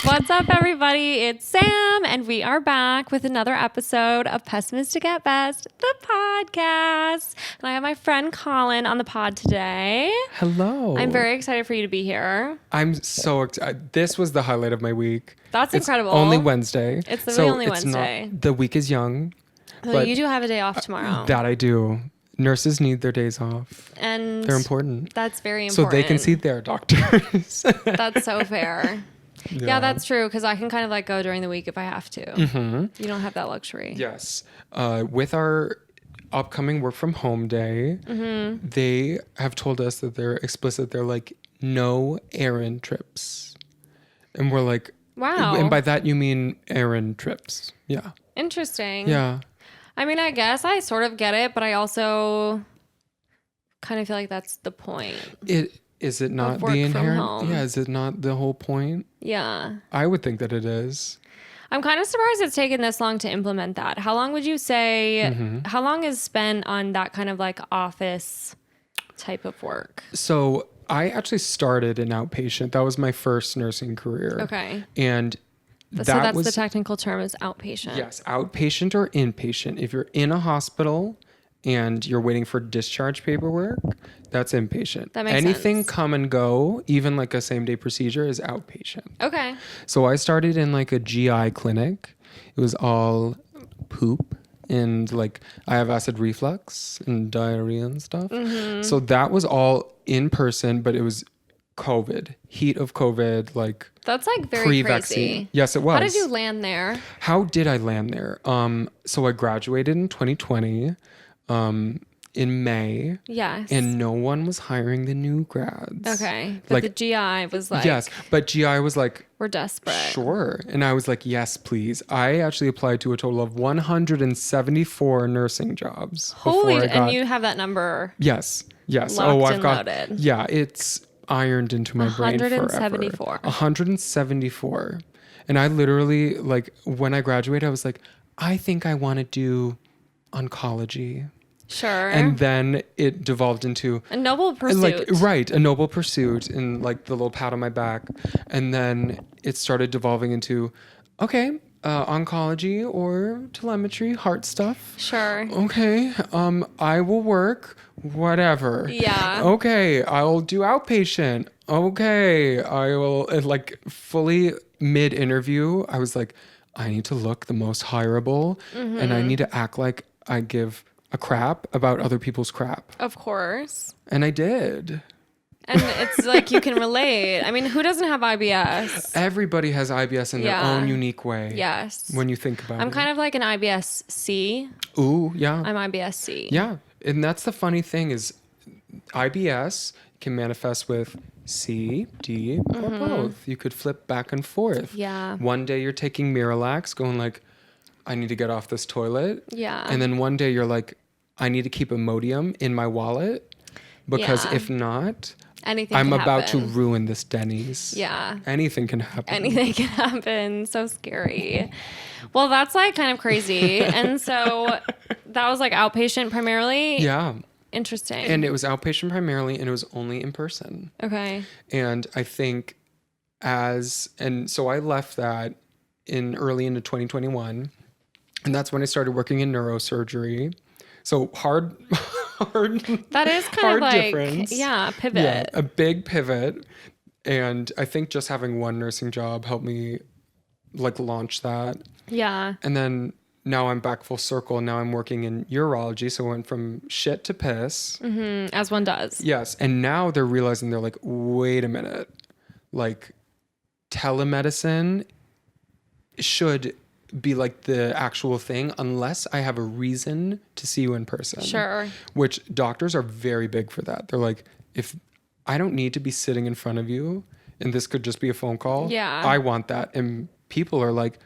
What's up, everybody? It's Sam, and we are back with another episode of Pessimistic at Best, the podcast. And I have my friend Colin on the pod today. Hello. I'm very excited for you to be here. I'm so excited. This was the highlight of my week. That's incredible. Only Wednesday. It's literally only Wednesday. The week is young. So you do have a day off tomorrow. That I do. Nurses need their days off. And they're important. That's very important. So they can see their doctors. That's so fair. Yeah, that's true, because I can kind of like go during the week if I have to. Mm-hmm. You don't have that luxury. Yes. With our upcoming work from home day, they have told us that they're explicit. They're like, no errand trips. And we're like, wow. And by that you mean errand trips. Yeah. Interesting. Yeah. I mean, I guess I sort of get it, but I also kind of feel like that's the point. Is it not work the from inherent? home. Yeah, is it not the whole point? Yeah. I would think that it is. I'm kind of surprised it's taken this long to implement that. How long would you say, how long is spent on that kind of like office type of work? So I actually started in outpatient. That was my first nursing career. Okay. And So that's the technical term is outpatient. Yes, outpatient or inpatient. If you're in a hospital and you're waiting for discharge paperwork, that's inpatient. That makes Anything sense. come and go, even like a same day procedure, is outpatient. Okay. So I started in like a GI clinic. It was all poop and like I have acid reflux and diarrhea and stuff. So that was all in person, but it was COVID, heat of COVID, like That's like very pre-vaccine. crazy. Yes, it was. How did you land there? How did I land there? So I graduated in 2020, in May. Yes. And no one was hiring the new grads. Okay. But Like, the GI was like, yes, but GI was like, we're desperate. sure. And I was like, yes, please. I actually applied to a total of 174 nursing jobs. Holy, before I got, and you have that number. Yes. Yes. Locked I've and got, loaded. yeah, it's ironed into my brain forever. 174. 174. And I literally, like, when I graduated, I was like, I think I want to do oncology. Sure. And then it devolved into a noble pursuit. like, right, a noble pursuit and like the little pat on my back. And then it started devolving into, okay, oncology or telemetry, heart stuff. Sure. Okay, I will work, whatever. Yeah. Okay, I'll do outpatient. Okay, I will, like, fully mid-interview, I was like, I need to look the most hireable and I need to act like I give a crap about other people's crap. Of course. And I did. And it's like you can relate. I mean, who doesn't have IBS? Everybody has IBS in their own unique way. Yes. When you think about it. I'm kind of like an IBS C. Ooh, yeah. I'm IBS C. Yeah. And that's the funny thing is IBS can manifest with C, D, or both. You could flip back and forth. Yeah. One day you're taking Miralax going like, I need to get off this toilet. Yeah. And then one day you're like, I need to keep Imodium in my wallet because if not, anything I'm can about happen. to ruin this Denny's. Yeah. Anything can happen. Anything can happen. So scary. Well, that's like kind of crazy. And so that was like outpatient primarily. Yeah. Interesting. And it was outpatient primarily and it was only in person. Okay. And I think so I left that early into 2021. And that's when I started working in neurosurgery. So hard. That is kind hard of like, difference. yeah, pivot. Yeah, a big pivot. And I think just having one nursing job helped me like launch that. Yeah. And then now I'm back full circle. Now I'm working in urology. So I went from shit to piss. Mm-hmm. As one does. Yes. And now they're realizing, they're like, wait a minute. Like telemedicine should be like the actual thing unless I have a reason to see you in person. Sure. Which doctors are very big for that. They're like, if I don't need to be sitting in front of you and this could just be a phone call. Yeah. I want that. And people are like,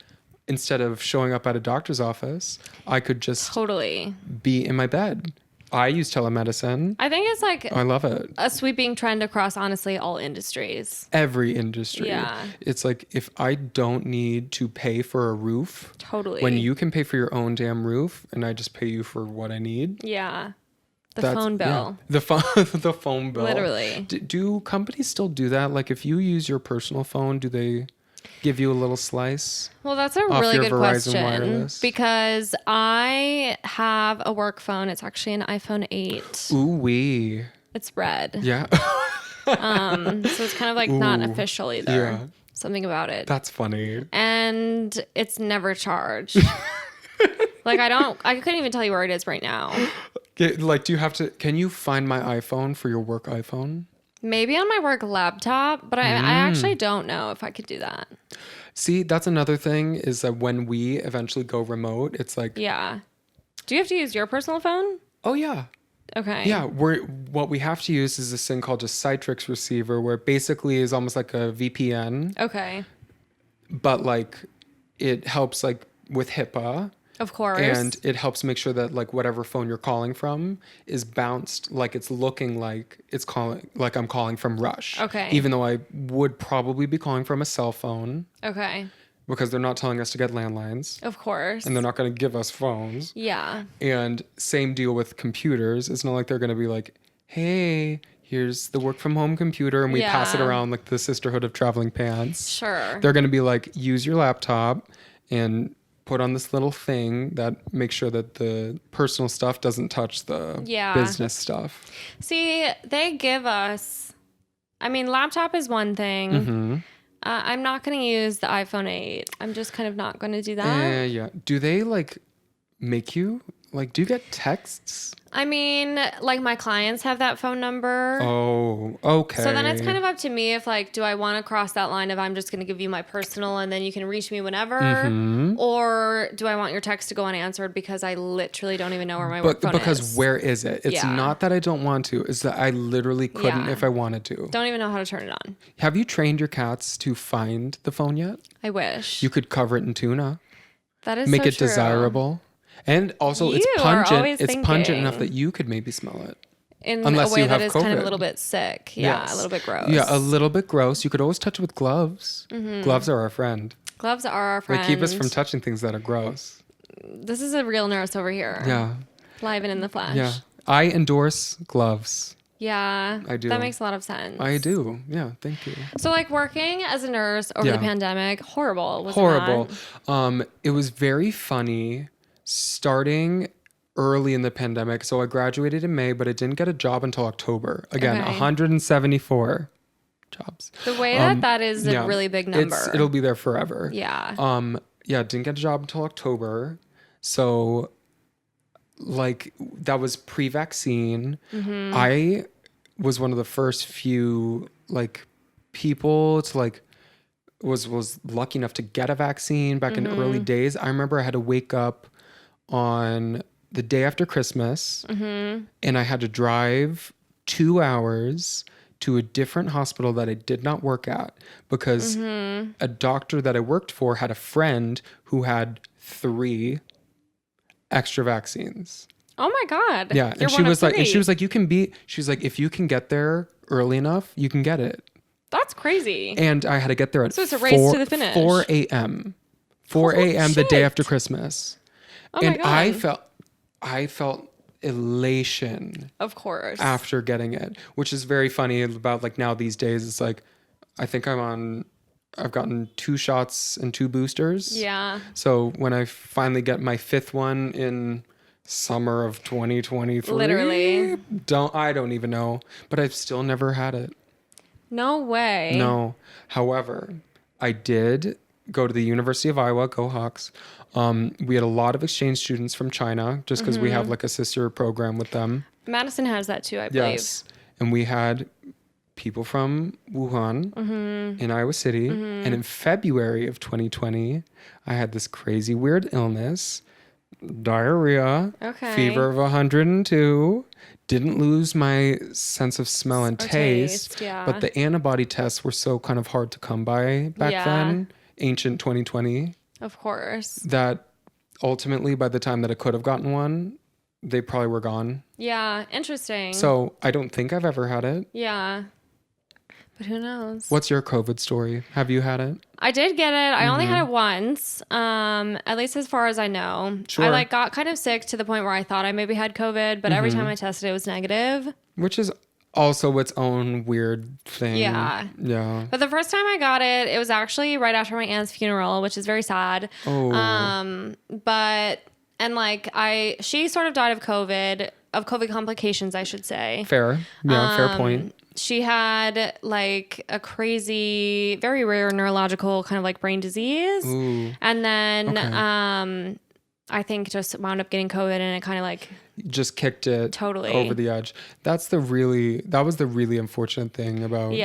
instead of showing up at a doctor's office, I could just totally be in my bed. I use telemedicine. I think it's like I love it. a sweeping trend across, honestly, all industries. Every industry. Yeah. It's like, if I don't need to pay for a roof, Totally. when you can pay for your own damn roof and I just pay you for what I need. Yeah. The phone bill. Yeah. The phone bill. Literally. Do companies still do that? Like if you use your personal phone, do they? give you a little slice? Well, that's a off really your good Verizon question Wireless? because I have a work phone. It's actually an iPhone 8. Ooh wee. It's red. Yeah. So it's kind of like not Ooh, official either. yeah. Something about it. That's funny. And it's never charged. Like I couldn't even tell you where it is right now. Like, do you have to, can you find my iPhone for your work iPhone? Maybe on my work laptop, but I actually don't know if I could do that. See, that's another thing is that when we eventually go remote, it's like, Yeah. Do you have to use your personal phone? oh yeah. Okay. Yeah, what we have to use is this thing called a Citrix receiver, where it basically is almost like a VPN, Okay. but like it helps like with HIPAA. Of course. And it helps make sure that like whatever phone you're calling from is bounced, like it's looking like it's calling, like I'm calling from Rush. Okay. Even though I would probably be calling from a cell phone. Okay. Because they're not telling us to get landlines. Of course. And they're not going to give us phones. Yeah. And same deal with computers. It's not like they're going to be like, hey, here's the work from home computer. And we pass it around like the Sisterhood of Traveling Pants. Sure. They're going to be like, use your laptop and put on this little thing that makes sure that the personal stuff doesn't touch the business stuff. See, they give us, I mean, laptop is one thing. Mm-hmm. I'm not going to use the iPhone 8. I'm just kind of not going to do that. Yeah. Do they like make you, like, do you get texts? I mean, like my clients have that phone number. Oh, okay. So then it's kind of up to me if like, do I want to cross that line of I'm just going to give you my personal and then you can reach me whenever? Mm-hmm. Or do I want your text to go unanswered because I literally don't even know where my work phone is? Because where is it? It's not that I don't want to. It's that I literally couldn't if I wanted to. Don't even know how to turn it on. Have you trained your cats to find the phone yet? I wish. You could cover it in tuna. That is Make so it true. desirable. And also, it's You are pungent. always It's pungent thinking. enough that you could maybe smell it. In Unless a way you that have is kind of a COVID. little bit sick. Yeah, Yes. a little bit gross. Yeah, a little bit gross. You could always touch it with gloves. Mm-hmm. Gloves are our friend. Gloves are our friend. They keep us from touching things that are gross. This is a real nurse over here. Yeah. Live and in the flesh. Yeah. I endorse gloves. Yeah. I do. That makes a lot of sense. I do. Yeah. Thank you. So like working as a nurse over the pandemic, horrible. Wasn't Horrible. that? It was very funny starting early in the pandemic. So I graduated in May, but I didn't get a job until October. Again, Okay. 174 jobs. The way that is a really big number. It'll be there forever. Yeah. Didn't get a job until October. So like that was pre-vaccine. Mm-hmm. I was one of the first few like people to like was lucky enough to get a vaccine back in early days. I remember I had to wake up on the day after Christmas and I had to drive 2 hours to a different hospital that I did not work at because a doctor that I worked for had a friend who had 3 extra vaccines. Oh my God. Yeah. You're And she was like, 3. she's like, if you can get there early enough, you can get it. That's crazy. And I had to get there at So it's a race to the finish. 4 a.m. 4 Holy a.m. the day shit. after Christmas. Oh my God. I felt elation Of course. after getting it, which is very funny about like now these days. It's like, I think I've gotten 2 shots and 2 boosters. Yeah. So when I finally get my 5th one in summer of 2023, Literally. I don't even know, but I've still never had it. No way. No. However, I did go to the University of Iowa, go Hawks. We had a lot of exchange students from China just because we have like a sister program with them. Madison has that too, I believe. Yes. And we had people from Wuhan in Iowa City. And in February of 2020, I had this crazy weird illness, diarrhea, fever of 102. Didn't lose my sense of smell and taste, yeah. but the antibody tests were so kind of hard to come by back then, ancient 2020, Of course. that ultimately by the time that I could have gotten one, they probably were gone. Yeah. Interesting. So I don't think I've ever had it. Yeah. But who knows? What's your COVID story? Have you had it? I did get it. I only had it once, at least as far as I know. Sure. I like got kind of sick to the point where I thought I maybe had COVID, but every time I tested it was negative. Which is also its own weird thing. Yeah. Yeah. But the first time I got it, it was actually right after my aunt's funeral, which is very sad. Oh. She sort of died of COVID complications, I should say. Fair. Yeah, fair point. She had like a crazy, very rare neurological kind of like brain disease. Ooh. And then Okay. I think just wound up getting COVID and it kind of like just kicked it totally over the edge. That was the really unfortunate thing about,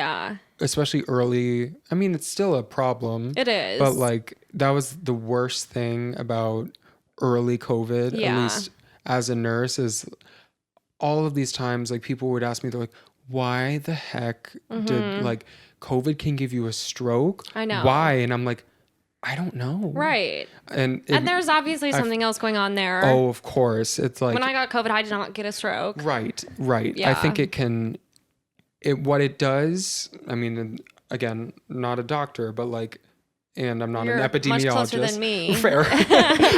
especially early. I mean, it's still a problem. It is. But like that was the worst thing about early COVID, at least as a nurse, is all of these times like people would ask me, they're like, why the heck did like COVID can give you a stroke? I know. Why? And I'm like, I don't know. Right. And there's obviously something else going on there. Oh, of course. It's like when I got COVID, I did not get a stroke. Right. Yeah. I think what it does, I mean, again, not a doctor, but like, and I'm not You're an epidemiologist. much closer than me. Fair.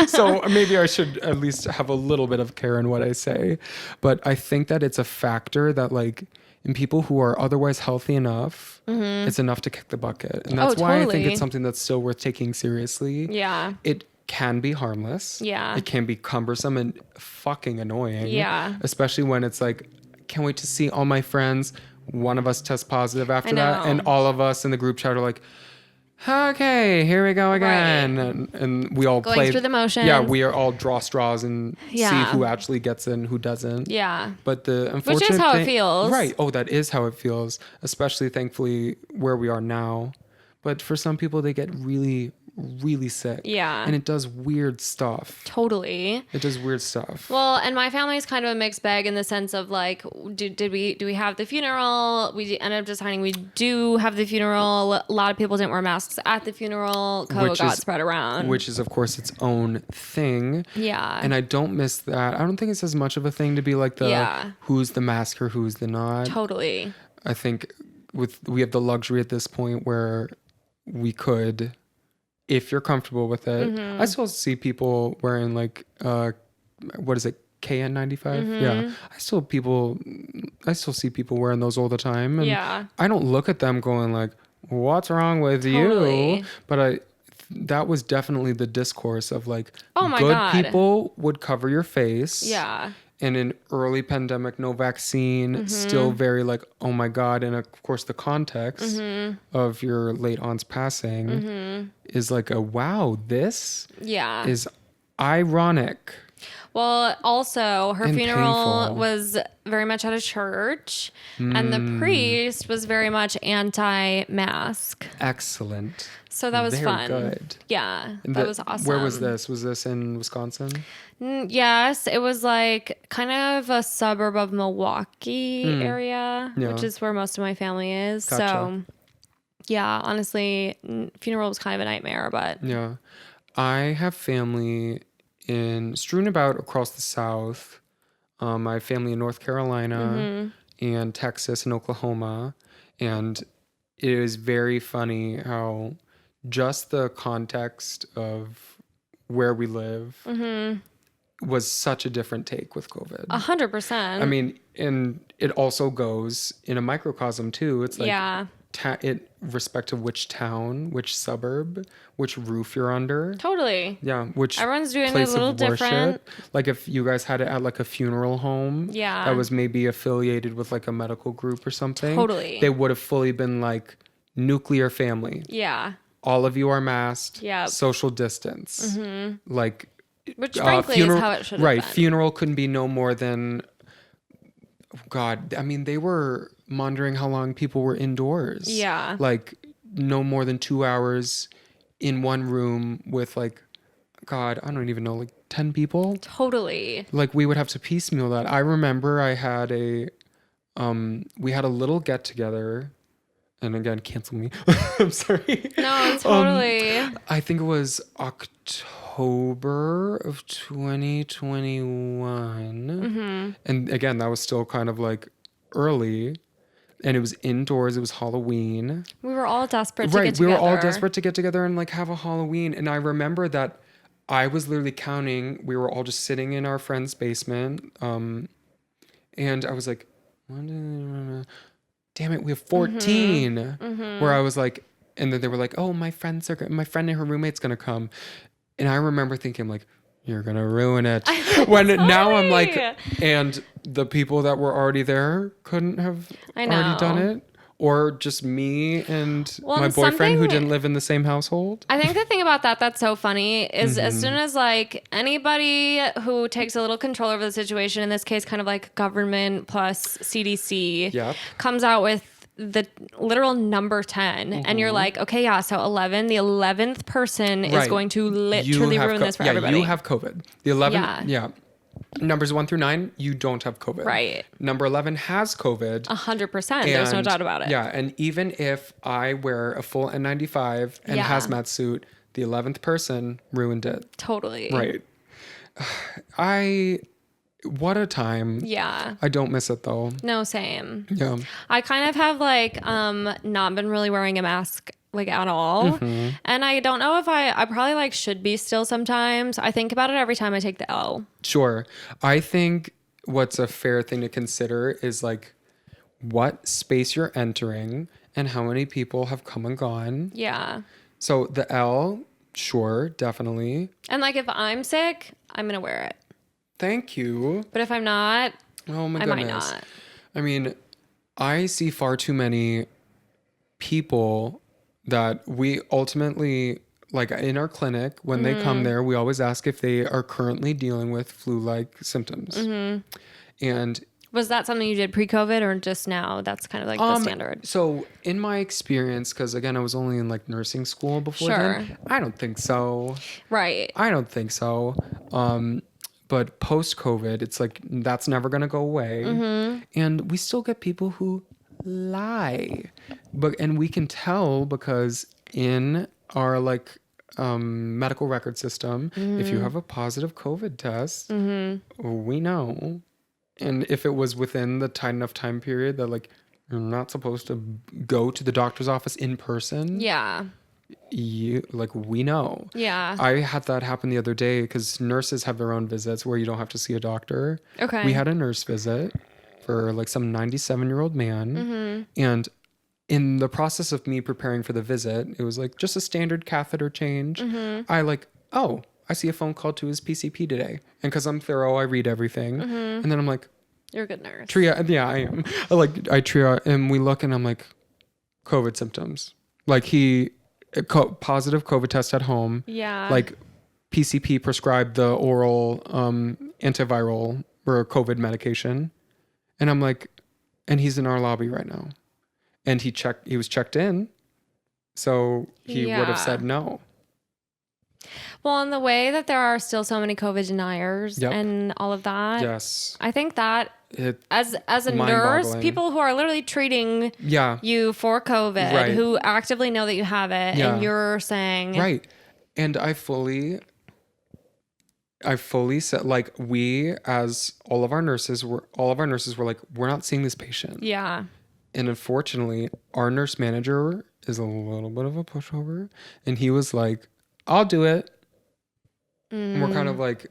So maybe I should at least have a little bit of care in what I say. But I think that it's a factor that like in people who are otherwise healthy enough, it's enough to kick the bucket. And that's why I think it's something that's still worth taking seriously. Yeah. It can be harmless. Yeah. It can be cumbersome and fucking annoying. Yeah. Especially when it's like, can't wait to see all my friends. One of us test positive after that. And all of us in the group chat are like, okay, here we go again. Right. And we all going through the motions. Yeah, we are all draw straws and see who actually gets in, who doesn't. Yeah. But the unfortunate which is how it feels. Right. Oh, that is how it feels, especially thankfully where we are now. But for some people, they get really, really sick. Yeah. And it does weird stuff. Totally. It does weird stuff. Well, and my family is kind of a mixed bag in the sense of like, do we have the funeral? We ended up deciding we do have the funeral. A lot of people didn't wear masks at the funeral. COVID got spread around. Which is, of course, its own thing. Yeah. And I don't miss that. I don't think it's as much of a thing to be like who's the masker, who's the not. Totally. I think we have the luxury at this point where we could, if you're comfortable with it. I still see people wearing like what is it, KN95? Yeah. I still see people wearing those all the time. And I don't look at them going like, what's wrong with you? But that was definitely the discourse of like, oh my good God. people would cover your face. Yeah. And in early pandemic, no vaccine, still very like, oh my God. And of course, the context of your late aunt's passing is like wow, this is ironic. Well, also, her funeral painful. was very much at a church, and the priest was very much anti-mask. Excellent. So that was very fun. Good. Yeah, that was awesome. Where was this? Was this in Wisconsin? Yes, it was like kind of a suburb of Milwaukee area, which is where most of my family is. Gotcha. So, yeah, honestly, funeral was kind of a nightmare, but yeah, I have family strewn about across the South. I have family in North Carolina and Texas and Oklahoma, and it is very funny how just the context of where we live was such a different take with COVID. 100%. I mean, and it also goes in a microcosm too. It's like respect to which town, which suburb, which roof you're under. Totally. Yeah, which everyone's doing place it a little of worship. different. Like if you guys had it at like a funeral home, that was maybe affiliated with like a medical group or something. Totally. They would have fully been like nuclear family. Yeah. All of you are masked. Yeah. Social distance. Like. Which frankly is how it should have right. been. Funeral couldn't be no more than, God, I mean, they were monitoring how long people were indoors. Yeah. Like no more than 2 hours in one room with like, God, I don't even know, like 10 people. Totally. Like we would have to piecemeal that. I remember I had we had a little get together, and again, cancel me. I'm sorry. No, totally. I think it was October of 2021. And again, that was still kind of like early. And it was indoors. It was Halloween. We were all desperate to right. get together. We were all desperate to get together and like have a Halloween. And I remember that I was literally counting. We were all just sitting in our friend's basement. And I was like, damn it, we have 14. Where I was like, and then they were like, oh, my friend and her roommate's gonna come. And I remember thinking like, you're gonna ruin it. When now I'm like, and the people that were already there couldn't have already done it. Or just me and my boyfriend who didn't live in the same household. I think the thing about that's so funny is as soon as like anybody who takes a little control over the situation, in this case kind of like government plus CDC, comes out with the literal number 10 and you're like, okay, yeah, so 11, the 11th person is going to literally ruin this for everybody. You have COVID. The 11th, numbers 1 through 9, you don't have COVID. Right. Number 11 has COVID. 100%. There's no doubt about it. Yeah. And even if I wear a full N95 and hazmat suit, the 11th person ruined it. Totally. Right. What a time. Yeah. I don't miss it though. No, same. Yeah. I kind of have like not been really wearing a mask like at all. And I don't know if I probably like should be still sometimes. I think about it every time I take the L. Sure. I think what's a fair thing to consider is like what space you're entering and how many people have come and gone. Yeah. So the L, sure, definitely. And like if I'm sick, I'm going to wear it. Thank you. But if I'm not, oh my I goodness. might not. I mean, I see far too many people that we ultimately, like in our clinic, when they come there, we always ask if they are currently dealing with flu-like symptoms. And was that something you did pre-COVID or just now? That's kind of like the standard. So in my experience, because again, I was only in like nursing school before then. I don't think so. Right. I don't think so. But post-COVID, it's like, that's never going to go away. And we still get people who lie. And we can tell because in our like medical record system, if you have a positive COVID test, we know. And if it was within the tight enough time period that like you're not supposed to go to the doctor's office in person. Yeah. We know. Yeah. I had that happen the other day because nurses have their own visits where you don't have to see a doctor. Okay. We had a nurse visit for like some 97-year-old man. And in the process of me preparing for the visit, it was like just a standard catheter change. I like, oh, I see a phone call to his PCP today. And because I'm thorough, I read everything. And then I'm like, you're a good nurse. Yeah, I am. I triage and we look and I'm like, COVID symptoms. Like positive COVID test at home. Yeah. Like PCP prescribed the oral antiviral or COVID medication. And I'm like, and he's in our lobby right now. And he was checked in. So he would have said no. Well, in the way that there are still so many COVID deniers and all of that. Yes. I think that as a nurse, people who are literally treating you for COVID, who actively know that you have it, and you're saying right. And I fully said, like, we as all of our nurses were like, we're not seeing this patient. Yeah. And unfortunately, our nurse manager is a little bit of a pushover, and he was like, I'll do it. And we're kind of like,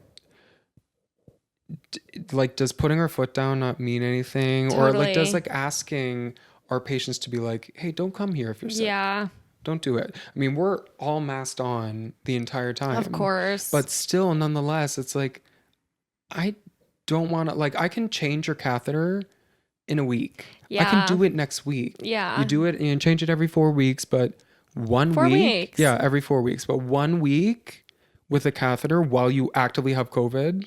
does putting our foot down not mean anything? Totally. Or like, does like asking our patients to be like, hey, don't come here if you're sick. Yeah. Don't do it. I mean, we're all masked on the entire time. Of course. But still, nonetheless, it's like, I don't want to, like, I can change your catheter in a week. Yeah. I can do it next week. Yeah. You do it and change it every 4 weeks, but 1 week. 4 weeks. Yeah, every 4 weeks. But 1 week with a catheter while you actively have COVID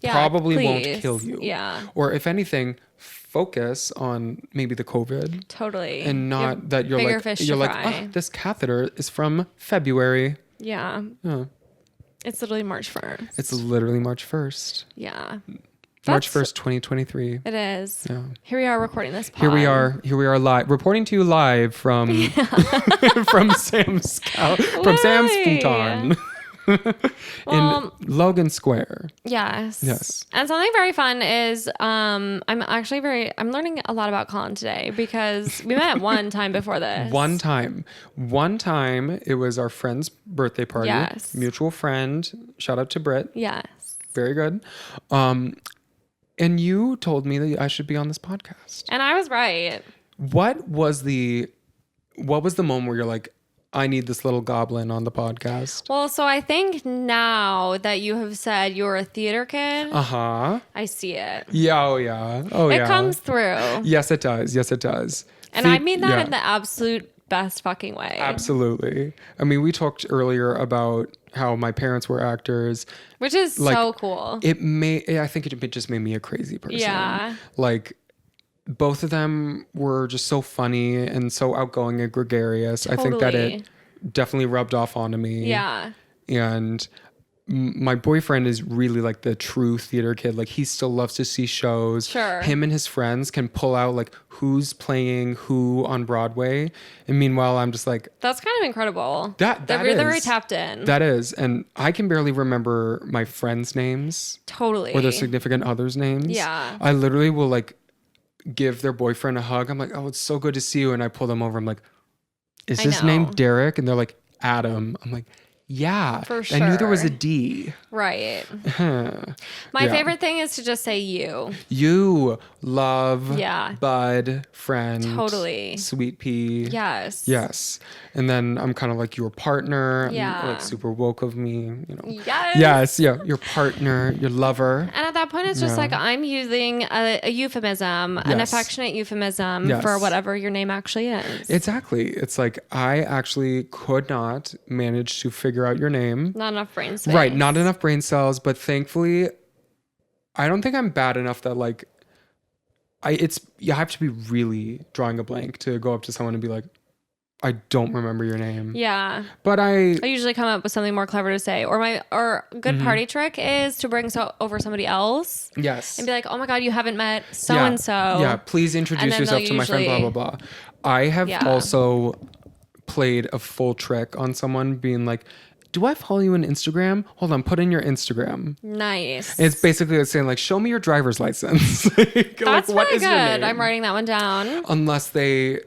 probably won't kill you. Yeah. Or if anything, focus on maybe the COVID. Totally. And not that you're like, oh, this catheter is from February. Yeah. It's literally March 1st. It's literally March 1st. Yeah. March 1st, 2023. It is. Yeah. Here we are recording this pod. Here we are live, reporting to you live from from Sam's futon. In Logan Square. Yes. And something very fun is I'm learning a lot about Colin today because we met one time before this. One time it was our friend's birthday party. Yes. Mutual friend. Shout out to Britt. Yes. Very good. And you told me that I should be on this podcast. And I was right. What was the moment where you're like, I need this little goblin on the podcast? Well, so I think now that you have said you're a theater kid, I see it. Yeah, oh yeah. Oh yeah. It comes through. Yes, it does. Yes, it does. And I mean that in the absolute best fucking way. Absolutely. I mean, we talked earlier about how my parents were actors. Which is so cool. I think it just made me a crazy person. Yeah. Like, both of them were just so funny and so outgoing and gregarious. Totally. I think that it definitely rubbed off onto me. Yeah. And my boyfriend is really like the true theater kid. Like, he still loves to see shows. Sure. Him and his friends can pull out like who's playing who on Broadway. And meanwhile, I'm just like, that's kind of incredible. They're very tapped in. That is. And I can barely remember my friends' names. Totally. Or their significant others' names. Yeah. I literally will like give their boyfriend a hug. I'm like, oh, it's so good to see you. And I pull them over. I'm like, is his name Derek? And they're like, Adam. I'm like, yeah, for sure. I knew there was a D. Right. My favorite thing is to just say you. You, love, bud, friend. Totally. Sweet pea. Yes. Yes. And then I'm kind of like your partner. Yeah. Like super woke of me, you know. Yes. Yes. Yeah. Your partner, your lover. And at that point, it's just like I'm using a euphemism, an affectionate euphemism for whatever your name actually is. Exactly. It's like I actually could not manage to figure out your name. Not enough brain space. Right. Not enough brain cells. But thankfully, I don't think I'm bad enough that like you have to be really drawing a blank to go up to someone and be like, I don't remember your name. Yeah. But I usually come up with something more clever to say. Or a good party trick is to bring over somebody else. Yes. And be like, oh my God, you haven't met so-and-so. Yeah. Please introduce yourself to my friend, blah, blah, blah. I have also played a full trick on someone being like, do I follow you on Instagram? Hold on, put in your Instagram. Nice. And it's basically saying like, show me your driver's license. That's really good. I'm writing that one down. Unless they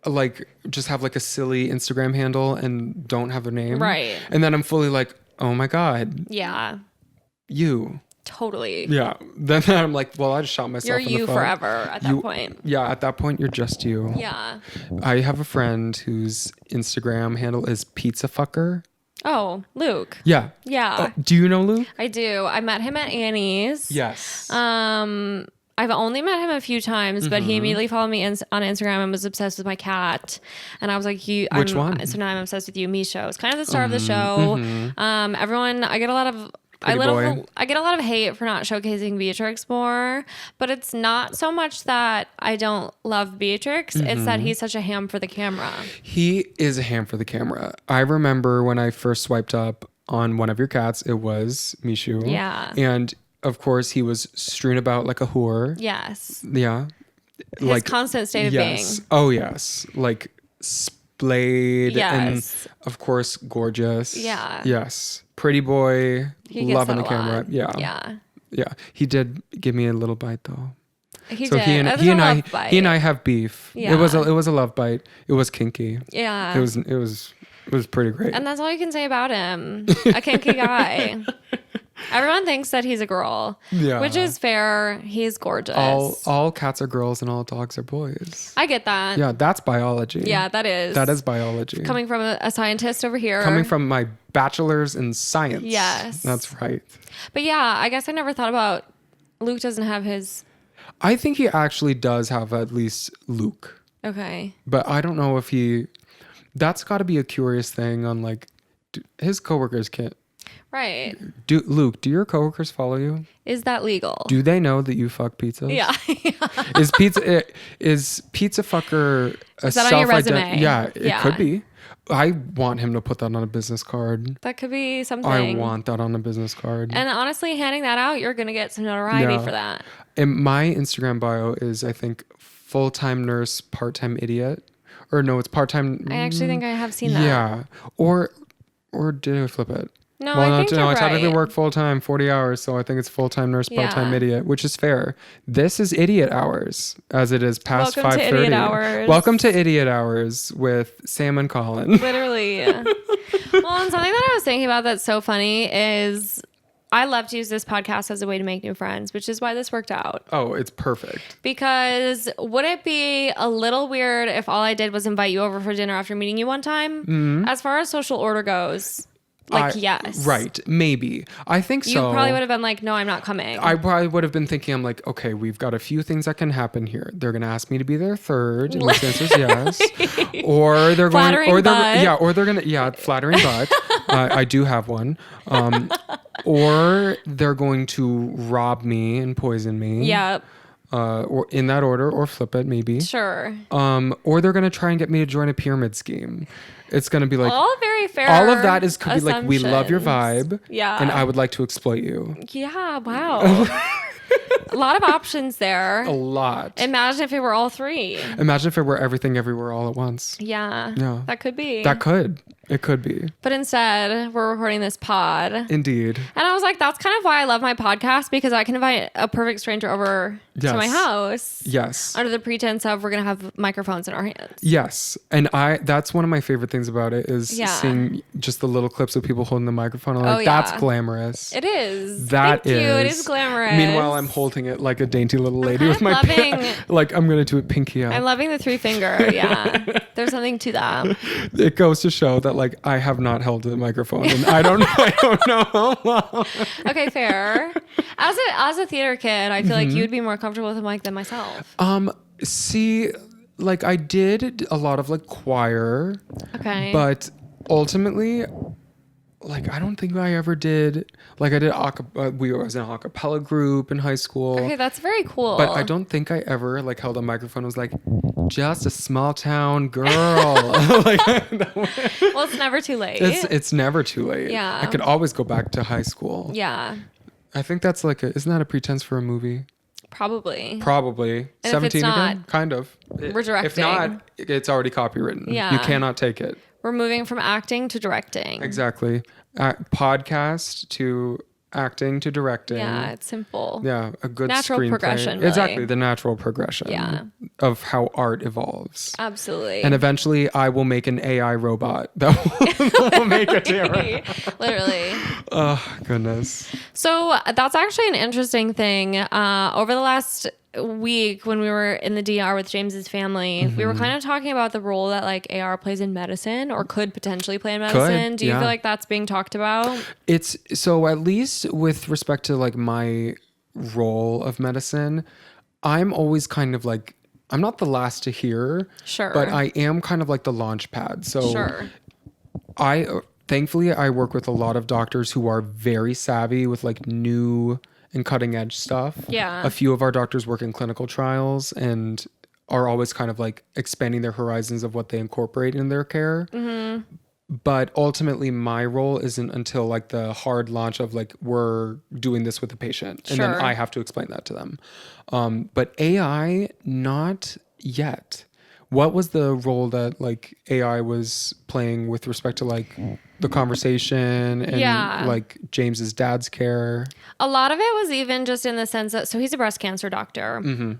like just have like a silly Instagram handle and don't have a name. Right. And then I'm fully like, oh my God. Yeah. You. Totally. Yeah. Then I'm like, well, I just shot myself You're in the you foot. Forever at that point. Yeah. At that point, you're just you. Yeah. I have a friend whose Instagram handle is Pizza Fucker. Oh, Luke. Yeah. Yeah. Do you know Luke? I do. I met him at Annie's. Yes. I've only met him a few times, but he immediately followed me on Instagram and was obsessed with my cat. And I was like, Which one? So now I'm obsessed with you. Misho. It's kind of the star of the show. Everyone, I get a lot of I get a lot of hate for not showcasing Beatrix more, but it's not so much that I don't love Beatrix. It's that he's such a ham for the camera. He is a ham for the camera. I remember when I first swiped up on one of your cats, it was Mishu. Yeah. And of course he was strewn about like a whore. Yes. Yeah. His constant state of being. Oh yes. Like splayed and of course gorgeous. Yeah. Yes. Pretty boy, loving the camera. Yeah. Yeah. Yeah. He did give me a little bite though. He so did. he and I have beef. Yeah. It was a love bite. It was kinky. Yeah. It was pretty great. And that's all you can say about him. A kinky guy. Everyone thinks that he's a girl. Yeah. Which is fair. He's gorgeous. All cats are girls and all dogs are boys. I get that. Yeah, that's biology. Yeah, that is. That is biology. Coming from a scientist over here. Coming from my bachelor's in science. Yes. That's right. But yeah, I guess I never thought about Luke doesn't have his. I think he actually does have at least Luke. Okay. But I don't know if that's got to be a curious thing on like his coworkers can't. Right. Luke, do your coworkers follow you? Is that legal? Do they know that you fuck pizzas? Yeah. Is pizza fucker is that on your resume? Yeah, it could be. I want him to put that on a business card. That could be something. I want that on a business card. And honestly, handing that out, you're going to get some notoriety for that. And my Instagram bio is, I think, full-time nurse, part-time idiot. Or no, it's part-time. I actually think I have seen that. Yeah. Or did I flip it? No, I think you're right. I technically work full-time, 40 hours, so I think it's full-time nurse, part-time idiot, which is fair. This is idiot hours, as it is past 5:30. Welcome to idiot hours. Welcome to idiot hours with Sam and Collin. Literally. Well, and something that I was thinking about that's so funny is I love to use this podcast as a way to make new friends, which is why this worked out. Oh, it's perfect. Because would it be a little weird if all I did was invite you over for dinner after meeting you one time? As far as social order goes, yes. Right. Maybe. I think so. You probably would have been like, no, I'm not coming. I probably would have been thinking, I'm like, okay, we've got a few things that can happen here. They're going to ask me to be their third, and the answer is yes. Or they're flattering going, butt. they're going to, flattering butt. I do have one. Or they're going to rob me and poison me. Yep. Or in that order, or flip it, maybe. Sure. Or they're going to try and get me to join a pyramid scheme. It's going to be like, all very fair. all of that could be like, we love your vibe. Yeah. And I would like to exploit you. Yeah. Wow. A lot of options there. A lot. Imagine if it were all three. Imagine if it were everything everywhere all at once. Yeah. Yeah. That could be. It could be. But instead, we're recording this pod. Indeed. And I was like, that's kind of why I love my podcast, because I can invite a perfect stranger over to my house. Yes. Under the pretense of we're going to have microphones in our hands. Yes. And that's one of my favorite things about it is seeing just the little clips of people holding the microphone. I'm like, that's glamorous. It is. Thank you. It is glamorous. Meanwhile, I'm holding it like a dainty little lady with my like I'm going to do it pinky up. I'm loving the 3 finger. Yeah. There's something to that. It goes to show that like I have not held the microphone and I don't know how long. Okay, fair. As a theater kid, I feel like you'd be more comfortable with a mic than myself. See, like I did a lot of like choir. Okay. But ultimately, like I don't think I ever did. Like I did we was in an a cappella group in high school. Okay, that's very cool. But I don't think I ever like held a microphone and was like, just a small town girl. Like, well, it's never too late. It's never too late. Yeah. I could always go back to high school. Yeah. I think that's like isn't that a pretense for a movie? Probably. 17 again? Kind of. We're directing. If not, it's already copywritten. Yeah. You cannot take it. We're moving from acting to directing. Exactly. Podcast to acting to directing. Yeah, it's simple. Yeah, a good natural screenplay. progression. Really. Exactly, the natural progression. Yeah. Of how art evolves. Absolutely. And eventually, I will make an AI robot that will make a terror. Literally. Oh goodness. So that's actually an interesting thing. Over the last week, when we were in the DR with James's family, we were kind of talking about the role that like AR plays in medicine, or could potentially play in medicine. Do you feel like that's being talked about? It's so, at least with respect to like my role of medicine, I'm always kind of like, I'm not the last to hear, sure, but I am kind of like the launch pad. So sure. Thankfully, I work with a lot of doctors who are very savvy with like new and cutting edge stuff. Yeah. A few of our doctors work in clinical trials and are always kind of like expanding their horizons of what they incorporate in their care. Mm-hmm. But ultimately, my role isn't until like the hard launch of like, we're doing this with the patient. And then I have to explain that to them. But AI, not yet. What was the role that like AI was playing with respect to like the conversation and like James's dad's care? A lot of it was even just in the sense that, so he's a breast cancer doctor. Mm-hmm.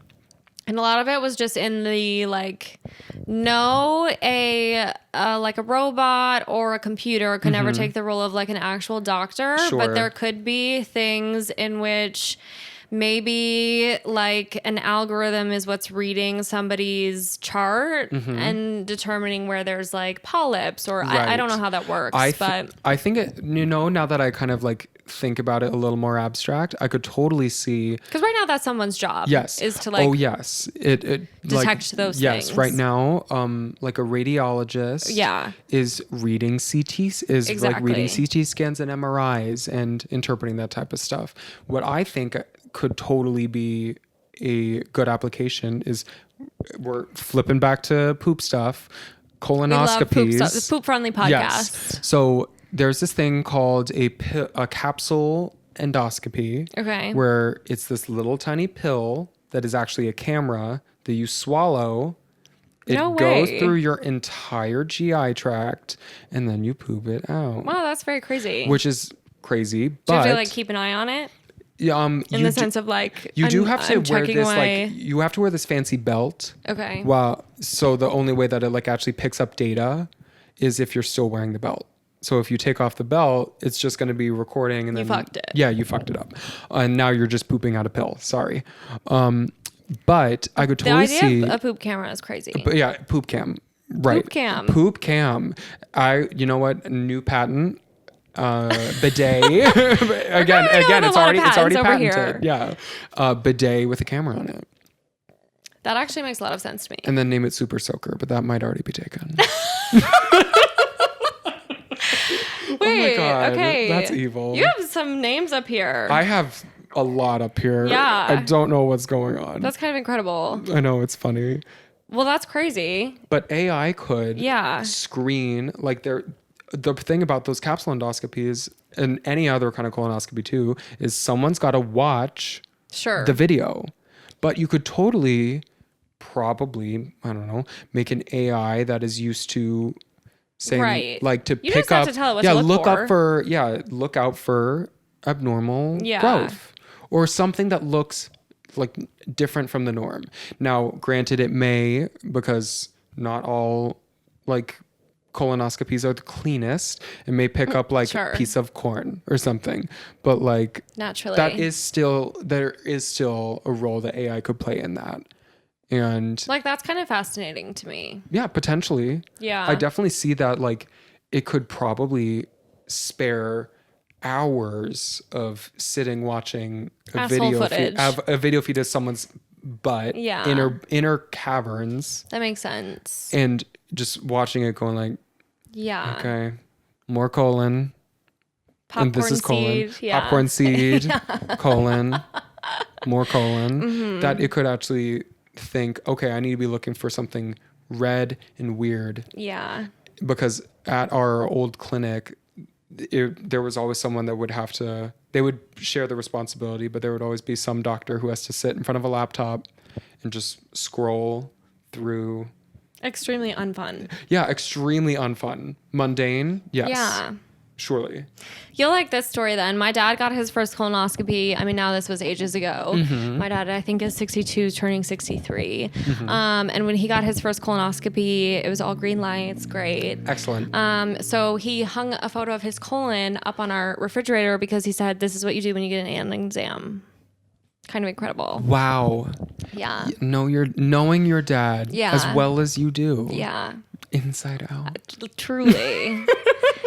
And a lot of it was just in the like, no, like a robot or a computer could never take the role of like an actual doctor. Sure. But there could be things in which maybe like an algorithm is what's reading somebody's chart and determining where there's like polyps or I don't know how that works. But I think it, now that I kind of like think about it a little more abstract, I could totally see, because right now that's someone's job. Yes. Is to like it detect those things. Yes. Right now, like a radiologist is reading like reading CT scans and MRIs and interpreting that type of stuff. What I think could totally be a good application is, we're flipping back to poop stuff, colonoscopies. We love poop stuff. The poop friendly podcast. Yes. So there's this thing called a capsule endoscopy. Okay. Where it's this little tiny pill that is actually a camera that you swallow. It goes through your entire GI tract and then you poop it out. Wow, that's very crazy. Which is crazy. But do you have to like keep an eye on it? In the sense of like, you do have to wear this like, you have to wear this fancy belt. Okay. Well, so the only way that it like actually picks up data is if you're still wearing the belt. So if you take off the belt, it's just going to be recording, and then You fucked it. Yeah, you fucked it up, and now you're just pooping out a pill. Sorry, but I could totally the idea see of a poop camera is crazy. But yeah, poop cam, right? Poop cam. You know what? New patent. Bidet. again, it's already patented. Yeah, bidet with a camera on it. That actually makes a lot of sense to me. And then name it Super Soaker, but that might already be taken. Wait, oh my God, okay. That's evil. You have some names up here. I have a lot up here. Yeah. I don't know what's going on. That's kind of incredible. I know, it's funny. Well, that's crazy. But AI could screen, like the thing about those capsule endoscopies and any other kind of colonoscopy too, is someone's got to watch the video. But you could totally, probably, I don't know, make an AI that is used to saying, like, to you pick just up, have to tell it what to look out for abnormal growth or something that looks like different from the norm. Now, granted, it may, because not all like colonoscopies are the cleanest, it may pick up like a piece of corn or something, but like naturally there is still a role that AI could play in that. And like, that's kind of fascinating to me. Yeah, potentially. Yeah. I definitely see that, like, it could probably spare hours of sitting watching a video feed of someone's butt, inner caverns. That makes sense. And just watching it going like, okay, more colon. Popcorn and this is colon. Seed. Popcorn seed, colon, more colon. That it could actually think, okay, I need to be looking for something red and weird. Yeah. Because at our old clinic, there was always someone that they would share the responsibility, but there would always be some doctor who has to sit in front of a laptop and just scroll through. Extremely unfun. Yeah, extremely unfun. Mundane, yes. Yeah. Surely. You'll like this story then. My dad got his first colonoscopy. I mean, now this was ages ago. My dad, I think, is 62, turning 63. And when he got his first colonoscopy, it was all green lights. Great. Excellent. So he hung a photo of his colon up on our refrigerator because he said, this is what you do when you get an anal exam. Kind of incredible. Wow. Yeah. Knowing your dad as well as you do. Yeah. Inside out. Truly.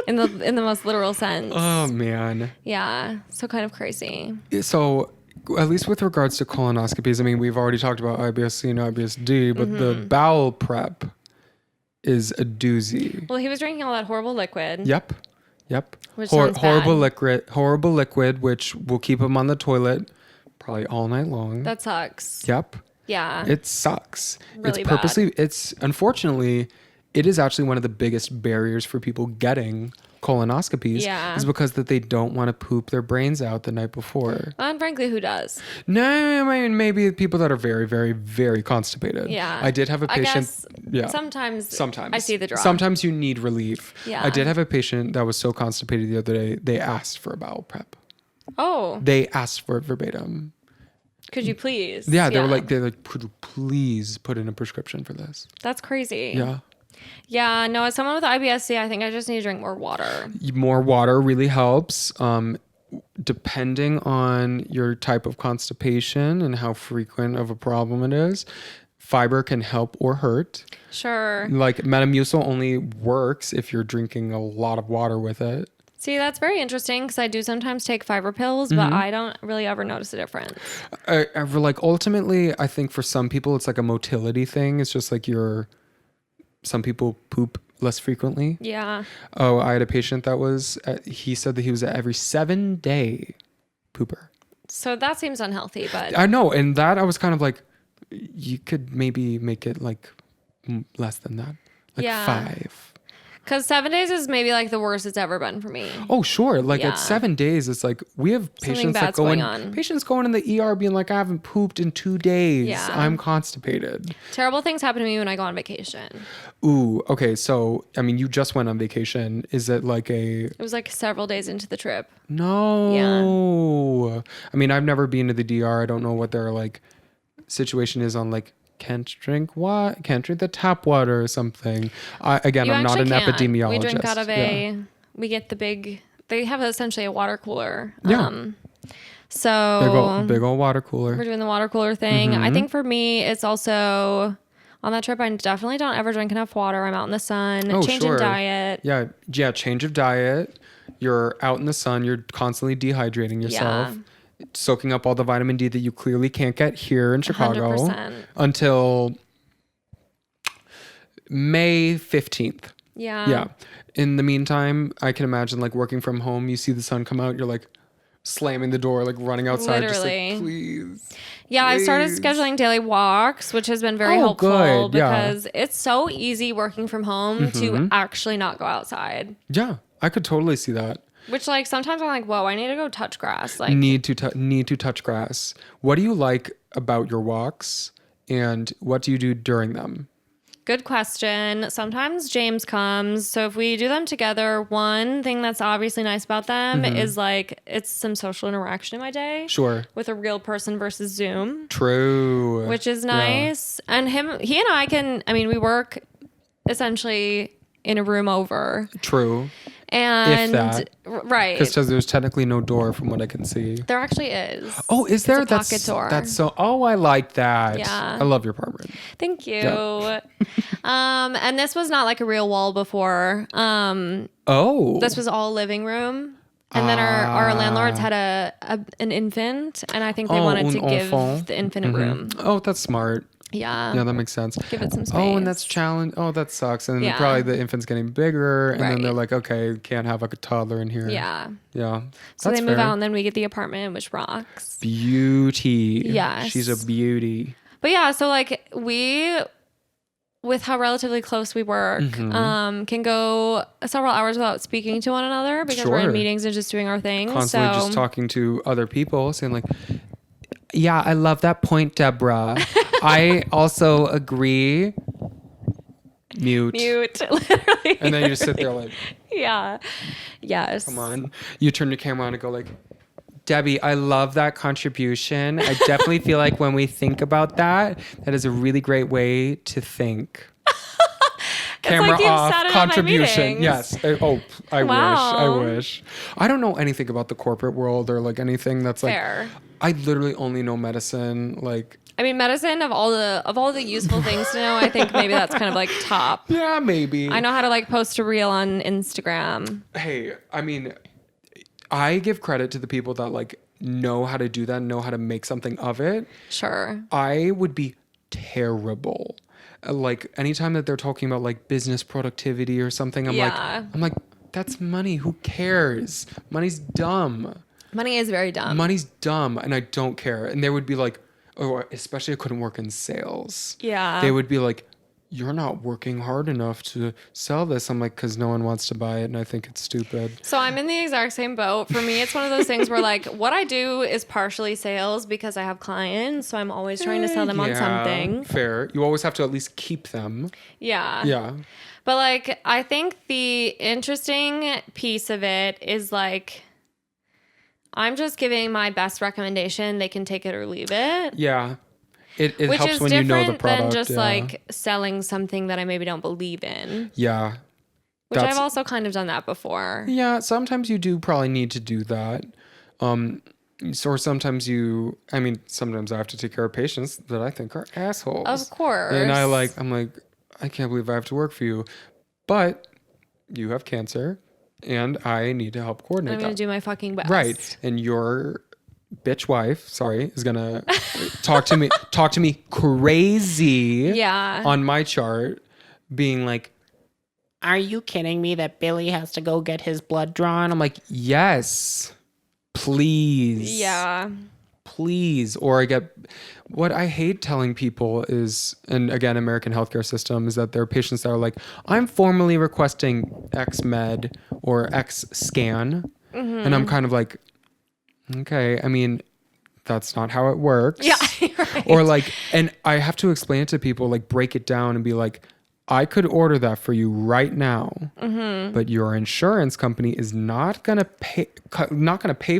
in the most literal sense. Oh man. Yeah. So kind of crazy. So at least with regards to colonoscopies, I mean, we've already talked about IBS-C and IBS-D, but the bowel prep is a doozy. Well, he was drinking all that horrible liquid. Yep. Which sounds bad. Horrible liquid, which will keep him on the toilet probably all night long. That sucks. Yep. Yeah. It sucks. Really It's unfortunately, it is actually one of the biggest barriers for people getting colonoscopies is because that they don't want to poop their brains out the night before. And frankly, who does? No, I mean, maybe people that are very, very, very constipated. Yeah. I did have a patient. Sometimes I see the draw. Sometimes you need relief. Yeah. I did have a patient that was so constipated the other day, they asked for a bowel prep. Oh. They asked for it verbatim. Could you please? Yeah, they're like, could you please put in a prescription for this? That's crazy. Yeah. Yeah, no, as someone with IBS-C, I think I just need to drink more water. More water really helps. Depending on your type of constipation and how frequent of a problem it is, fiber can help or hurt. Sure. Like Metamucil only works if you're drinking a lot of water with it. See, that's very interesting because I do sometimes take fiber pills, but I don't really ever notice a difference. Ultimately, I think for some people, it's like a motility thing. It's just like some people poop less frequently. Yeah. Oh, I had a patient that he said that he was at every 7-day pooper. So that seems unhealthy, but. I know. And that I was kind of like, you could maybe make it like less than that. Like 5. Because 7 days is maybe like the worst it's ever been for me. Oh, sure. Like at 7 days, it's like we have patients that patients going in the ER being like, I haven't pooped in 2 days. Yeah. I'm constipated. Terrible things happen to me when I go on vacation. Ooh, okay. So, I mean, you just went on vacation. Is it like It was like several days into the trip. No. Yeah. I mean, I've never been to the DR. I don't know what their like situation is on like, can't drink the tap water or something. I'm not an epidemiologist. We drink out of a we get they have essentially a water cooler. Yeah. So Big old water cooler. we're doing the water cooler thing. I think for me, it's also on that trip, I definitely don't ever drink enough water. I'm out in the sun, changing diet. Yeah. Change of diet. You're out in the sun. You're constantly dehydrating yourself, soaking up all the vitamin D that you clearly can't get here in Chicago 100%. until May 15th. Yeah. In the meantime, I can imagine like working from home, you see the sun come out, you're like slamming the door, like running outside. Literally. Just like, please. Yeah, I started scheduling daily walks, which has been very helpful because it's so easy working from home to actually not go outside. Yeah, I could totally see that. Which like sometimes I'm like, whoa, I need to go touch grass. Like need to touch grass. What do you like about your walks, and what do you do during them? Good question. Sometimes James comes. So if we do them together, one thing that's obviously nice about them is like it's some social interaction in my day. Sure. With a real person versus Zoom. True. Which is nice. Yeah. And he and I we work essentially in a room over. True. And if that. Right. Because there's technically no door from what I can see. There actually is. Oh, is there? It's a pocket door. That's so. Oh, I like that. Yeah. I love your apartment. Thank you. Yeah. And this was not like a real wall before. This was all living room. And then our landlords had an infant, and I think they wanted to give the infant a room. Oh, that's smart. Yeah. Yeah, that makes sense. Give it some space. Oh, and that's challenge. Oh, that sucks. And then probably the infant's getting bigger, and then they're like, okay, can't have like a toddler in here. Yeah. Yeah. So they move out, and then we get the apartment, which rocks. Beauty. Yes. She's a beauty. But yeah, so like with how relatively close we work, can go several hours without speaking to one another because we're in meetings and just doing our thing. Constantly just talking to other people, saying like, yeah, I love that point, Deborah. I also agree. Mute. Literally. And then you just sit there like. Yeah. Yes. Come on. You turn your camera on and go like, Debbie, I love that contribution. I definitely feel like when we think about that is a really great way to think. Camera like off, contribution. Yes. I Wow. wish. I don't know anything about the corporate world or like anything that's like. Fair. I literally only know medicine. Like. I mean, medicine of all the useful things to know, I think maybe that's kind of like top. Yeah, maybe. I know how to like post a reel on Instagram. Hey, I mean, I give credit to the people that like know how to do that, know how to make something of it. Sure. I would be terrible. Like anytime that they're talking about like business productivity or something, I'm like, that's money. Who cares? Money's dumb. Money is very dumb. Money's dumb, and I don't care. And they would be like, oh, especially I couldn't work in sales. Yeah. They would be like, you're not working hard enough to sell this. I'm like, because no one wants to buy it, and I think it's stupid. So I'm in the exact same boat. For me, it's one of those things where like what I do is partially sales because I have clients, so I'm always trying to sell them on something. Fair. You always have to at least keep them. Yeah. Yeah. But like, I think the interesting piece of it is like, I'm just giving my best recommendation. They can take it or leave it. Yeah. It Which helps is when you know the different product. than just like selling something that I maybe don't believe in. Yeah. Which I've also kind of done that before. Yeah. Sometimes you do probably need to do that. Or sometimes sometimes I have to take care of patients that I think are assholes. Of course. And I'm like, I can't believe I have to work for you. But you have cancer and I need to help coordinate that. I'm going to do my fucking best. Right. And your bitch wife, is going to talk to me crazy on my chart, being like, are you kidding me that Billy has to go get his blood drawn? I'm like, yes, please. Yeah. Please. Or what I hate telling people is, and again, American healthcare system, is that there are patients that are like, I'm formally requesting X med or X scan. Mm-hmm. And I'm kind of like, okay, I mean, that's not how it works. Yeah. Right. Or like, and I have to explain it to people, like break it down and be like, I could order that for you right now, but your insurance company is not gonna pay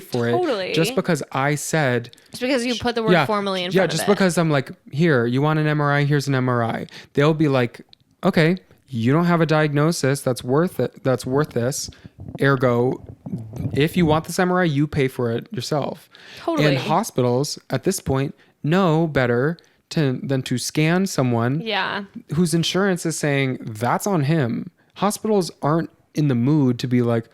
for it. Totally. Just because I said. Just because you put the word formally in front of it. Yeah, just because I'm like, here, you want an MRI? Here's an MRI. They'll be like, okay, you don't have a diagnosis that's worth it. That's worth this. Ergo, if you want this MRI, you pay for it yourself. Totally. And hospitals at this point know better than to scan someone whose insurance is saying that's on him. Hospitals aren't in the mood to be like,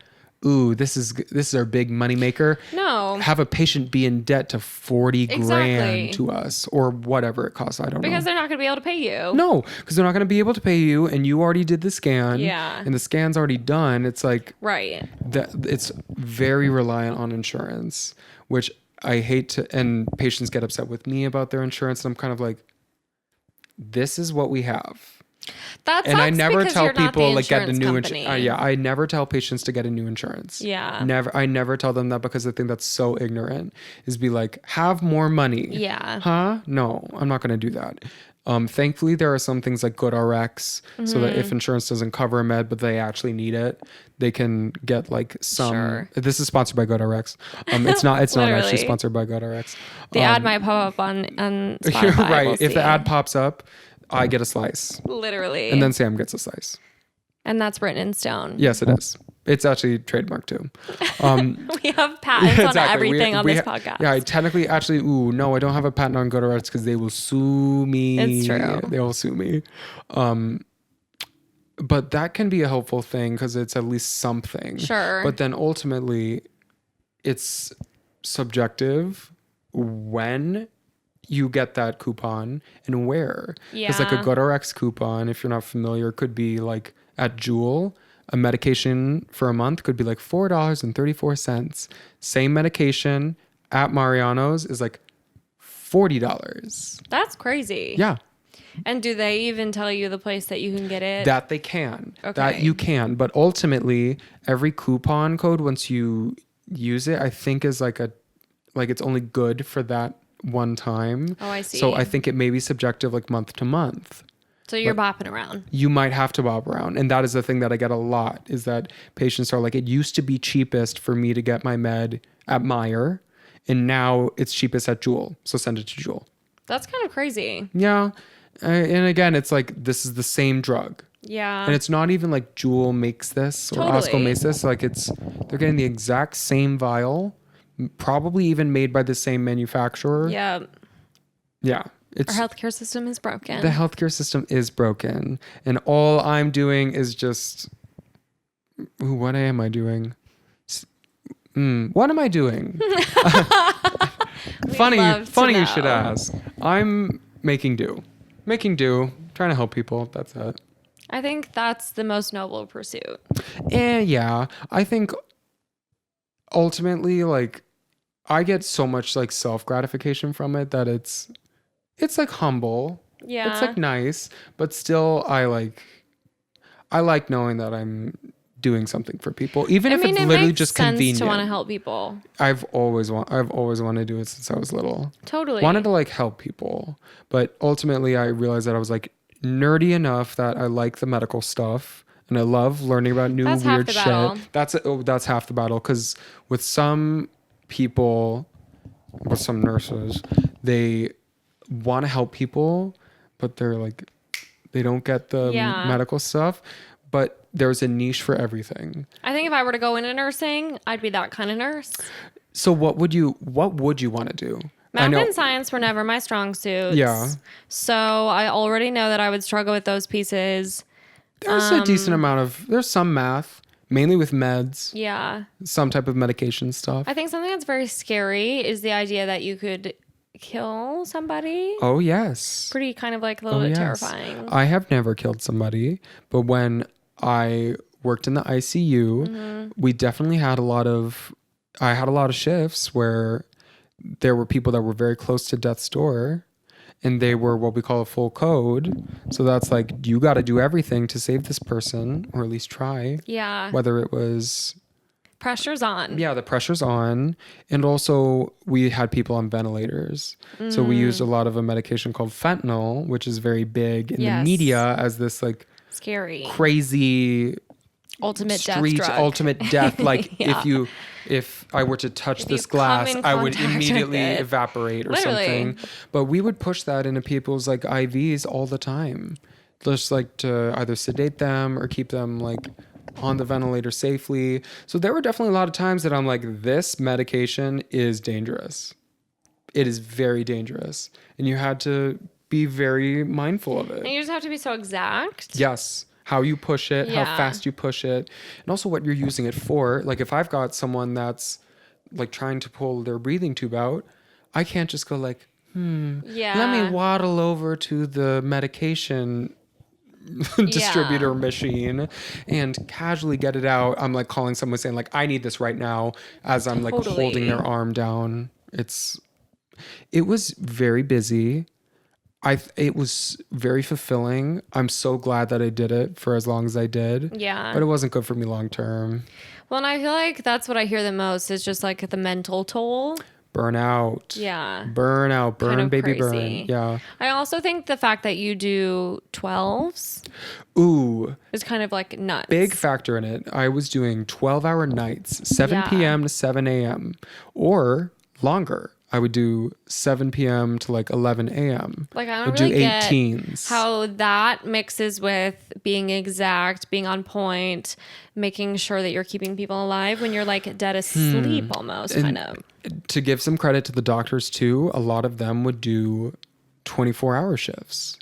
ooh, this is our big money maker. No. Have a patient be in debt to 40 grand to us or whatever it costs. I don't know. Because they're not going to be able to pay you. No, because they're not going to be able to pay you, and you already did the scan. Yeah. And the scan's already done. It's like it's very reliant on insurance, which I hate to, and patients get upset with me about their insurance. And I'm kind of like, this is what we have. And I never tell people like get a new insurance. I never tell patients to get a new insurance. Yeah. I never tell them that because I think that's so ignorant. Is be like, have more money. Yeah. Huh? No, I'm not going to do that. Thankfully, there are some things like GoodRx, so that if insurance doesn't cover a med, but they actually need it, they can get like some. Sure. This is sponsored by GoodRx. It's not. It's not actually sponsored by GoodRx. The ad might pop up on Spotify. You're right. If the ad pops up, I get a slice. Literally. And then Sam gets a slice. And that's written in stone. Yes, it is. It's actually trademarked too. We have patents on everything on this podcast. Yeah, I technically no, I don't have a patent on GoodRx because they will sue me. It's true. They will sue me. But that can be a helpful thing because it's at least something. Sure. But then ultimately, it's subjective when you get that coupon and where. Yeah. Because like a GoodRx coupon, if you're not familiar, could be like at Jewel, a medication for a month could be like $4.34. Same medication at Mariano's is like $40. That's crazy. Yeah. And do they even tell you the place that you can get it? That they can. Okay. That you can. But ultimately, every coupon code, once you use it, I think is like it's only good for that one time. Oh, I see. So I think it may be subjective like month to month. So you're bopping around. You might have to bop around. And that is the thing that I get a lot is that patients are like, it used to be cheapest for me to get my med at Meijer, and now it's cheapest at Jewel. So send it to Jewel. That's kind of crazy. Yeah. And again, it's like, this is the same drug. Yeah. And it's not even like Jewel makes this or Osco makes this. Like they're getting the exact same vial, probably even made by the same manufacturer. Yeah. Yeah. Our healthcare system is broken. The healthcare system is broken. And all I'm doing is just, what am I doing? What am I doing? Funny you should ask. I'm making do, trying to help people. That's it. I think that's the most noble pursuit. Yeah, I think ultimately, like, I get so much like self gratification from it that it's like humble. Yeah. It's like nice, but still I like knowing that I'm doing something for people, even if it's literally just convenient. To want to help people. I've always wanted to do it since I was little. Totally. Wanted to like help people, but ultimately I realized that I was like nerdy enough that I like the medical stuff and I love learning about new weird shit. That's half the battle, because with some people, with some nurses, they want to help people, but they're like, they don't get the medical stuff. But there's a niche for everything. I think if I were to go into nursing, I'd be that kind of nurse. So what would you want to do? Math and science were never my strong suits. Yeah. So I already know that I would struggle with those pieces. There's a decent amount of, there's some math, mainly with meds. Yeah. Some type of medication stuff. I think something that's very scary is the idea that you could kill somebody. Oh, yes. Pretty kind of like a little bit terrifying. I have never killed somebody, but when I worked in the ICU, we definitely had I had a lot of shifts where there were people that were very close to death's door, and they were what we call a full code. So that's like, you got to do everything to save this person, or at least try. Yeah. Whether it was... Pressure's on. Yeah, the pressure's on. And also we had people on ventilators. So we used a lot of a medication called fentanyl, which is very big in the media as this like scary, crazy ultimate death. Like if I were to touch this glass, I would immediately evaporate or something. But we would push that into people's like IVs all the time just like to either sedate them or keep them like on the ventilator safely. So there were definitely a lot of times that I'm like, this medication is dangerous. It is very dangerous. And you had to be very mindful of it. And you just have to be so exact. Yes. How you push it, how Yeah. fast you push it, and also what you're using it for. Like if I've got someone that's like trying to pull their breathing tube out, I can't just go like, Yeah. let me waddle over to the medication distributor machine and casually get it out. I'm like calling someone saying like, I need this right now, as I'm like holding their arm down. It was very busy. It was very fulfilling. I'm so glad that I did it for as long as I did. Yeah. But it wasn't good for me long term. Well, and I feel like that's what I hear the most is just like the mental toll. Burnout. Yeah. Burn, Kind of baby, crazy. burn. Yeah. I also think the fact that you do 12s Ooh, is kind of like nuts. big factor in it. I was doing 12-hour nights, 7 p.m. to 7 a.m. or longer. I would do 7 p.m. to like 11 a.m. Like I would don't really do get 18s. how that mixes with being exact, being on point, making sure that you're keeping people alive when you're like dead asleep almost, kind of. To give some credit to the doctors too, a lot of them would do 24-hour shifts.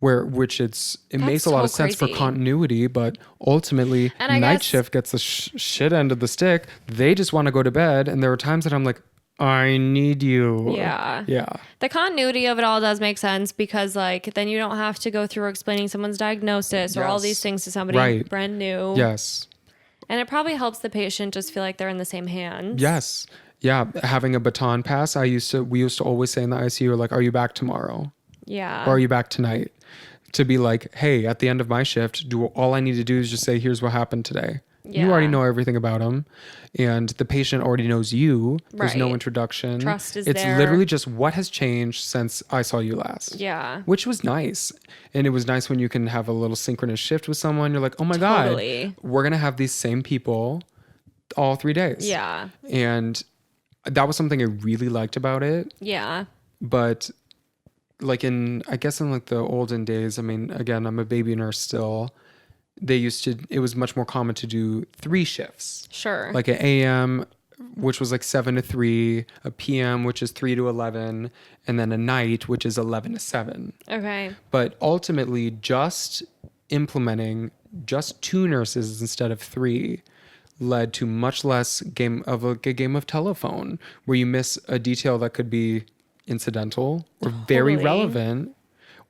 Which it makes a lot of sense for crazy. continuity, but ultimately And I night guess- shift gets the shit end of the stick. They just want to go to bed, and there are times that I'm like, I need you. Yeah. Yeah. The continuity of it all does make sense because like then you don't have to go through explaining someone's diagnosis or all Yes. these things to somebody Right. brand new. Yes. And it probably helps the patient just feel like they're in the same hands. Yes. Yeah. Having a baton pass, we used to always say in the ICU, like, are you back tomorrow? Yeah. Or are you back tonight? To be like, hey, at the end of my shift, all I need to do is just say, here's what happened today. You already Yeah. know everything about him, and the patient already knows you. There's no Right. introduction. Trust is it's there. literally just what has changed since I saw you last. Yeah. Which was nice. And it was nice when you can have a little synchronous shift with someone. You're like, oh my Totally. God, we're going to have these same people all 3 days. Yeah. And that was something I really liked about it. Yeah. But like I guess in like the olden days, I mean, again, I'm a baby nurse still. It was much more common to do 3 shifts. Sure. Like an AM, which was like 7 to 3, a PM, which is 3 to 11, and then a night, which is 11 to 7. Okay. But ultimately, just implementing just 2 nurses instead of 3 led to much less a game of telephone, where you miss a detail that could be incidental or very Totally. relevant,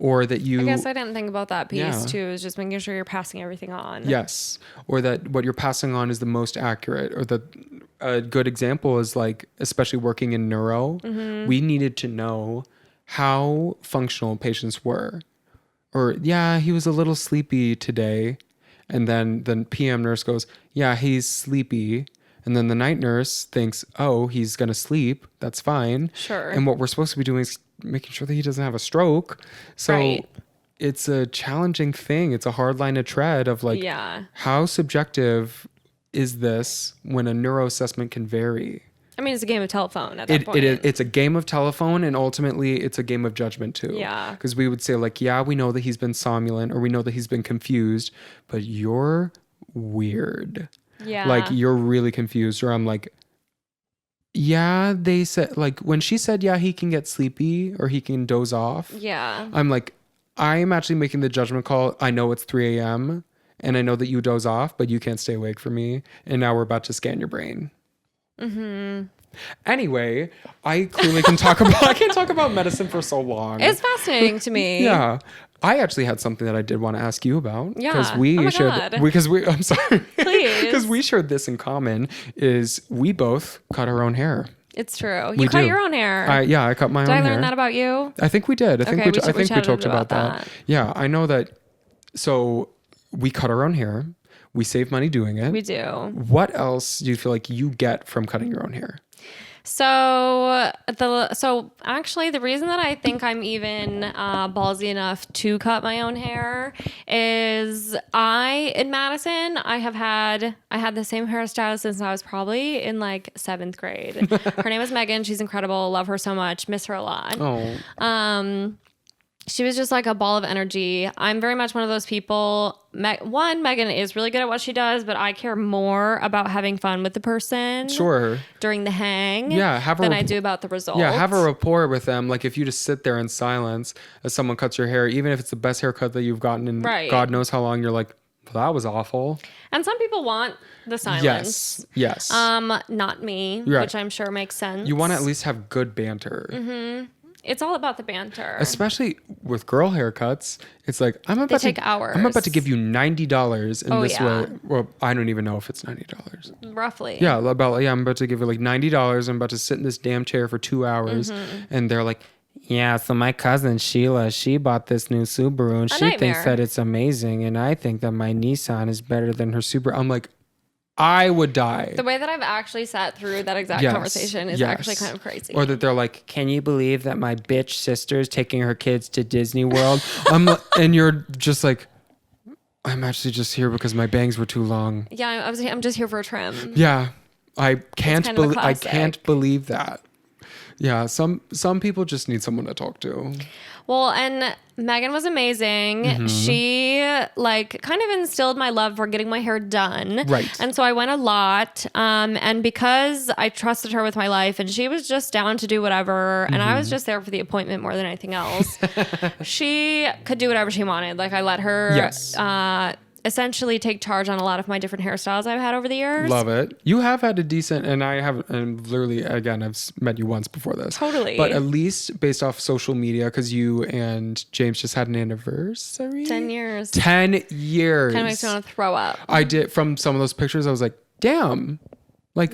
or that you I guess I didn't think about that piece Yeah. too. Is just making sure you're passing everything on. Yes. Or that what you're passing on is the most accurate, or that a good example is like, especially working in neuro, we needed to know how functional patients were. Or, yeah, he was a little sleepy today. And then the PM nurse goes, yeah, he's sleepy. And then the night nurse thinks, oh, he's going to sleep. That's fine. Sure. And what we're supposed to be doing is making sure that he doesn't have a stroke. So Right. it's a challenging thing. It's a hard line to tread of like, Yeah. how subjective is this when a neuro assessment can vary? I mean, it's a game of telephone at that point. It's a game of telephone, and ultimately it's a game of judgment too. Yeah. Because we would say like, yeah, we know that he's been somnolent, or we know that he's been confused, but you're weird. Yeah. Like you're really confused. Or I'm like, yeah, they said, like when she said, yeah, he can get sleepy or he can doze off. Yeah. I'm like, I am actually making the judgment call. I know it's 3 a.m. and I know that you doze off, but you can't stay awake for me. And now we're about to scan your brain. Mm-hmm. Anyway, I clearly can talk about, I can't talk about medicine for so long. It's fascinating to me. Yeah. I actually had something that I did want to ask you about. Yeah. Because we Oh my shared, God. I'm sorry. Please. Because we shared this in common, is we both cut our own hair. It's true. We You cut do. your own hair. I cut my Did own I hair. learn that about you? I think we did. I think Okay, we we talked chatted about that. Yeah, I know that. So we cut our own hair. We save money doing it. We do. What else do you feel like you get from cutting your own hair? So actually the reason that I think I'm even ballsy enough to cut my own hair is in Madison I had the same hairstylist since I was probably in like 7th grade. Her name is Megan. She's incredible. Love her so much. Miss her a lot. Oh, she was just like a ball of energy. I'm very much one of those people. Megan is really good at what she does, but I care more about having fun with the person. Sure. During the hang. Yeah. Than I do about the results. Yeah. Have a rapport with them. Like if you just sit there in silence as someone cuts your hair, even if it's the best haircut that you've gotten in God knows how long, you're like, well, that was awful. And some people want the silence. Yes. Not me, which I'm sure makes sense. You want to at least have good banter. Mm-hmm. It's all about the banter. Especially with girl haircuts. It's like, they take hours. I'm about to give you $90 in this way. Well, I don't even know if it's $90. Roughly. Yeah, I'm about to give you like $90. I'm about to sit in this damn chair for 2 hours. And they're like, yeah, so my cousin Sheila, she bought this new Subaru and she thinks that it's amazing. And I think that my Nissan is better than her Subaru. I'm like, I would die. The way that I've actually sat through that exact conversation is actually kind of crazy. Or that they're like, can you believe that my bitch sister's taking her kids to Disney World? And you're just like, I'm actually just here because my bangs were too long. Yeah, I'm just here for a trim. Yeah, I can't believe that. Yeah, some people just need someone to talk to. Well, and Megan was amazing. She like kind of instilled my love for getting my hair done. Right. And so I went a lot. And because I trusted her with my life and she was just down to do whatever. And I was just there for the appointment more than anything else. She could do whatever she wanted. Like I let her essentially take charge on a lot of my different hairstyles I've had over the years. Love it. You have had a decent, and I haven't, and literally, again, I've met you once before this. Totally. But at least based off social media, because you and James just had an anniversary. 10 years. 10 years. Kind of makes me want to throw up. I did, from some of those pictures, I was like, damn. Like,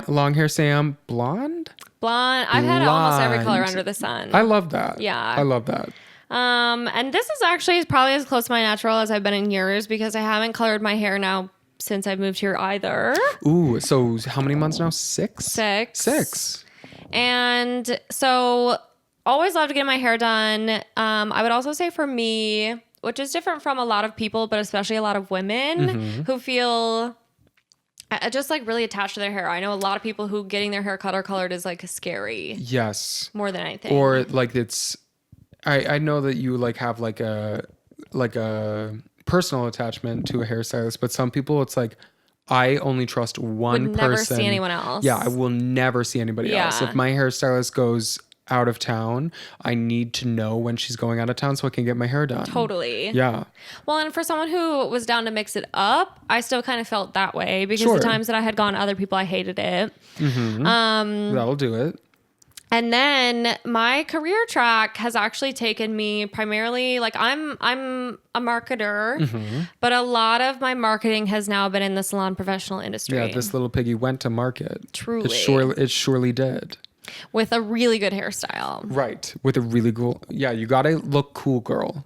long hair Sam, blonde? Blonde. I've had almost every color under the sun. I love that. Yeah. I love that. And this is actually probably as close to my natural as I've been in years because I haven't colored my hair now since I moved here either. Ooh, so how many months now? 6? 6. And so always loved getting my hair done. I would also say for me, which is different from a lot of people, but especially a lot of women who feel just like really attached to their hair. I know a lot of people who getting their hair cut or colored is like scary. Yes. More than anything. Or like it's... I know that you like have like a personal attachment to a hairstylist, but some people it's like I only trust one person. Would never see anyone else. Yeah, I will never see anybody else. If my hairstylist goes out of town, I need to know when she's going out of town so I can get my hair done. Totally. Yeah. Well, and for someone who was down to mix it up, I still kind of felt that way because the times that I had gone to other people, I hated it. That'll do it. And then my career track has actually taken me primarily, like I'm a marketer, but a lot of my marketing has now been in the salon professional industry. Yeah, this little piggy went to market. Truly. It surely did. With a really good hairstyle. Right. With a really cool, you gotta look cool, girl.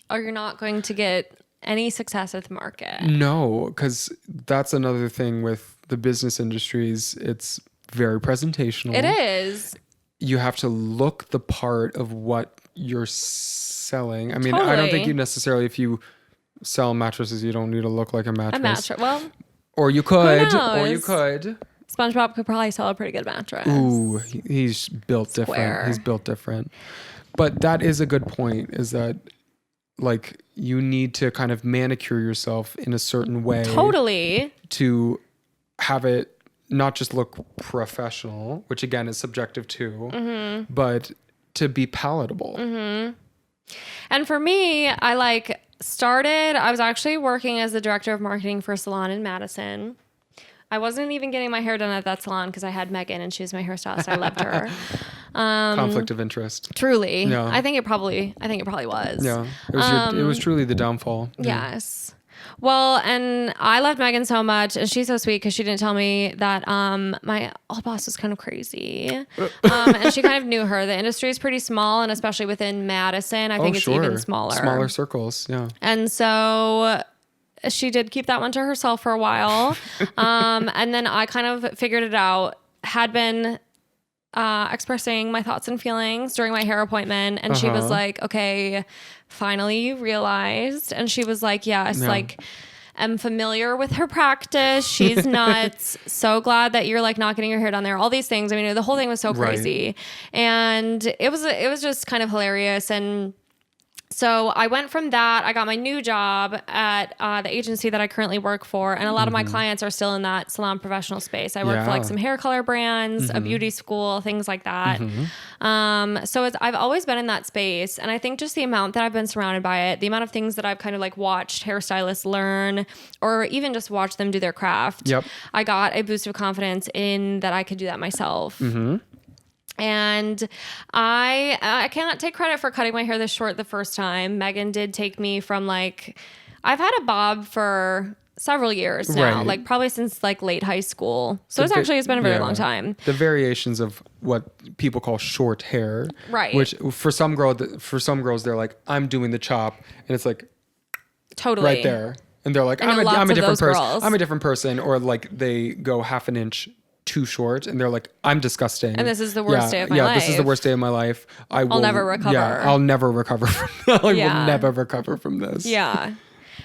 Or you're not going to get any success at the market. No, because that's another thing with the business industries. It's very presentational. It is. You have to look the part of what you're selling. I mean, I don't think you necessarily, if you sell mattresses, you don't need to look like a mattress. A mattress. Well, or you could. SpongeBob could probably sell a pretty good mattress. Ooh, he's built different. He's built different. But that is a good point, is that like you need to kind of manicure yourself in a certain way. Totally. To have it not just look professional, which again is subjective too, but to be palatable. And for me, I was actually working as the director of marketing for a salon in Madison. I wasn't even getting my hair done at that salon because I had Megan and she was my hairstylist. I loved her. Conflict of interest. Truly. Yeah. I think it probably was. Yeah. It was truly the downfall. Yes. Well, and I loved Megan so much, and she's so sweet because she didn't tell me that my old boss was kind of crazy. And she kind of knew her. The industry is pretty small, and especially within Madison, I think it's even smaller. Smaller circles, yeah. And so she did keep that one to herself for a while. And then I kind of figured it out, had been expressing my thoughts and feelings during my hair appointment. And she was like, okay, finally you realized. And she was like, yes, like I'm familiar with her practice. She's nuts. So glad that you're like not getting your hair done there. All these things. I mean, the whole thing was so crazy. And it was just kind of hilarious. And So I went from that. I got my new job at the agency that I currently work for. And a lot of my clients are still in that salon professional space. I work for like some hair color brands, a beauty school, things like that. So I've always been in that space. And I think just the amount that I've been surrounded by it, the amount of things that I've kind of like watched hairstylists learn or even just watch them do their craft. I got a boost of confidence in that I could do that myself. And I cannot take credit for cutting my hair this short the first time. Megan did take me from like, I've had a bob for several years now, like probably since like late high school. So it's been a very long time. The variations of what people call short hair, which for some girls, they're like, I'm doing the chop, and it's like totally right there, and they're like, I'm a different person. I'm a different person, or like they go half an inch too short and they're like, I'm disgusting. And this is the worst day of my life. Yeah, this is the worst day of my life. I'll never recover. Yeah, I'll never recover from that. I will never recover from this. Yeah.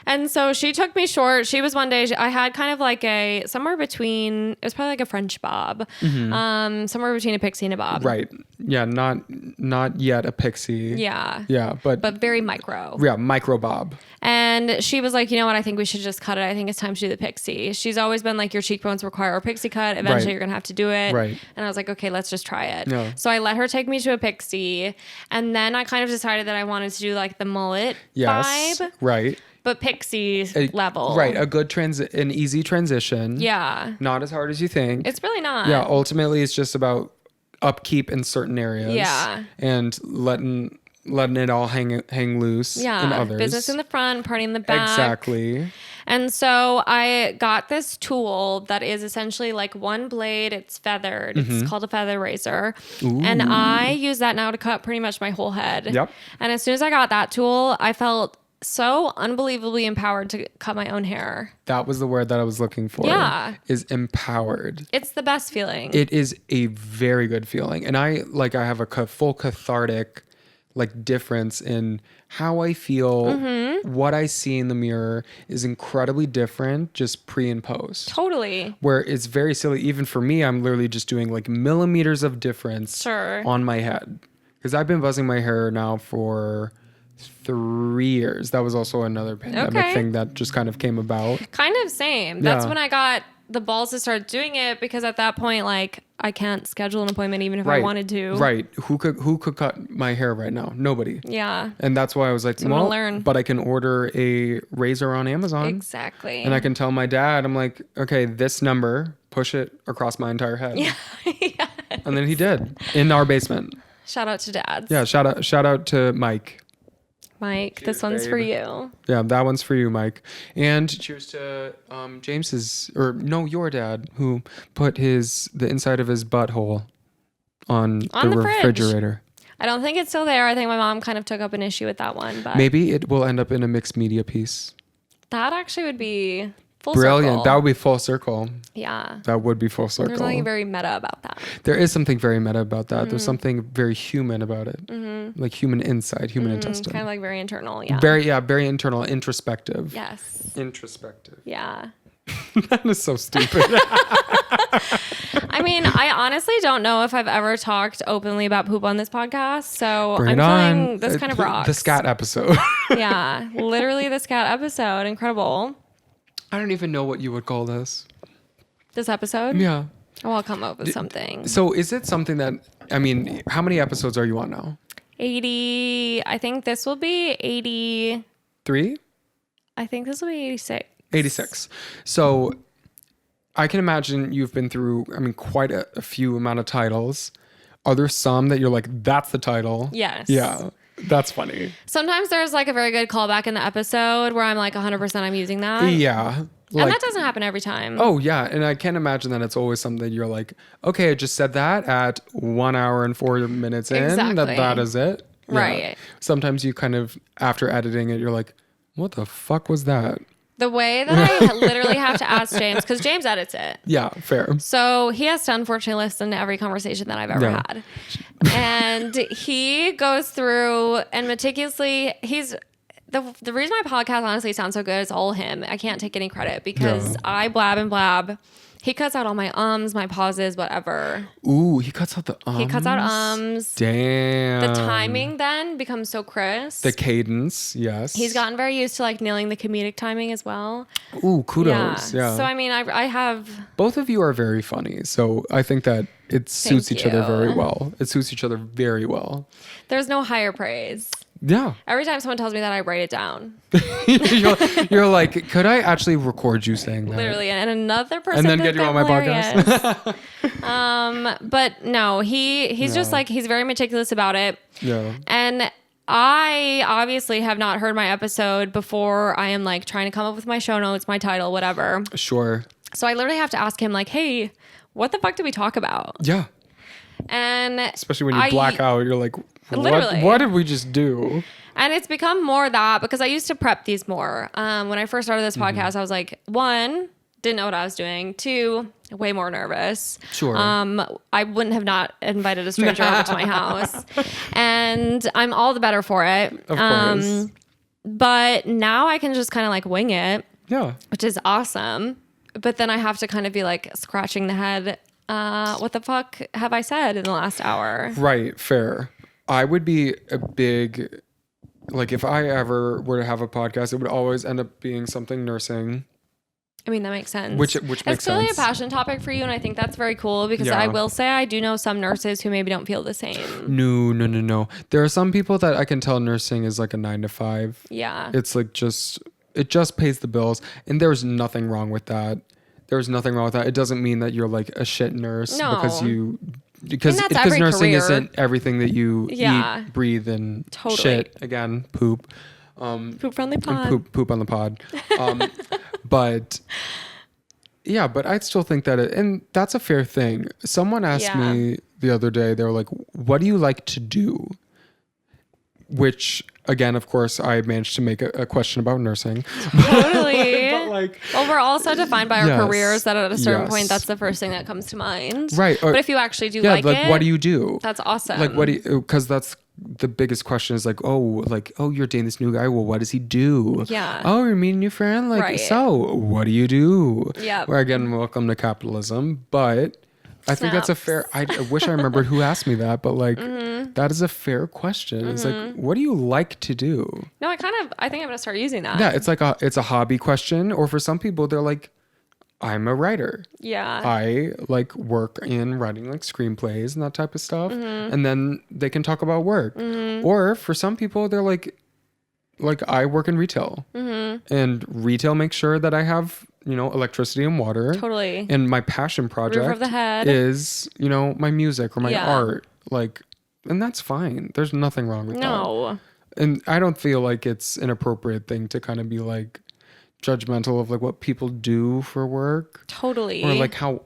And so she took me short. She was one day, I had kind of like somewhere between, it was probably like a French bob, somewhere between a pixie and a bob. Right. Yeah. Not yet a pixie. Yeah. Yeah. But very micro. Yeah. Micro bob. And she was like, you know what? I think we should just cut it. I think it's time to do the pixie. She's always been like, your cheekbones require a pixie cut. Eventually you're going to have to do it. Right. And I was like, okay, let's just try it. Yeah. So I let her take me to a pixie. And then I kind of decided that I wanted to do like the mullet vibe. Right. But pixie level. Right. A good an easy transition. Yeah. Not as hard as you think. It's really not. Yeah. Ultimately, it's just about upkeep in certain areas. Yeah. And letting it all hang loose in others. Business in the front, party in the back. Exactly. And so I got this tool that is essentially like one blade. It's feathered. It's called a feather razor. Ooh. And I use that now to cut pretty much my whole head. Yep. And as soon as I got that tool, I felt so unbelievably empowered to cut my own hair. That was the word that I was looking for. Yeah. Is empowered. It's the best feeling. It is a very good feeling. And I have a full cathartic like difference in how I feel. What I see in the mirror is incredibly different just pre and post. Totally. Where it's very silly. Even for me, I'm literally just doing like millimeters of difference on my head. Because I've been buzzing my hair now for 3 years. That was also another pandemic thing that just kind of came about. Kind of same. That's when I got the balls to start doing it, because at that point, like, I can't schedule an appointment even if I wanted to. Right. Who could cut my hair right now? Nobody. Yeah. And that's why I was like, so well, learn. But I can order a razor on Amazon. Exactly. And I can tell my dad, I'm like, okay, this number, push it across my entire head. Yeah. Yes. And then he did in our basement. Shout out to dads. Yeah. Shout out to Mike. Mike, cheers, this one's for you. Yeah, that one's for you, Mike. And cheers to your dad, who put the inside of his butthole on the refrigerator. I don't think it's still there. I think my mom kind of took up an issue with that one. But maybe it will end up in a mixed media piece. That actually would be full brilliant. Circle. That would be full circle. Yeah. That would be full circle. There's something very meta about that. There is something very meta about that. There's something very human about it. Like human insight, human intestine. Kind of like very internal, yeah. Very internal, introspective. Yes. Introspective. Yeah. That is so stupid. I mean, I honestly don't know if I've ever talked openly about poop on this podcast. So Bring I'm feeling this kind of rocks. The scat episode. Yeah. Literally the scat episode. Incredible. I don't even know what you would call this. This episode? Yeah. Oh, I'll come up with something. So is it something that, I mean, how many episodes are you on now? 80. I think this will be 83. I think this will be 86. 86. So I can imagine you've been through, quite a few amount of titles. Are there some that you're like, that's the title? Yes. Yeah. That's funny. Sometimes there's like a very good callback in the episode where I'm like 100% I'm using that. Yeah. Like, and that doesn't happen every time. Oh, yeah. And I can't imagine that it's always something you're like, okay, I just said that at 1 hour and 4 minutes in. Exactly. That is it. Yeah. Right. Sometimes you kind of, after editing it, you're like, what the fuck was that? The way that I literally have to ask James, because James edits it. Yeah, fair. So he has to unfortunately listen to every conversation that I've ever had. And he goes through and meticulously, the reason my podcast honestly sounds so good is all him. I can't take any credit because I blab and blab. He cuts out all my my pauses, whatever. Ooh, he cuts out the ums. He cuts out ums. Damn. The timing then becomes so crisp. The cadence, yes. He's gotten very used to like nailing the comedic timing as well. Ooh, kudos. Yeah. So I mean, I have. Both of you are very funny, so I think that it suits each other very well. It suits each other very well. There's no higher praise. Yeah. Every time someone tells me that, I write it down. you're like, could I actually record you saying that? Literally, and another person. And then get you on my podcast. But no, he's just like, he's very meticulous about it. Yeah. And I obviously have not heard my episode before I am like trying to come up with my show notes, my title, whatever. Sure. So I literally have to ask him like, hey, what the fuck did we talk about? Yeah. And especially when you black out, you're like, literally, what did we just do? And it's become more that because I used to prep these more. When I first started this podcast, I was like, 1, didn't know what I was doing. 2, way more nervous. Sure. I wouldn't have not invited a stranger over to my house. And I'm all the better for it. Of course. But now I can just kind of like wing it. Yeah. Which is awesome. But then I have to kind of be like scratching the head. What the fuck have I said in the last hour? Right. Fair. I would be a big, like if I ever were to have a podcast, it would always end up being something nursing. I mean, that makes sense. Which makes sense. It's clearly a passion topic for you, and I think that's very cool because I will say I do know some nurses who maybe don't feel the same. No. There are some people that I can tell nursing is like a 9 to 5. Yeah. It's like it just pays the bills, and there's nothing wrong with that. There's nothing wrong with that. It doesn't mean that you're like a shit nurse because nursing career. isn't everything that you eat, breathe, and shit. Again, poop. Poop friendly pod. Poop on the pod. But I still think that and that's a fair thing. Someone asked me the other day, they were like, what do you like to do? Which again, of course, I managed to make a question about nursing. Totally. But like, well, we're all so defined by our careers that at a certain point, that's the first thing that comes to mind. Right. But if you actually do like it, what do you do? That's awesome. Like, because that's the biggest question is like, oh, you're dating this new guy. Well, what does he do? Yeah. Oh, you're meeting a new friend. Like, so what do you do? Yeah. Where again, welcome to capitalism. But I think that's a fair, I wish I remembered who asked me that, but like, that is a fair question. It's like, what do you like to do? No, I think I'm going to start using that. Yeah. It's like it's a hobby question. Or for some people, they're like, I'm a writer. Yeah. I like work in writing like screenplays and that type of stuff. And then they can talk about work. Or for some people, they're like I work in retail. And retail makes sure that I have, electricity and water. Totally. And my passion project Roof over the head. is, my music or my art. Like, and that's fine. There's nothing wrong with that. No. And I don't feel like it's an appropriate thing to kind of be like judgmental of like what people do for work. Totally. Or like how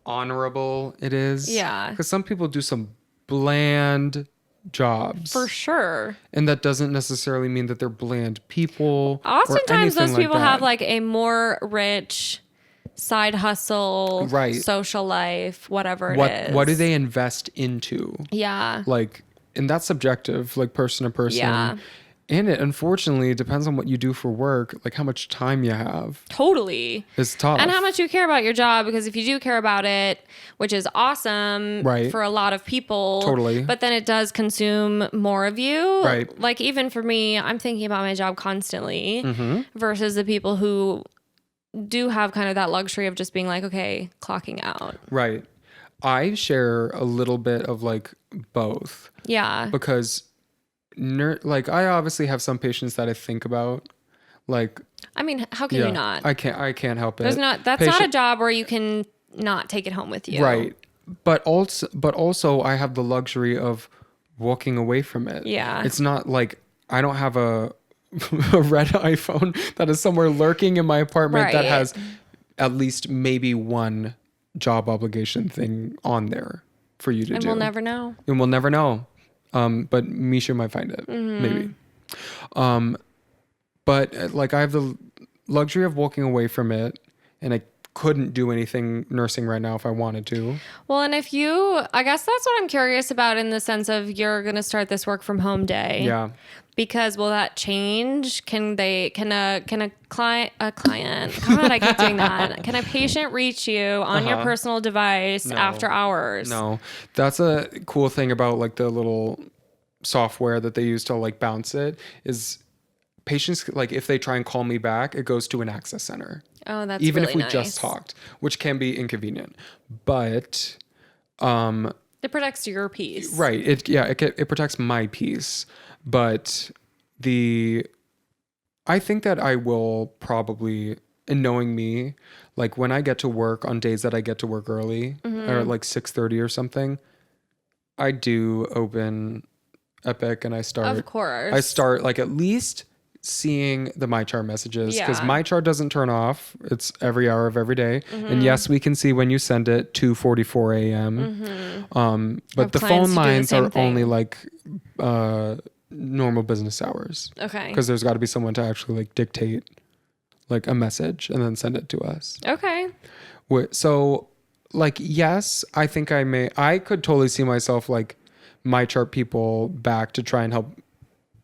honorable it is. Yeah. Because some people do some bland jobs. For sure. And that doesn't necessarily mean that they're bland people. Oftentimes those people like have like a more rich side hustle, social life, whatever it is. What do they invest into? Yeah. Like, and that's subjective, like person to person. Yeah. And it unfortunately depends on what you do for work, like how much time you have. Totally. It's tough. And how much you care about your job, because if you do care about it, which is awesome for a lot of people. Totally. But then it does consume more of you. Right. Like even for me, I'm thinking about my job constantly versus the people who do have kind of that luxury of just being like, okay, clocking out. Right. I share a little bit of like both. Yeah. Because like I obviously have some patients that I think about, like. I mean, how can you not? I can't help it. That's not a job where you can not take it home with you. Right. But also I have the luxury of walking away from it. Yeah. It's not like I don't have a red iPhone that is somewhere lurking in my apartment that has at least maybe one job obligation thing on there for you to do. And we'll never know. And we'll never know. But Misha might find it, maybe. But like I have the luxury of walking away from it, and I couldn't do anything nursing right now if I wanted to. Well, and I guess that's what I'm curious about in the sense of you're going to start this work from home day. Yeah. Because will that change? Can a client, God, I keep doing that. Can a patient reach you on your personal device after hours? No, that's a cool thing about like the little software that they use to like bounce it is patients, like if they try and call me back, it goes to an access center. Oh, that's even really if we nice. just talked, which can be inconvenient, but it protects your peace. Right. It protects my peace, but I think that I will probably, in knowing me, like when I get to work on days that I get to work early or like 6:30 or something, I do open Epic and I start. Of course. I start like at least seeing the MyChart messages because MyChart doesn't turn off. It's every hour of every day. And yes, we can see when you send it 2:44 a.m. But the phone lines are only like normal business hours. Okay. Because there's got to be someone to actually like dictate like a message and then send it to us. Okay. So like, yes, I think I could totally see myself like MyChart people back to try and help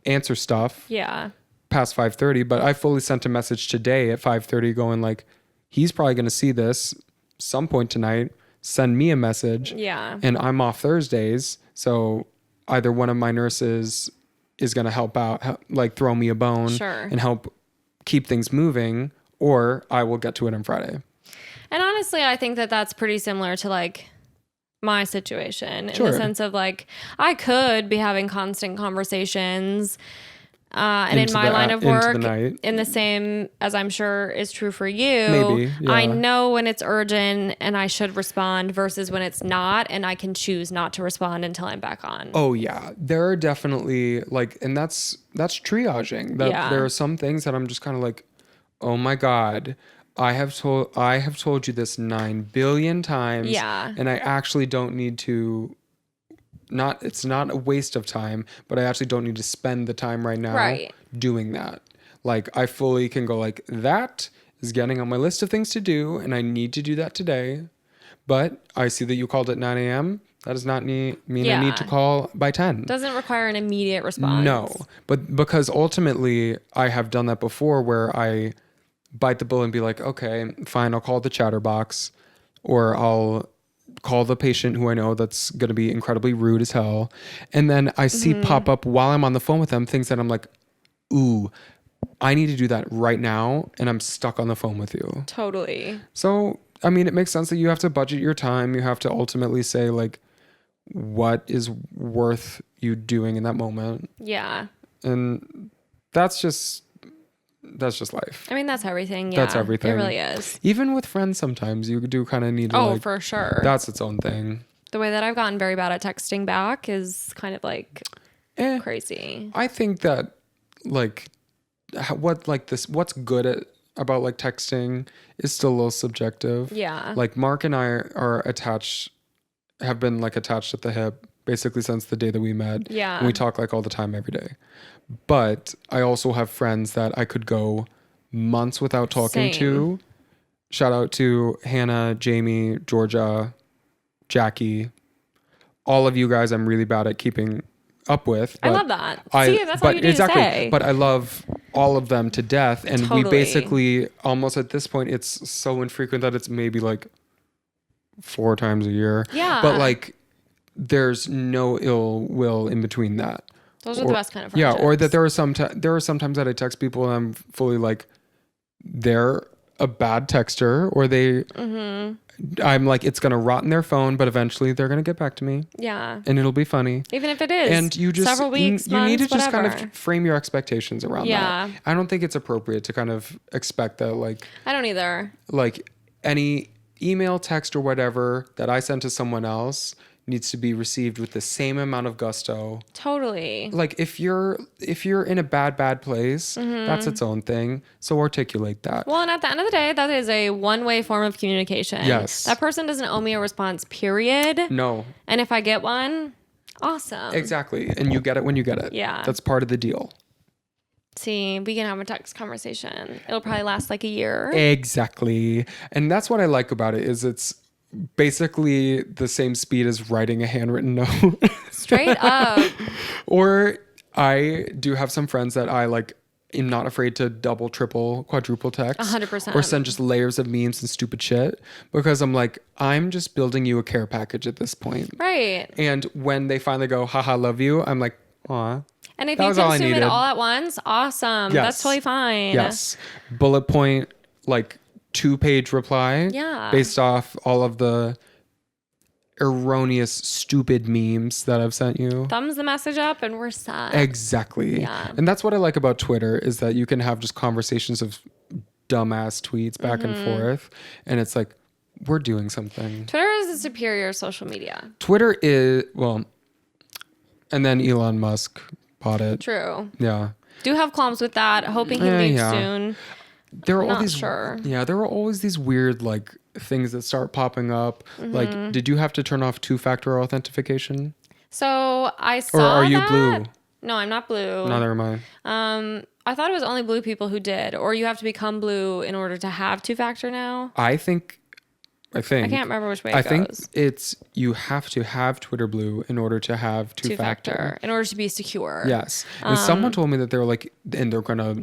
answer stuff. Yeah. Past 5:30, but I fully sent a message today at 5:30 going like, he's probably going to see this some point tonight, send me a message. Yeah. And I'm off Thursdays. So either one of my nurses is going to help out, like throw me a bone and help keep things moving, or I will get to it on Friday. And honestly, I think that that's pretty similar to like my situation in the sense of like, I could be having constant conversations and in my line of work, in the same as I'm sure is true for you, maybe, yeah. I know when it's urgent and I should respond versus when it's not, and I can choose not to respond until I'm back on. Oh yeah, there are definitely like, and that's triaging. There are some things that I'm just kind of like, oh my God, I have told you this 9 billion times, and I actually don't need to. It's not a waste of time, but I actually don't need to spend the time right now doing that. Like I fully can go like, that is getting on my list of things to do and I need to do that today. But I see that you called at 9 a.m. That does not mean I need to call by 10. Doesn't require an immediate response. No, but because ultimately I have done that before where I bite the bullet and be like, okay, fine, I'll call the chatterbox or I'll call the patient who I know that's going to be incredibly rude as hell. And then I see pop up while I'm on the phone with them things that I'm like, ooh, I need to do that right now. And I'm stuck on the phone with you. Totally. So, I mean, it makes sense that you have to budget your time. You have to ultimately say like, what is worth you doing in that moment? Yeah. And that's just life. I mean, that's everything. Yeah. That's everything. It really is. Even with friends, sometimes you do kind of need to. Oh, like, for sure. That's its own thing. The way that I've gotten very bad at texting back is kind of like crazy. I think that like what's good about like texting is still a little subjective. Yeah. Like Mark and I have been like attached at the hip basically since the day that we met. Yeah. And we talk like all the time every day. But I also have friends that I could go months without talking to. Shout out to Hannah, Jamie, Georgia, Jackie. All of you guys I'm really bad at keeping up with. I love that. See, that's all you need to say. But I love all of them to death. And we basically, almost at this point, it's so infrequent that it's maybe like 4 times a year. Yeah. But like, there's no ill will in between that. Those are the best kind of friendships. Yeah, or that there are sometimes that I text people and I'm fully like, they're a bad texter, or I'm like, it's gonna rot in their phone, but eventually they're gonna get back to me. Yeah, and it'll be funny, even if it is. And you just several weeks, you need to just kind of frame your expectations around that. I don't think it's appropriate to kind of expect that. Like, I don't either. Like any email, text, or whatever that I send to someone else needs to be received with the same amount of gusto. Totally. Like if you're in a bad place, that's its own thing. So articulate that. Well, and at the end of the day, that is a one-way form of communication. Yes. That person doesn't owe me a response, period. No. And if I get one, awesome. Exactly. And you get it when you get it. Yeah. That's part of the deal. See, we can have a text conversation. It'll probably last like a year. Exactly. And that's what I like about it is it's basically the same speed as writing a handwritten note. Straight up. Or I do have some friends that I like am not afraid to double, triple, quadruple text. 100%. Or send just layers of memes and stupid shit because I'm like, I'm just building you a care package at this point. Right. And when they finally go, haha, love you, I'm like, aw. And if That you was all I consume it needed. all at once, awesome. Yes. That's totally fine. Yes. Bullet point, like 2-page reply. Yeah. Based off all of the erroneous, stupid memes that I've sent you. Thumbs the message up and we're set. Exactly. Yeah. And that's what I like about Twitter is that you can have just conversations of dumbass tweets back and forth. And it's like, we're doing something. Twitter is a superior social media. Twitter is, well, and then Elon Musk bought it. True. Yeah. Do have qualms with that. Hoping he leaves soon. There are all Not these, sure. yeah, there are always these weird like things that start popping up. Like, did you have to turn off 2-factor authentication? So I saw Or are you that. blue? No, I'm not blue. Neither am I. I thought it was only blue people who did, or you have to become blue in order to have 2-factor now. I think. I can't remember which way it think goes. it's you have to have Twitter Blue in order to have 2-factor. In order to be secure. Yes. And someone told me that they were like, and they're gonna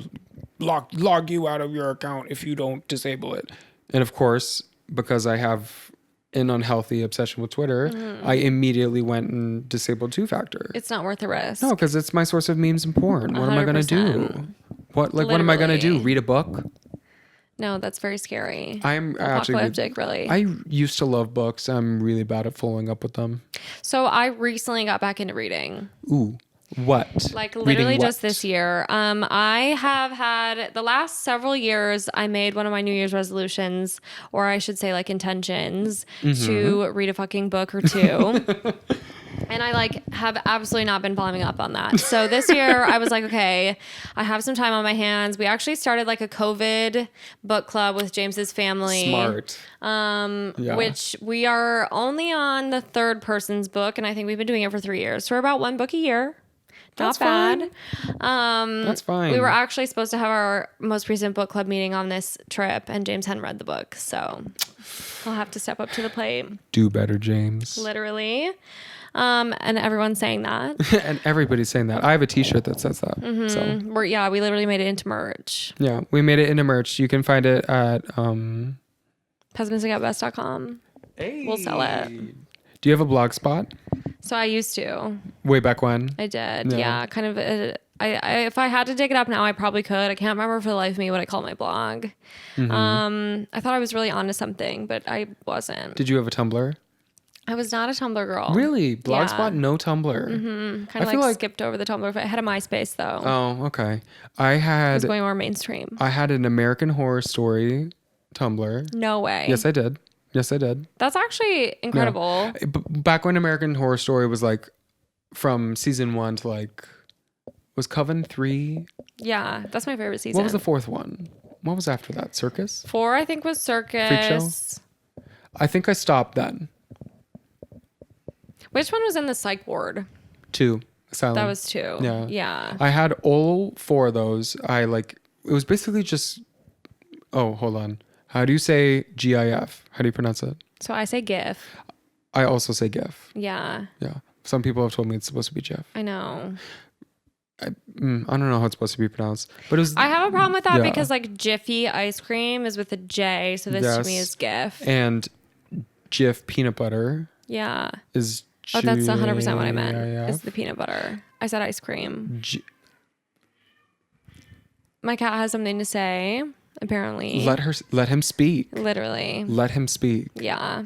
log you out of your account if you don't disable it. And of course, because I have an unhealthy obsession with Twitter, I immediately went and disabled 2-factor. It's not worth the risk. No, because it's my source of memes and porn. What am I gonna do? 100%. What am I gonna do? Literally. Read a book? No, that's very scary. I'm actually. Apocalyptic, really. I used to love books. I'm really bad at following up with them. So I recently got back into reading. Ooh, what? Like Reading literally what? just this year. I have had the last several years, I made one of my New Year's resolutions, or I should say like intentions, to read a fucking book or two. And I like have absolutely not been following up on that. So this year I was like, okay, I have some time on my hands. We actually started like a COVID book club with James's family. Smart. Yeah. Which we are only on the third person's book. And I think we've been doing it for 3 years. So we're about one book a year. Not That's bad. That's fine. We were actually supposed to have our most recent book club meeting on this trip, and James hadn't read the book. So I'll have to step up to the plate. Do better, James. Literally. And everyone's saying that. And everybody's saying that. I have a t-shirt that says that. So We literally made it into merch. yeah, we made it into merch. You can find it at Pessimistic@best.com. We'll sell it. Do you have a blog spot? So I used to. Way back when? I did. Yeah. Yeah. Kind of. If I had to dig it up now, I probably could. I can't remember for the life of me what I call my blog. I thought I was really onto something, but I wasn't. Did you have a Tumblr? I was not a Tumblr girl. Really? Blogspot? Yeah. No Tumblr? Kind of like skipped over the Tumblr. I had a MySpace though. Oh, okay. I It was had going more mainstream. I had an American Horror Story Tumblr. No way. Yes, I did. That's actually incredible. Back when American Horror Story was like from season 1 to like was Coven 3. Yeah, that's my favorite season. What was the 4th one? What was after that? Circus? 4, I think, was Circus. Freak Show? I think I stopped then. Which one was in the psych ward? 2. Asylum. That was 2. Yeah. Yeah. I had all 4 of those. It was basically just, oh, hold on. How do you say GIF? How do you pronounce it? So I say GIF. I also say GIF. Yeah. Yeah. Some people have told me it's supposed to be GIF. I know. I don't know how it's supposed to be pronounced, but it was. I have a problem with that Yeah. because like Jiffy ice cream is with a J, so this to me is GIF. And Jif peanut butter Yeah. is. Oh, that's 100% what I meant. GIF. Is the peanut butter. I said ice cream. My cat has something to say. Apparently. Let him speak. Literally. Let him speak. Yeah.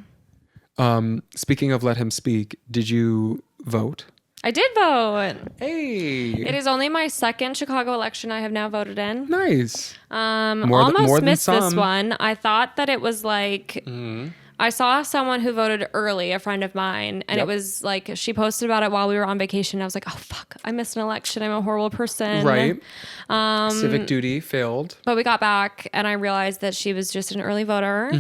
Speaking of let him speak, did you vote? I did vote. Hey. It is only my second Chicago election I have now voted in. Nice. Almost more than missed this some. one. I thought that it was like I saw someone who voted early, a friend of mine, and Yep. it was like she posted about it while we were on vacation. I was like, oh fuck, I missed an election. I'm a horrible person. Right. Civic duty failed. But we got back and I realized that she was just an early voter,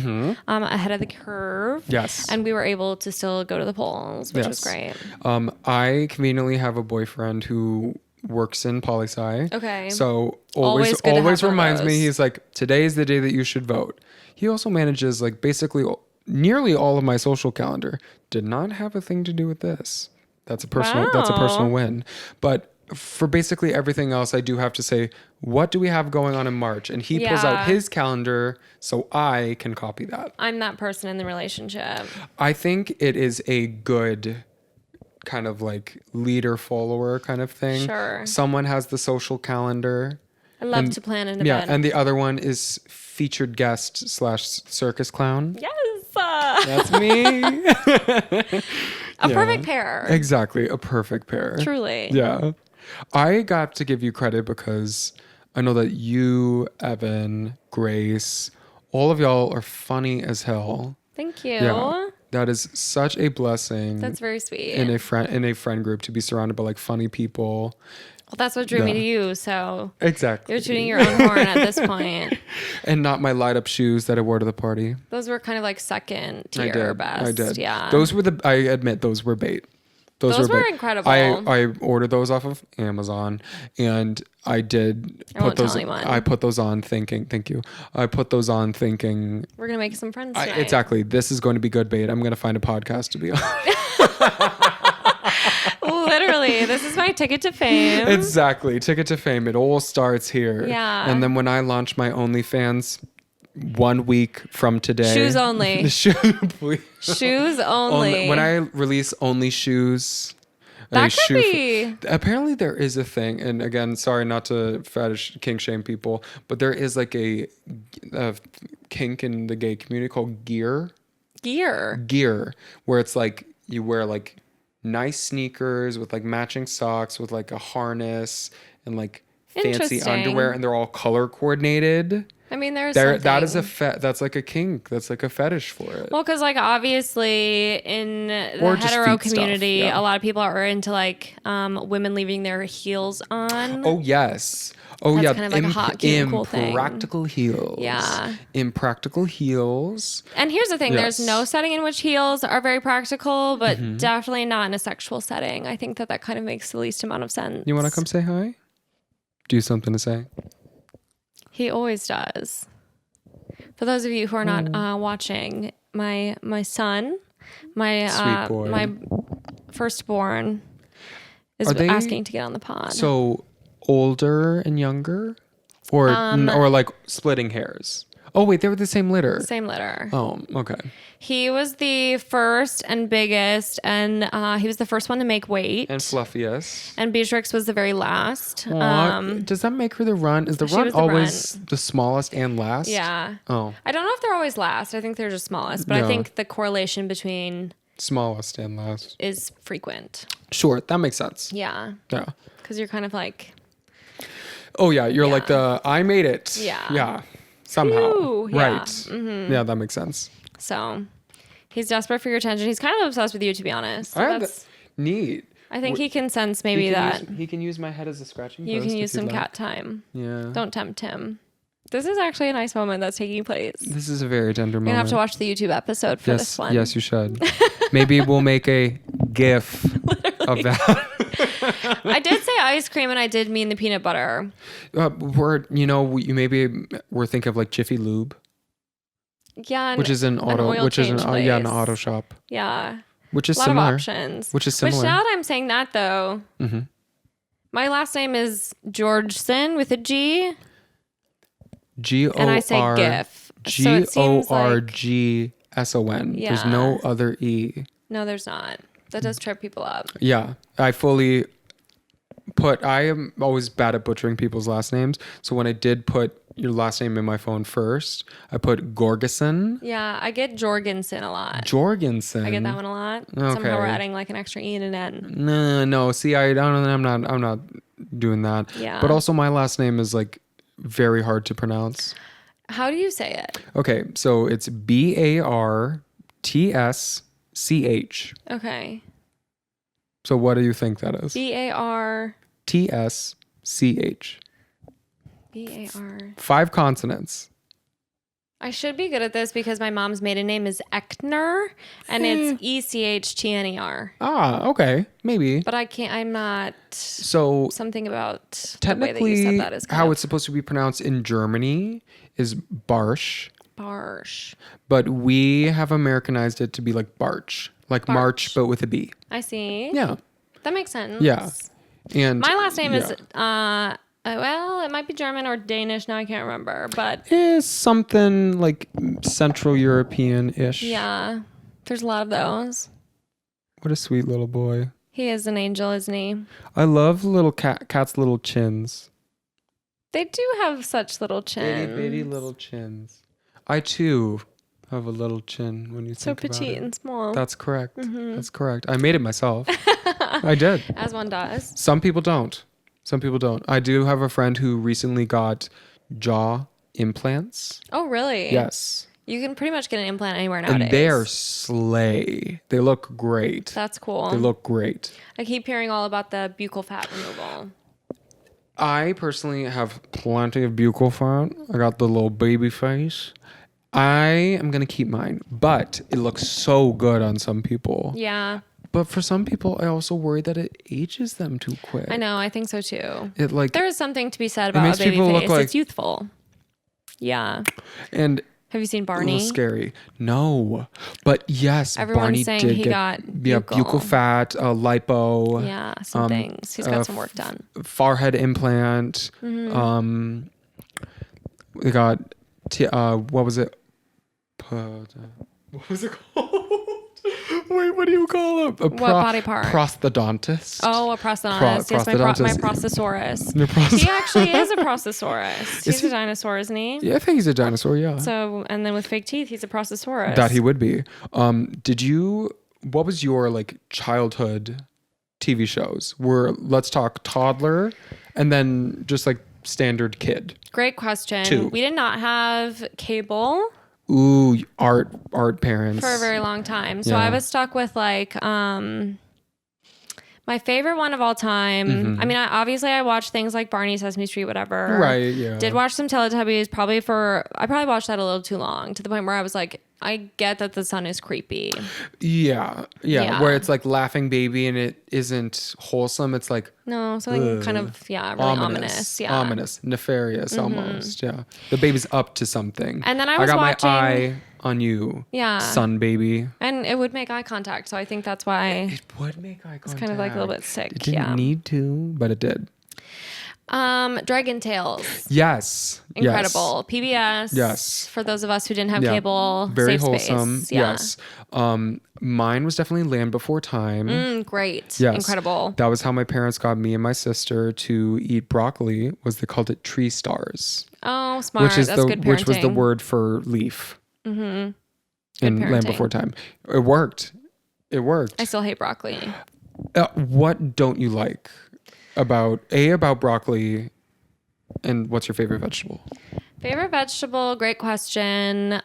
ahead of the curve. Yes. And we were able to still go to the polls, which was Yes. great. I conveniently have a boyfriend who works in poli-sci. Okay. So Always always good to have one of reminds me, those. he's like, today is the day that you should vote. He also manages like basically nearly all of my social calendar. Did not have a thing to do with this. That's a personal Wow. win. But for basically everything else, I do have to say, what do we have going on in March? And he pulls out Yeah. his calendar so I can copy that. I'm that person in the relationship. I think it is a good kind of like leader follower kind of thing. Sure. Someone has the social calendar. I love to plan an Yeah, event. and the otother one is featured guest / circus clown. Yes. That's me. A perfect pair. Exactly, a perfect pair. Truly. Yeah. I got to give you credit because I know that you, Evan, Grace, all of y'all are funny as hell. Thank you. Yeah. That is such a blessing. That's very sweet. in a friend group to be surrounded by like funny people. Well, that's what drew me to you. So Exactly. you're tooting your own horn at this point. And not my light up shoes that I wore to the party. Those were kind of like second tier best. I did. Yeah. Those were I admit those were bait. Those were bait. incredible. I ordered those off of Amazon and I did I won't put those tell anyone. I put those on thinking, thank you. I put those on thinking We're going to make some friends tonight. exactly. This is going to be good bait. I'm going to find a podcast to be on. Literally, this is my ticket to fame. Exactly. Ticket to fame. It all starts here. Yeah. And then when I launch my OnlyFans 1 week from today. Shoes only. Please. Shoes only. When I release only shoes. That could be. Apparently there is a thing, and again, sorry not to fetish kink shame people, but there is like a kink in the gay community called gear, where it's like you wear like nice sneakers with like matching socks with like a harness and like fancy Interesting. underwear, and they're all color coordinated. I mean, there's that is something. that's like a kink. That's like a fetish for it. Well, because like obviously in the Or just hetero feet stuff, community, yeah. a lot of people are into like women leaving their heels on. Oh yes. Oh That's yeah. kind of like a hot, cute, and cool thing. Impractical heels. Yeah. Impractical heels. And here's the thing: there's Yes. no setting in which heels are very practical, but Mm-hmm. definitely not in a sexual setting. I think that kind of makes the least amount of sense. You want to come say hi? Do you have something to say? He always does. For those of you who are not watching, my son, Sweet boy. my firstborn, is Are they- asking to get on the pod. So older and younger, or like splitting hairs. Oh wait, they were the same litter. Same litter. Oh, okay. He was the first and biggest, and he was the first one to make weight. And fluffiest. And Beatrix was the very last. Aw, does that make her the runt? Is the she runt was the always the smallest and last? Yeah. Oh, I don't know if they're always last. I think they're just smallest, but I Yeah. think the correlation between smallest and last. is frequent. Sure, that makes sense. Yeah. Yeah. Because you're kind of like, Oh yeah, you're like I made it. Yeah. Yeah. Somehow. Phew, yeah. Right. Mm-hmm. Yeah, that makes sense. so he's desperate for your attention. He's kind of obsessed with you, to be honest. So Neat. I think he can sense maybe that he can use my head as a scratching you post can if use you'd some like. cat time. Yeah. Don't tempt him. This is actually a nice moment that's taking place. This is a very tender You're moment. going to have to watch the YouTube episode for this one. Yes, you should. Maybe we'll make a GIF of that. I did say ice cream and I did mean the peanut butter. We're thinking of like Jiffy Lube, Yeah. which is an oil change an place. auto shop, Yeah. which is A lot similar. of options. Which is similar. Which now that I'm saying that though, Mm-hmm. my last name is Georgeson with a G. G-O-R, And I say GIF. So it seems like, G-O-R-G-S-O-N. There's Yeah. no other E. no, there's not. That does trip people up. Yeah, I am always bad at butchering people's last names. So when I did put your last name in my phone first, I put Gorgeson. Yeah, I get Jorgensen a lot. Jorgensen. I get that one a lot. Somehow Okay. we're adding like an extra E and an N. No. See, I'm not doing that. Yeah. But also, my last name is like very hard to pronounce. How do you say it? Okay, so it's BARTSCH. Okay. So what do you think that is? B-A-R. TSCH. B-A-R. 5 consonants. I should be good at this because my mom's maiden name is Echner, and it's Echtner. Ah, okay, maybe. But I can't. I'm not. So Something about technically, the way that you said that is how it's supposed to be pronounced in Germany is Barsch, Barsch. but we have Americanized it to be like Barch, like March, Barch. but with a B. I see. Yeah, That makes sense. yeah. And My last name is well, it might be German or Danish. Now I can't remember, but is something like Central European-ish. yeah, there's a lot of those. What a sweet little boy. He is an angel, isn't he? I love little cat's little chins. They do have such little chins. Bitty, bitty little chins. I too have a little chin when you So think about petite it. and small. That's correct. That's correct. I made it myself. I did. As one does. Some people don't. Some people don't. I do have a friend who recently got jaw implants. Oh, really? Yes. You can pretty much get an implant anywhere nowadays. And they're slay. They look great. That's cool. They look great. I keep hearing all about the buccal fat removal. I personally have plenty of buccal fat. I got the little baby face. I am going to keep mine, but it looks so good on some people. Yeah. But for some people, I also worry that it ages them too quick. I know. I think so too. It like There is something to be said about makes a baby people look face. like- It's youthful. Yeah. and Have you seen a Barney? little scary. No, but yes, Everyone's Barney saying did he get got buccal fat, lipo, Yeah, some things. He's got some work done. forehead implant. Mm-hmm. We got what was it? What was it called? Wait, what do you call it? What body part? Prosthodontist. Oh, a prosthodontist. Yes, my prosthodontist. prostosaurus. Your He actually is a prostosaurus. He's a dinosaur, isn't he? Yeah, I think he's a dinosaur. Yeah. So, and then with fake teeth, he's a prostosaurus. That he would be. What was your like childhood TV shows? Let's talk toddler and then just like standard kid. Great question. 2. We did not have cable Ooh, art parents. for a very long time. So Yeah. I was stuck with like my favorite one of all time. I mean, I watched things like Barney, Sesame Street, whatever. Right, yeah. Did watch some Teletubbies. I probably watched that a little too long, to the point where I was like, I get that the sun is creepy. Yeah. Where it's like laughing baby and it isn't wholesome. It's like No, something kind of really ominous. Yeah. Ominous, nefarious almost. Yeah. The baby's up to something. And then I was got watching- my eye on you. Yeah. Son baby. And it would make eye contact, so I think that's why It would make eye contact. it's kind of like a little bit sick. It didn't need to, but it did. Dragon Tales. Yes. Incredible. PBS. Yes. For those of us who didn't have Yeah. cable. Very safe wholesome. Space. Yeah. Yes. Mine was definitely Land Before Time. Great. Yes. Incredible. That was how my parents got me and my sister to eat broccoli. They called it tree stars, Oh, smart. which is That's good parenting. which was the word for leaf. In Land parenting. Before Time. It worked. I still hate broccoli. What don't you like about broccoli, and what's your favorite vegetable? Favorite vegetable? Great question.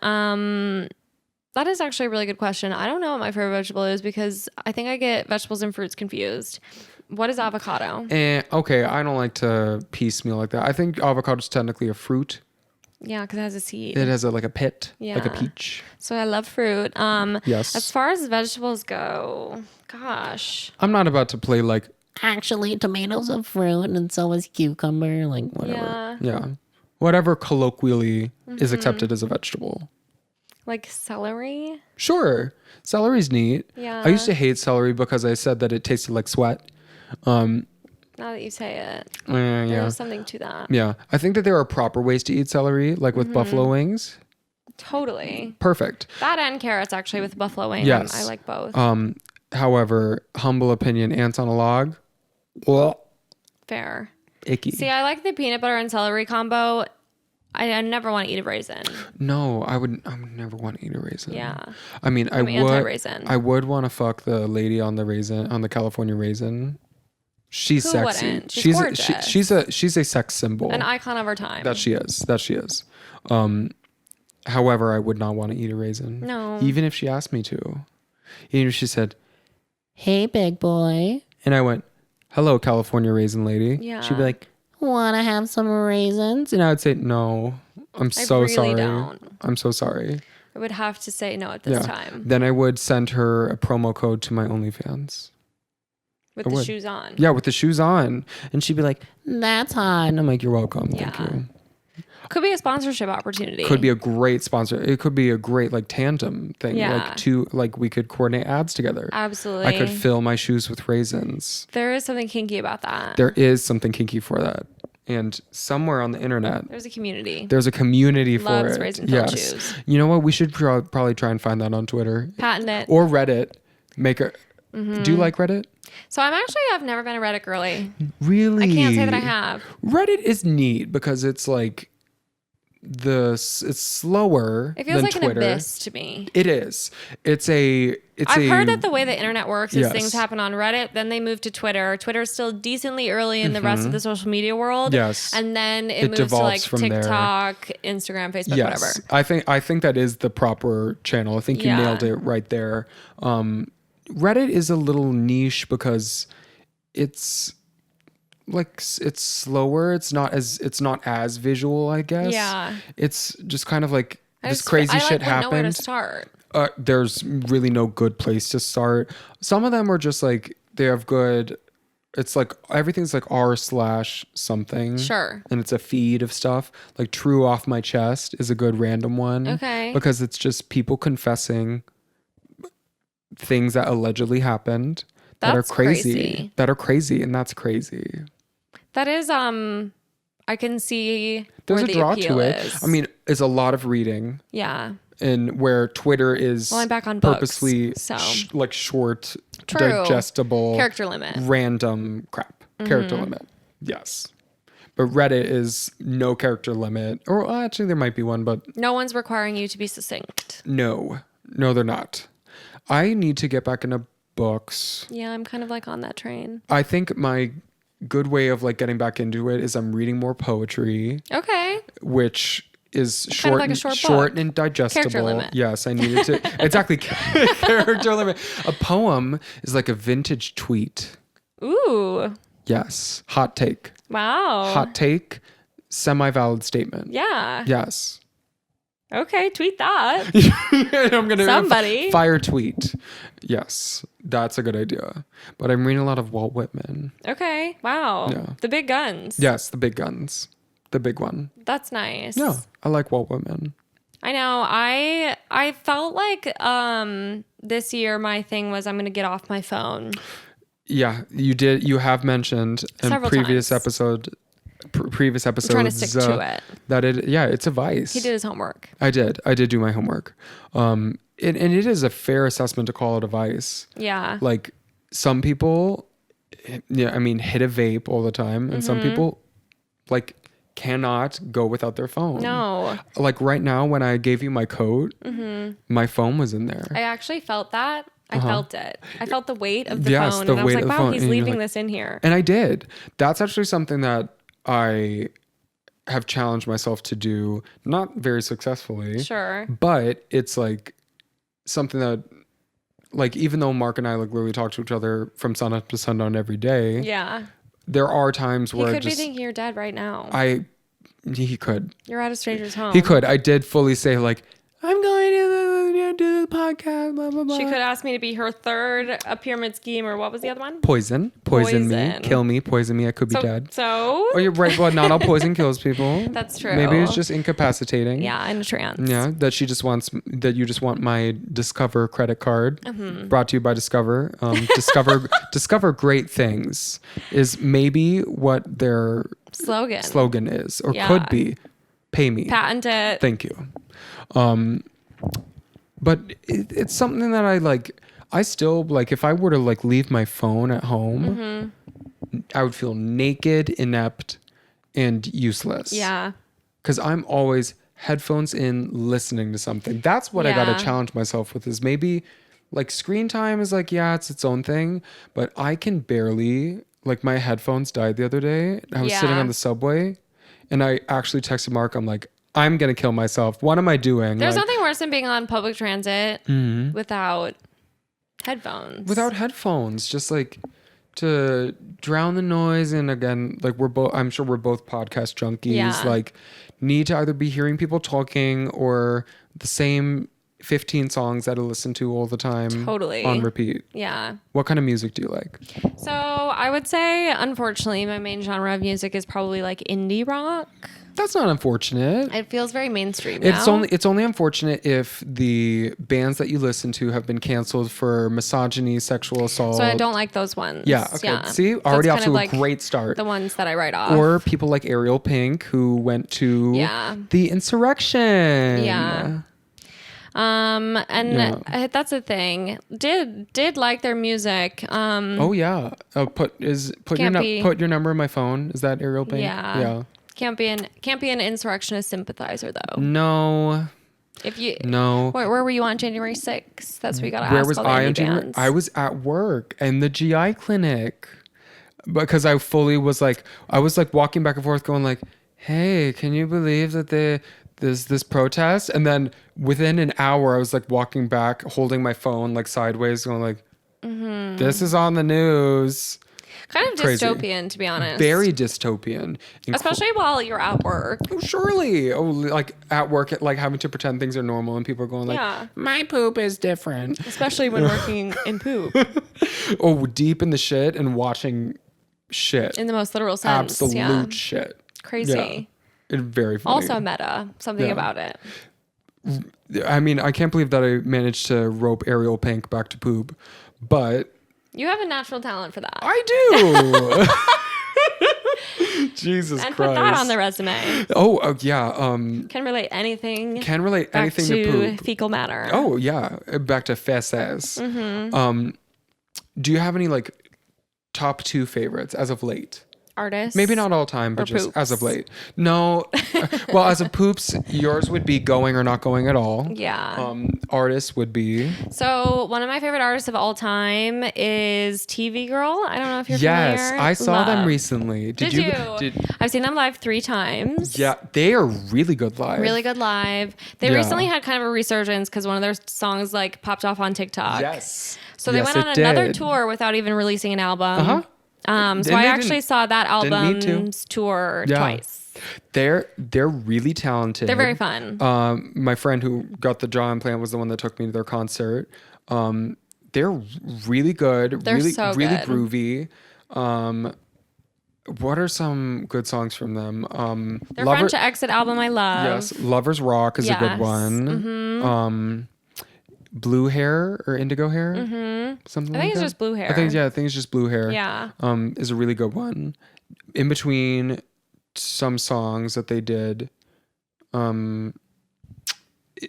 That is actually a really good question. I don't know what my favorite vegetable is because I think I get vegetables and fruits confused. What is avocado? Okay, I don't like to piecemeal like that. I think avocado is technically a fruit. Yeah, because it has a seed. It has like a pit, like a Yeah. peach. So I love fruit. Yes. As far as vegetables go, gosh. I'm not about to play like, Actually, tomatoes are fruit, and so is cucumber. Like whatever. Yeah. yeah, whatever colloquially is accepted as a vegetable. Like celery? Sure, celery's neat. Yeah. I used to hate celery because I said that it tasted like sweat. Now that you say it. Yeah. There's something to that. Yeah, I think that there are proper ways to eat celery, like with buffalo wings. Totally. Perfect. That and carrots, actually, with buffalo wing. Yes. I like both. However, humble opinion, ants on a log. Well, Fair. icky. See, I like the peanut butter and celery combo. I never want to eat a raisin. No, I would never want to eat a raisin. Yeah. I mean, I'm anti-raisin. I would want to fuck the lady on the California raisin. She's Who sexy. wouldn't? She's gorgeous. She's a sex symbol. An icon of our time. That she is. However, I would not want to eat a raisin. No. Even if she asked me to. Even if she said, Hey, big boy, and I went, "Hello, California raisin lady." Yeah. She'd be like, wanna have some raisins? and I would say, "No, I'm I so really sorry. don't. I'm so sorry. I would have to say no at this time. Then I would send her a promo code to my OnlyFans. With the shoes on. Yeah, with the shoes on. And she'd be like, that's hot. And I'm like, you're welcome. Thank you. Could be a sponsorship opportunity. Could be a great sponsor. It could be a great like tandem thing. Yeah. Like we could coordinate ads together. Absolutely. I could fill my shoes with raisins. There is something kinky about that. There is something kinky for that. And somewhere on the internet, There's a community. there's a community Loves for it. raisin-filled shoes. You know what? We should probably try and find that on Twitter. Patent it. Or Reddit. Do you like Reddit? So I've never been a Reddit girly. Really? I can't say that I have. Reddit is neat because it's like it's slower It feels than like Twitter. an abyss to me. It is. I've heard that the way the internet works is Yes. things happen on Reddit, then they move to Twitter. Twitter's still decently early in the rest of the social media world. Yes. And then it moves to devolves like from there. TikTok, Instagram, Facebook, Yes. whatever. I think that is the proper channel. I think you nailed it right there. Reddit is a little niche because it's slower. It's not as visual, I guess. Yeah. It's just kind of like this crazy shit I know where to happened. start. There's really no good place to start. Some of them are just like they have good. It's like everything's like r/something. Sure. And it's a feed of stuff. Like True Off My Chest is a good random one. Okay. Because it's just people confessing things that allegedly happened that are That's crazy. crazy. That are crazy, and that's crazy. That is I can see There's where a the draw appeal to it. is. I mean, it's a lot of reading. Yeah. And where Twitter is Well, I'm back on books, purposely so. like short, True. digestible, Character limit. random crap. Character limit. Yes. But Reddit is no character limit. Or actually, there might be one, but No one's requiring you to be succinct. no, they're not. I need to get back into books. Yeah, I'm kind of like on that train. I think my good way of like getting back into it is I'm reading more poetry, Okay. which is kind short, of like a short short book. and digestible. Character limit. Yes, I needed to exactly character limit. A poem is like a vintage tweet. Ooh. Yes, hot take. Wow. Hot take, semi-valid statement. Yeah. Yes. Okay, tweet that. I'm gonna Somebody. fire tweet. Yes, that's a good idea. But I'm reading a lot of Walt Whitman. Okay. Wow. Yeah. The big guns. Yes, the big guns, the big one. That's nice. Yeah, I like Walt Whitman. I know. I felt like this year my thing was I'm going to get off my phone. Yeah, you did. You have mentioned in Several previous times. previous episodes. I'm trying to stick to it. That it's a vice. He did his homework. I did do my homework. And it is a fair assessment to call it a vice. Yeah. Like some people, yeah, I mean, hit a vape all the time, and some people like cannot go without their phone. No. Like right now, when I gave you my coat, my phone was in there. I actually felt that. I felt it. I felt the weight of the Yes, phone. the And I was weight like, of the wow, phone. he's And you're leaving like- this in here. And I did. That's actually something that I have challenged myself to do, not very successfully. Sure. But it's like something that, like, even though Mark and I like literally talk to each other from sun up to sundown every day, Yeah. there are times He where could be thinking you're dead right now. he could. You're at a stranger's home. He could. I did fully say like, I'm going to do the podcast, blah, blah, blah. She could ask me to be her third a pyramid scheme, or what was the other one? Poison me, Poison. kill me, poison me. I could be So, dead. so Oh, you're right. Well, not all poison kills people. That's true. Maybe it's just incapacitating. yeah, in a trance. Yeah, that you just want my Discover credit card. Mm-hmm. Brought to you by Discover. Discover great things is maybe what their Slogan is or Yeah. could be. Pay me. Patent it. Thank you. But it's something that I like. I still like if I were to like leave my phone at home, I would feel naked, inept, and useless. Yeah. Because I'm always headphones in, listening to something. That's what I got Yeah. to challenge myself with is maybe like screen time is like, yeah, it's its own thing, but I can barely, like my headphones died the other day. I was sitting Yeah. on the subway and I actually texted Mark. I'm like, I'm going to kill myself. What am I doing? There's Like, nothing worse than being on public transit without headphones. without headphones, just like to drown the noise. And again, like I'm sure we're both podcast junkies. Yeah. Like need to either be hearing people talking or the same 15 songs that I listen to all the time. Totally. On repeat. Yeah. What kind of music do you like? So I would say, unfortunately, my main genre of music is probably like indie rock. That's not unfortunate. It feels very mainstream now. It's only unfortunate if the bands that you listen to have been canceled for misogyny, sexual assault. So I don't like those ones. Yeah. Okay. Yeah. See, So already it's off kind to of a great start. The ones that I write off. Or people like Ariel Pink who went to the insurrection. Yeah. That's the thing. Did like their music. Oh yeah. Put your number in my phone. Is that Ariel Pink? Yeah. Yeah. Can't be an insurrectionist sympathizer though. No. Where were you on January 6th? That's what we gotta ask. Where was all the I indie on January? bands. I was at work in the GI clinic because I fully was like, I was like walking back and forth going like, hey, can you believe that there's this protest? And then within an hour, I was like walking back, holding my phone like sideways, going like, this is on the news. Kind of Crazy. dystopian, to be honest. Very dystopian. Especially while you're at work. Oh, surely. Oh, like at work, like having to pretend things are normal and people are going like, my poop is different. Especially when working in poop. Oh, deep in the shit and watching shit. In the most literal sense. Absolute shit. Crazy. Yeah. It's very funny. Also meta. Something about it. I mean, I can't believe that I managed to rope Ariel Pink back to poop, but... You have a natural talent for that. I do. Jesus and Christ. put that on the resume. Oh, yeah. Can relate anything. Anything to poop. Fecal matter. Oh, yeah. Back to feces. Do you have any like top 2 favorites as of late? Artists? Maybe not all time, but just poops? as of late. No. Well, as of poops, yours would be going or not going at all. Yeah. Artists would be. So one of my favorite artists of all time is TV Girl. I don't know if you're Yes, familiar. I saw them recently. Did you? I've seen them live 3 times. Yeah, they are really good live. Really good live. They recently had kind of a resurgence because one of their songs like popped off on TikTok. Yes. So they went on another tour without even releasing an album. Uh-huh. So I actually saw that album's tour twice. They're really talented. They're very fun. My friend who got the jaw implant was the one that took me to their concert. They're really good. They're really, so really good. Groovy. What are some good songs from them? Their French Exit album I love. Yes, Lovers Rock is a good one. Mm-hmm. Blue Hair or Indigo Hair, something like that. I think it's just Blue Hair. I think it's just Blue Hair. Yeah. Is a really good one. In between some songs that they did, the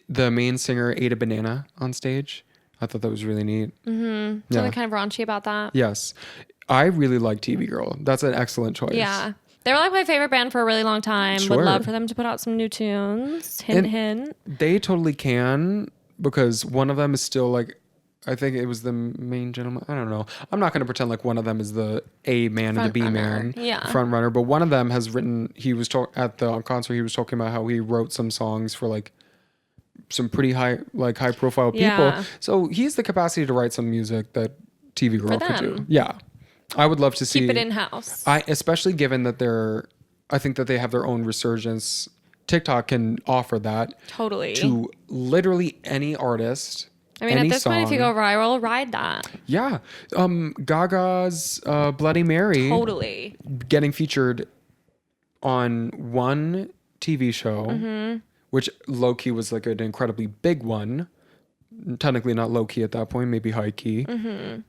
main singer ate a banana on stage. I thought that was really neat. Mm-hmm. Yeah. Something kind of raunchy about that. Yes. I really like TV Girl. That's an excellent choice. Yeah. They were like my favorite band for a really long time. Sure. Would love for them to put out some new tunes. Hint, hint. They totally can, because one of them is still like, I think it was the main gentleman. I don't know. I'm not going to pretend like one of them is the A man and the B man front runner, but one of them has written, at the concert, he was talking about how he wrote some songs for like some pretty high profile people. Yeah. So he's the capacity to write some music that TV Girl could do. Yeah. I would love to see. Keep it in-house. Especially given that I think that they have their own resurgence. TikTok can offer that Totally. to literally any artist. I mean, any at this point, if you go viral, ride that. Yeah. Gaga's Bloody Mary. Totally. Getting featured on one TV show, which low-key was like an incredibly big one. Technically not low-key at that point, maybe high-key.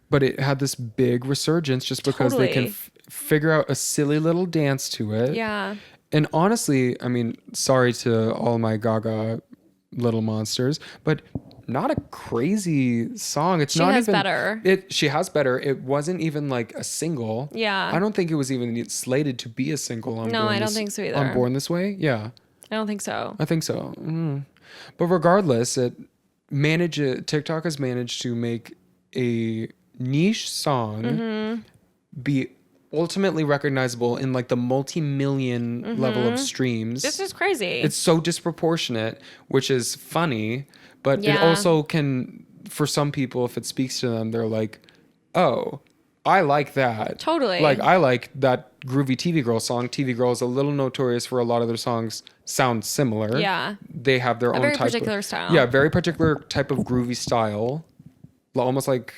But it had this big resurgence just because they can figure out a silly little dance to it. Yeah. And honestly, I mean, sorry to all my Gaga little monsters, but not a crazy song. She has better. She has better. It wasn't even like a single. Yeah. I don't think it was even slated to be a single on No, I don't think so either. On Born This Way? Yeah. I don't think so. I think so. But regardless, TikTok has managed to make a niche song be ultimately recognizable in like the multi-million level of streams. This is crazy. It's so disproportionate, which is funny, but it also can, for some people, if it speaks to them, they're like, oh, I like that. Totally. Like, I like that groovy TV Girl song. TV Girl is a little notorious for a lot of their songs sound similar. Yeah. They have their own very type particular of, style. Yeah, very particular type of groovy style. Almost like,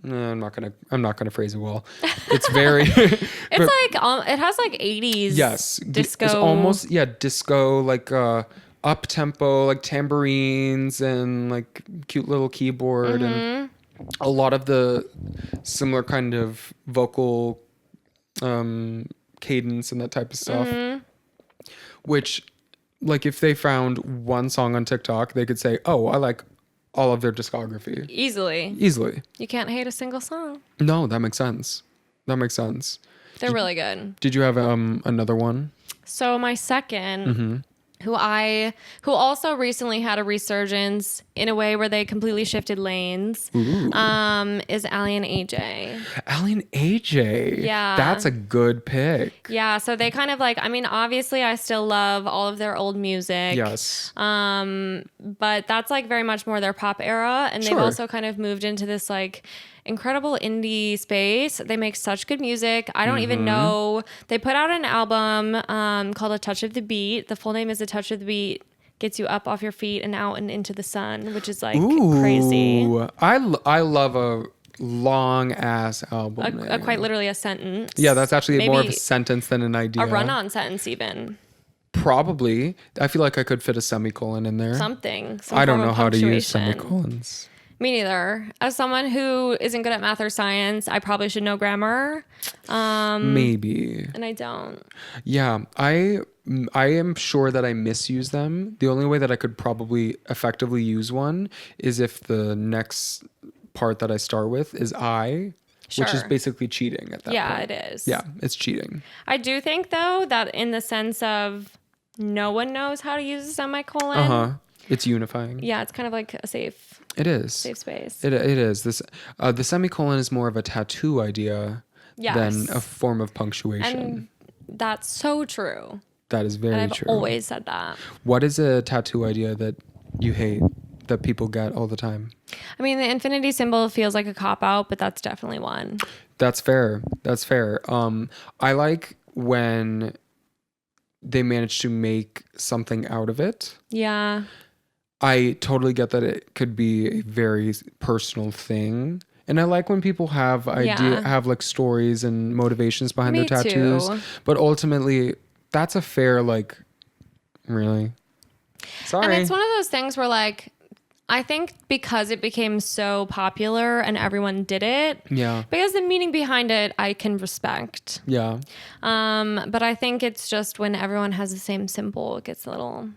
I'm not gonna phrase it well. It's very. It's like it has like 80s. Yes, disco. It's almost disco, like up tempo, like tambourines and like cute little keyboard and a lot of the similar kind of vocal cadence and that type of stuff. Which, like, if they found one song on TikTok, they could say, "Oh, I like all of their discography." Easily. You can't hate a single song. No, that makes sense. They're really good. Did you have another one? So my second, who also recently had a resurgence in a way where they completely shifted lanes, is Allie and AJ. Allie and AJ. Yeah. That's a good pick. Yeah, so they kind of like, I mean, obviously I still love all of their old music. Yes. But that's like very much more their pop era. And they've also kind of moved into this like incredible indie space. They make such good music. I don't even know. They put out an album called A Touch of the Beat. The full name is A Touch of the Beat Gets You Up Off Your Feet and Out and Into the Sun, which is like crazy. I love a long ass album. Quite literally a sentence. Yeah, that's actually Maybe more of a sentence than an idea. A run-on sentence even. Probably. I feel like I could fit a semicolon in there. Something. I don't know how to use punctuation. semicolons. Me neither. As someone who isn't good at math or science, I probably should know grammar. Maybe. And I don't. Yeah, I am sure that I misuse them. The only way that I could probably effectively use one is if the next part that I start with is which is basically cheating at that point. Yeah, it is. Yeah, it's cheating. I do think, though, that in the sense of no one knows how to use a semicolon. It's unifying. Yeah, it's kind of like a safe space. It is. The semicolon is more of a tattoo idea than a form of punctuation. And that's so true. That is very true. I've always said that. What is a tattoo idea that you hate that people get all the time? I mean, the infinity symbol feels like a cop-out, but that's definitely one. That's fair. I like when they manage to make something out of it. Yeah. I totally get that it could be a very personal thing. And I like when people have have like stories and motivations behind their tattoos. Too. But ultimately, that's a fair, like, really? Sorry. And it's one of those things where, like, I think because it became so popular and everyone did it. Yeah. Because the meaning behind it, I can respect. Yeah. But I think it's just when everyone has the same symbol, it gets a little...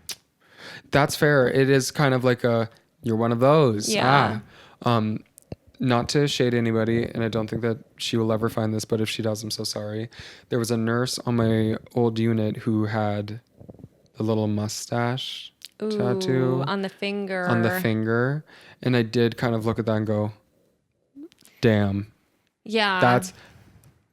That's fair. It is kind of like you're one of those. Yeah. Not to shade anybody, and I don't think that she will ever find this, but if she does, I'm so sorry. There was a nurse on my old unit who had a little mustache tattoo on the finger. And I did kind of look at that and go, damn. Yeah.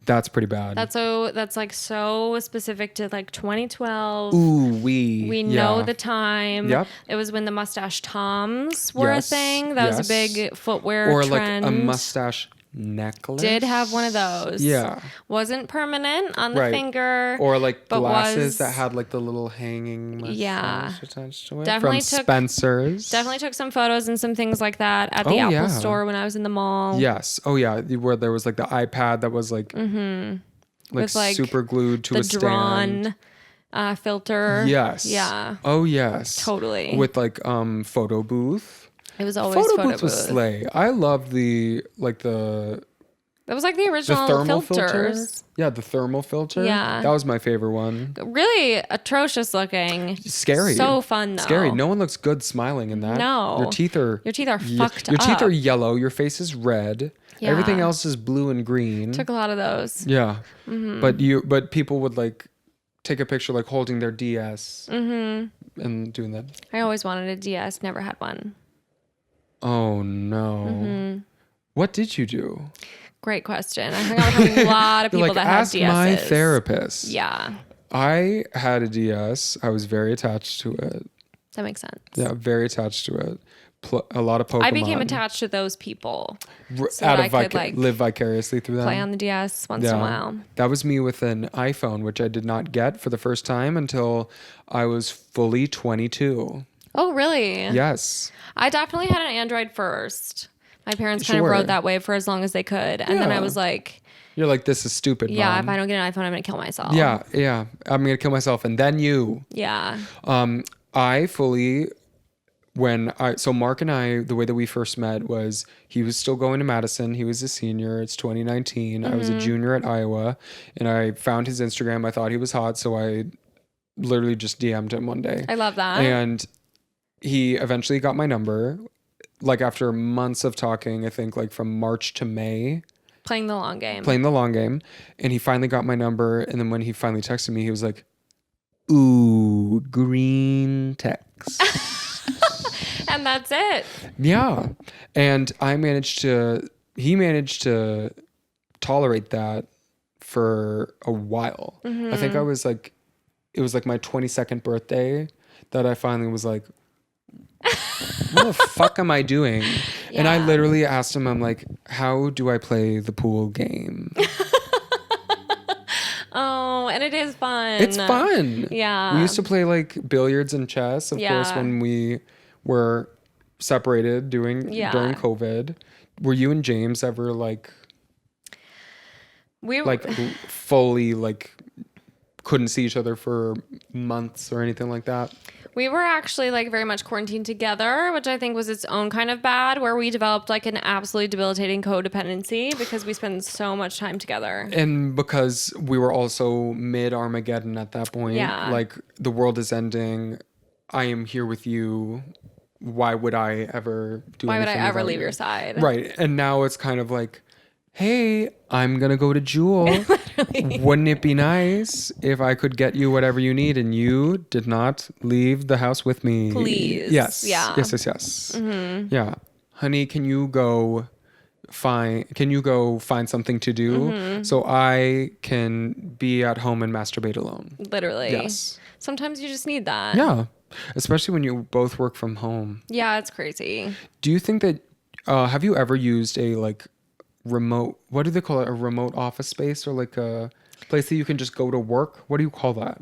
That's pretty bad. That's like so specific to like 2012. Ooh, we know the time. Yep. It was when the mustache toms were a thing. That was a big footwear trend. Like a mustache necklace. Did have one of those. Yeah. Wasn't permanent on the finger. Or like glasses that had like the little hanging mustache attached to it. Definitely from Spencer's. Definitely took some photos and some things like that at the Apple store when I was in the mall. Yes. Oh yeah. Where there was like the iPad that was like with like super glued to a stand. The drawn filter. Yes. Yeah. Oh yes. Totally. With like photo booth. It was always photo booth. Was slay. I love that was like the original thermal filters. Filter. Yeah, the thermal filter. Yeah. That was my favorite one. Really atrocious looking. Scary. So fun though. Scary. No one looks good smiling in that. No. Your teeth are fucked up. Your teeth are yellow. Your face is red. Yeah. Everything else is blue and green. Took a lot of those. Yeah. Mm-hmm. But people would like take a picture like holding their DS and doing that. I always wanted a DS, never had one. Oh no. Mm-hmm. What did you do? Great question. I hung out with a lot of people that had DSs. Ask my therapist. Yeah. I had a DS. I was very attached to it. That makes sense. Yeah, very attached to it. a lot of Pokemon. I became attached to those people. So that I could like live vicariously through them. play on the DS once in a while. That was me with an iPhone, which I did not get for the first time until I was fully 22. Oh, really? Yes. I definitely had an Android first. My parents kind of rode that way for as long as they could. And then I was like... You're like, this is stupid, yeah, Mom. if I don't get an iPhone, I'm going to kill myself. Yeah. I'm going to kill myself and then you. Yeah. I fully... So Mark and I, the way that we first met was he was still going to Madison. He was a senior. It's 2019. I was a junior at Iowa, and I found his Instagram. I thought he was hot, so I literally just DM'd him one day. I love that. And he eventually got my number, like after months of talking, I think like from March to May. Playing the long game. And he finally got my number. And then when he finally texted me, he was like, ooh, green text. And that's it. Yeah. And he managed to tolerate that for a while. I think it was like my 22nd birthday that I finally was like, what the fuck am I doing? Yeah. And I literally asked him, I'm like, how do I play the pool game? Oh, and it is fun. It's fun. Yeah. We used to play like billiards and chess, of course, when we were separated during COVID. Were you and James ever like fully like couldn't see each other for months or anything like that? We were actually like very much quarantined together, which I think was its own kind of bad, where we developed like an absolutely debilitating codependency because we spend so much time together. And because we were also mid-Armageddon at that point. Yeah. Like the world is ending. I am here with you. Why would I ever do anything? Why would I ever leave you? your side? Right. And now it's kind of like, hey, I'm going to go to Jewel. Wouldn't it be nice if I could get you whatever you need and you did not leave the house with me? Please. Yes. Yeah. Yes. Mm-hmm. Yeah. Honey, can you go find something to do so I can be at home and masturbate alone? Literally. Yes. Sometimes you just need that. Yeah. Especially when you both work from home. Yeah, it's crazy. Do you think that, have you ever used a like remote, what do they call it? A remote office space or like a place that you can just go to work? What do you call that?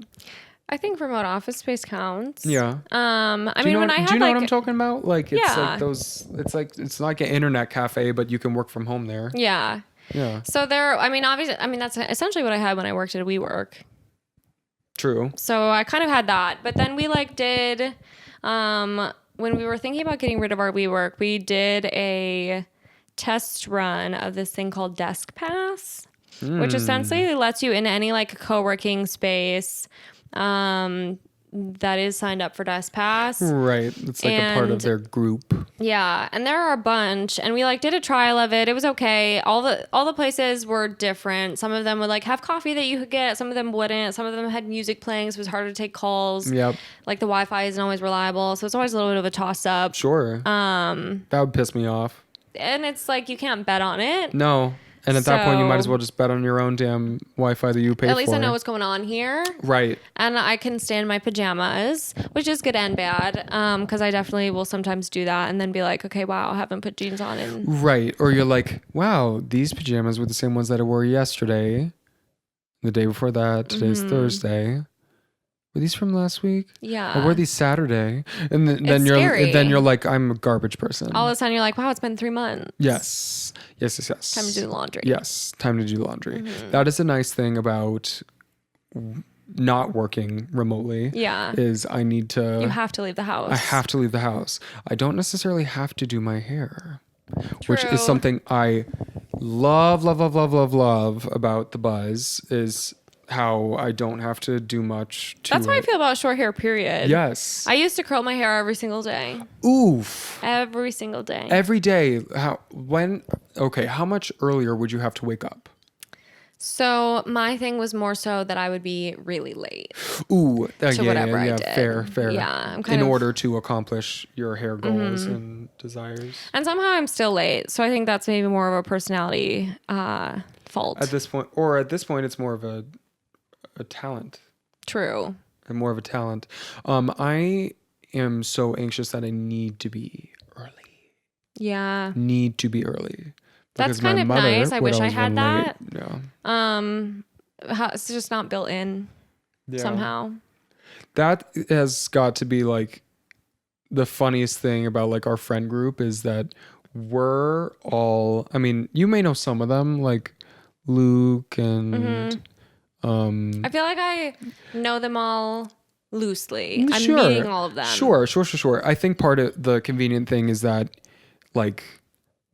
I think remote office space counts. Yeah. I mean, when I had do you know like, what I'm talking about? Like it's like those, it's like an internet cafe, but you can work from home there. Yeah. Yeah. So there, I mean, obviously, I mean, that's essentially what I had when I worked at WeWork. True. So I kind of had that, but then we like did, when we were thinking about getting rid of our WeWork, we did a test run of this thing called Desk Pass, which essentially lets you in any like co-working space that is signed up for Desk Pass. Right. It's like a part of their group. Yeah, and there are a bunch, and we like did a trial of it. It was okay. All the places were different. Some of them would like have coffee that you could get. Some of them wouldn't. Some of them had music playing, so it was harder to take calls. Yep. Like the Wi-Fi isn't always reliable, so it's always a little bit of a toss up. Sure. That would piss me off. And it's like you can't bet on it. No. And at that point, you might as well just bet on your own damn Wi-Fi that you pay for. At least I know what's going on here. Right. And I can stay in my pajamas, which is good and bad, because I definitely will sometimes do that and then be like, okay, wow, I haven't put jeans on. Right. Or you're like, wow, these pajamas were the same ones that I wore yesterday, the day before that, today's Thursday. Were these from last week? Yeah. I wore these Saturday. And then you're like, I'm a garbage person. All of a sudden you're like, wow, it's been 3 months. Yes. Time to do the laundry. Yes. Time to do the laundry. That is a nice thing about not working remotely. Yeah. Is I need to. You have to leave the house. I have to leave the house. I don't necessarily have to do my hair. True. Which is something I love about the buzz is how I don't have to do much to That's how I feel about short hair, period. Yes. I used to curl my hair every single day. Oof. Every single day. Every day. How much earlier would you have to wake up? So my thing was more so that I would be really late. Ooh. To whatever I did. Fair. Yeah. I'm in order to accomplish your hair goals and desires. And somehow I'm still late. So I think that's maybe more of a personality fault. At this point, it's more of a talent. True. And more of a talent. I am so anxious that I need to be early. Yeah. need to be early. That's Because my kind of mother nice. I would wish I always had run late. that. Yeah. It's just not built in Yeah. somehow. That has got to be like the funniest thing about like our friend group is that we're all, I mean, you may know some of them like Luke and I feel like I know them all loosely. I'm Sure. meeting all of them. Sure. I think part of the convenient thing is that like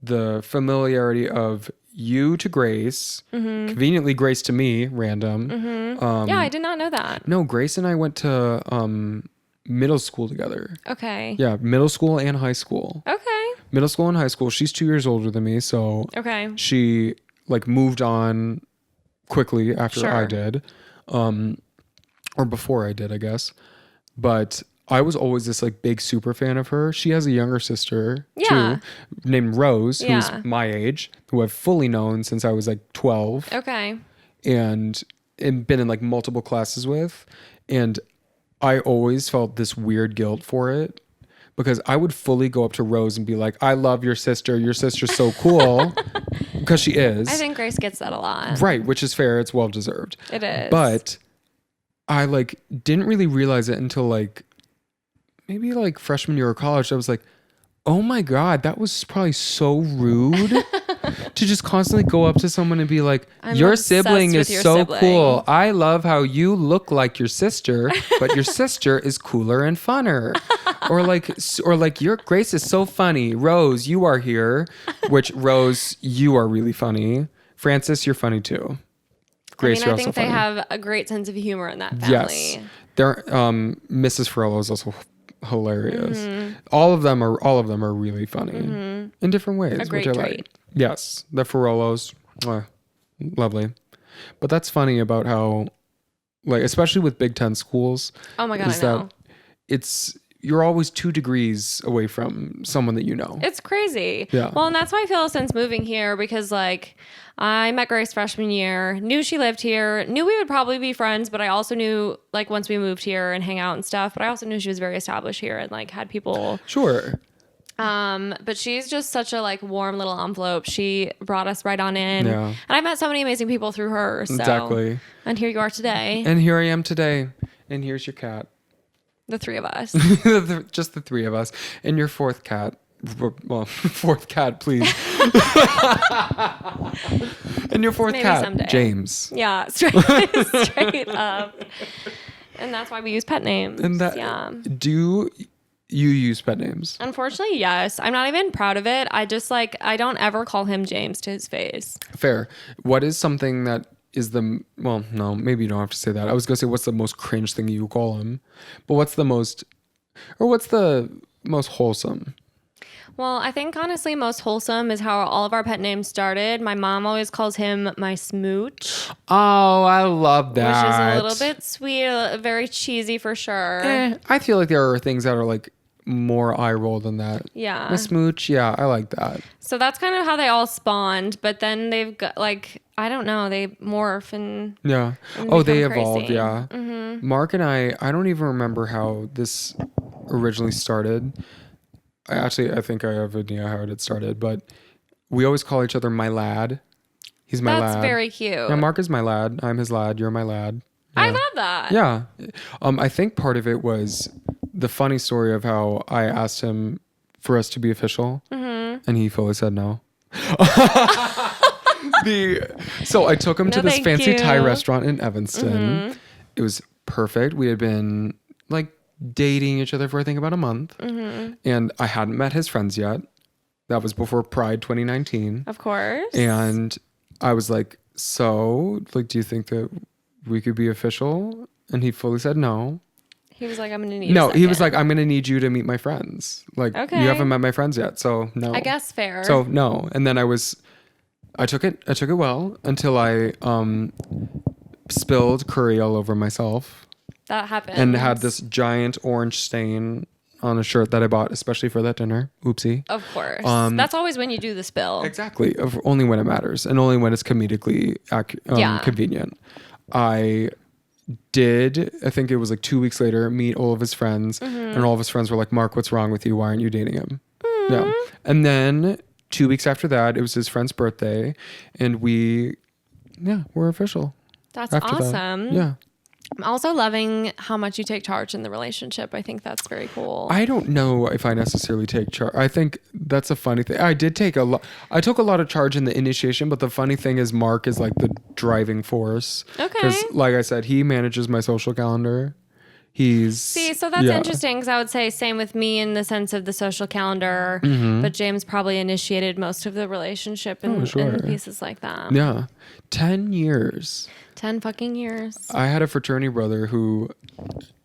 the familiarity of you to Grace, conveniently Grace to me, random. Yeah, I did not know that. No, Grace and I went to middle school together. Okay. Yeah, middle school and high school. Okay. Middle school and high school. She's 2 years older than me, so Okay. she like moved on quickly after I Sure. did, or before I did, I guess. But I was always this like big super fan of her. She has a younger sister Yeah. too, named Rose, Yeah. who's my age, who I've fully known since I was like 12, Okay. and been in like multiple classes with, and I always felt this weird guilt for it. Because I would fully go up to Rose and be like, I love your sister. Your sister's so cool. Because she is. I think Grace gets that a lot. Right, which is fair. It's well deserved. It is. But I like didn't really realize it until like maybe like freshman year of college. I was like, oh my God, that was probably so rude to just constantly go up to someone and be like, I'm your obsessed sibling is with your so sibling." cool. I love how you look like your sister, but your sister is cooler and funner. Or like your Grace is so funny. Rose, you are here. Which Rose, you are really funny. Francis, you're funny too. Grace, I you're think also they funny. have a great sense of humor in that family. Yes, they're Mrs. Ferrello is also hilarious. Mm-hmm. All of them are really funny in different ways, A great which I like. trait. Yes, the Ferrellos, lovely. But that's funny about how, like, especially with Big Ten schools. Oh my God, is I know. that you're always 2 degrees away from someone that you know. It's crazy. Yeah. Well, and that's how I feel since moving here because like I met Grace freshman year, knew she lived here, knew we would probably be friends, but I also knew like once we moved here and hang out and stuff, but I also knew she was very established here and like had people. Sure. But she's just such a like warm little envelope. She brought us right on in. Yeah. And I met so many amazing people through her. So. Exactly. And here you are today. And here I am today. And here's your cat. The three of us. Just the 3 of us. And your 4th cat. Well, 4th cat, please. And your 4th Maybe cat, someday. James. Yeah, straight up. And that's why we use pet names. And that, yeah. do you use pet names? Unfortunately, yes. I'm not even proud of it. I just like, I don't ever call him James to his face. Fair. What is something that is well, no, maybe you don't have to say that. I was going to say, what's the most cringe thing you call him? But what's the most wholesome? Well, I think honestly, most wholesome is how all of our pet names started. My mom always calls him my smooch, Oh, I love that. which is a little bit sweet, very cheesy for sure. I feel like there are things that are like more eye roll than that. Yeah. My smooch, yeah, I like that. So that's kind of how they all spawned. But then they've got like, I don't know, they morph and Yeah. And Oh, they become evolved, crazy. yeah. Mark and I don't even remember how this originally started. I think I have an idea how it started, but we always call each other my lad. He's my lad. that's very cute. Yeah, Mark is my lad. I'm his lad. You're my lad. I Yeah. love that. Yeah. I think part of it was the funny story of how I asked him for us to be official, and he fully said no. So I took him to No, this thank fancy Thai you. restaurant in Evanston. It was perfect. We had been like dating each other for I think about a month, and I hadn't met his friends yet. That was before Pride 2019, Of course. and I was like, "So, like, do you think that we could be official?" And he fully said no. He was like, I'm going to need No, a he was second. like, I'm gonna need you to meet my friends. Like, Okay. you haven't met my friends yet, so no. I guess fair. So no. And then I took it well until I spilled curry all over myself that happened. and had this giant orange stain on a shirt that I bought especially for that dinner. Oopsie. Of course. That's always when you do the spill. Exactly. Only when it matters and only when it's comedically Yeah. convenient. I think it was like 2 weeks later, meet all of his friends, and all of his friends were like, Mark, what's wrong with you? Why aren't you dating him? Yeah. And then 2 weeks after that, it was his friend's birthday, and we're official. That's after awesome. That. Yeah. I'm also loving how much you take charge in the relationship. I think that's very cool. I don't know if I necessarily take charge. I think that's a funny thing. I took a lot of charge in the initiation, but the funny thing is Mark is like the driving force. Okay. Because like I said, he manages my social calendar. So that's interesting, because I would say same with me in the sense of the social calendar, but James probably initiated most of the relationship and pieces like that. Yeah. 10 years. 10 fucking years. I had a fraternity brother who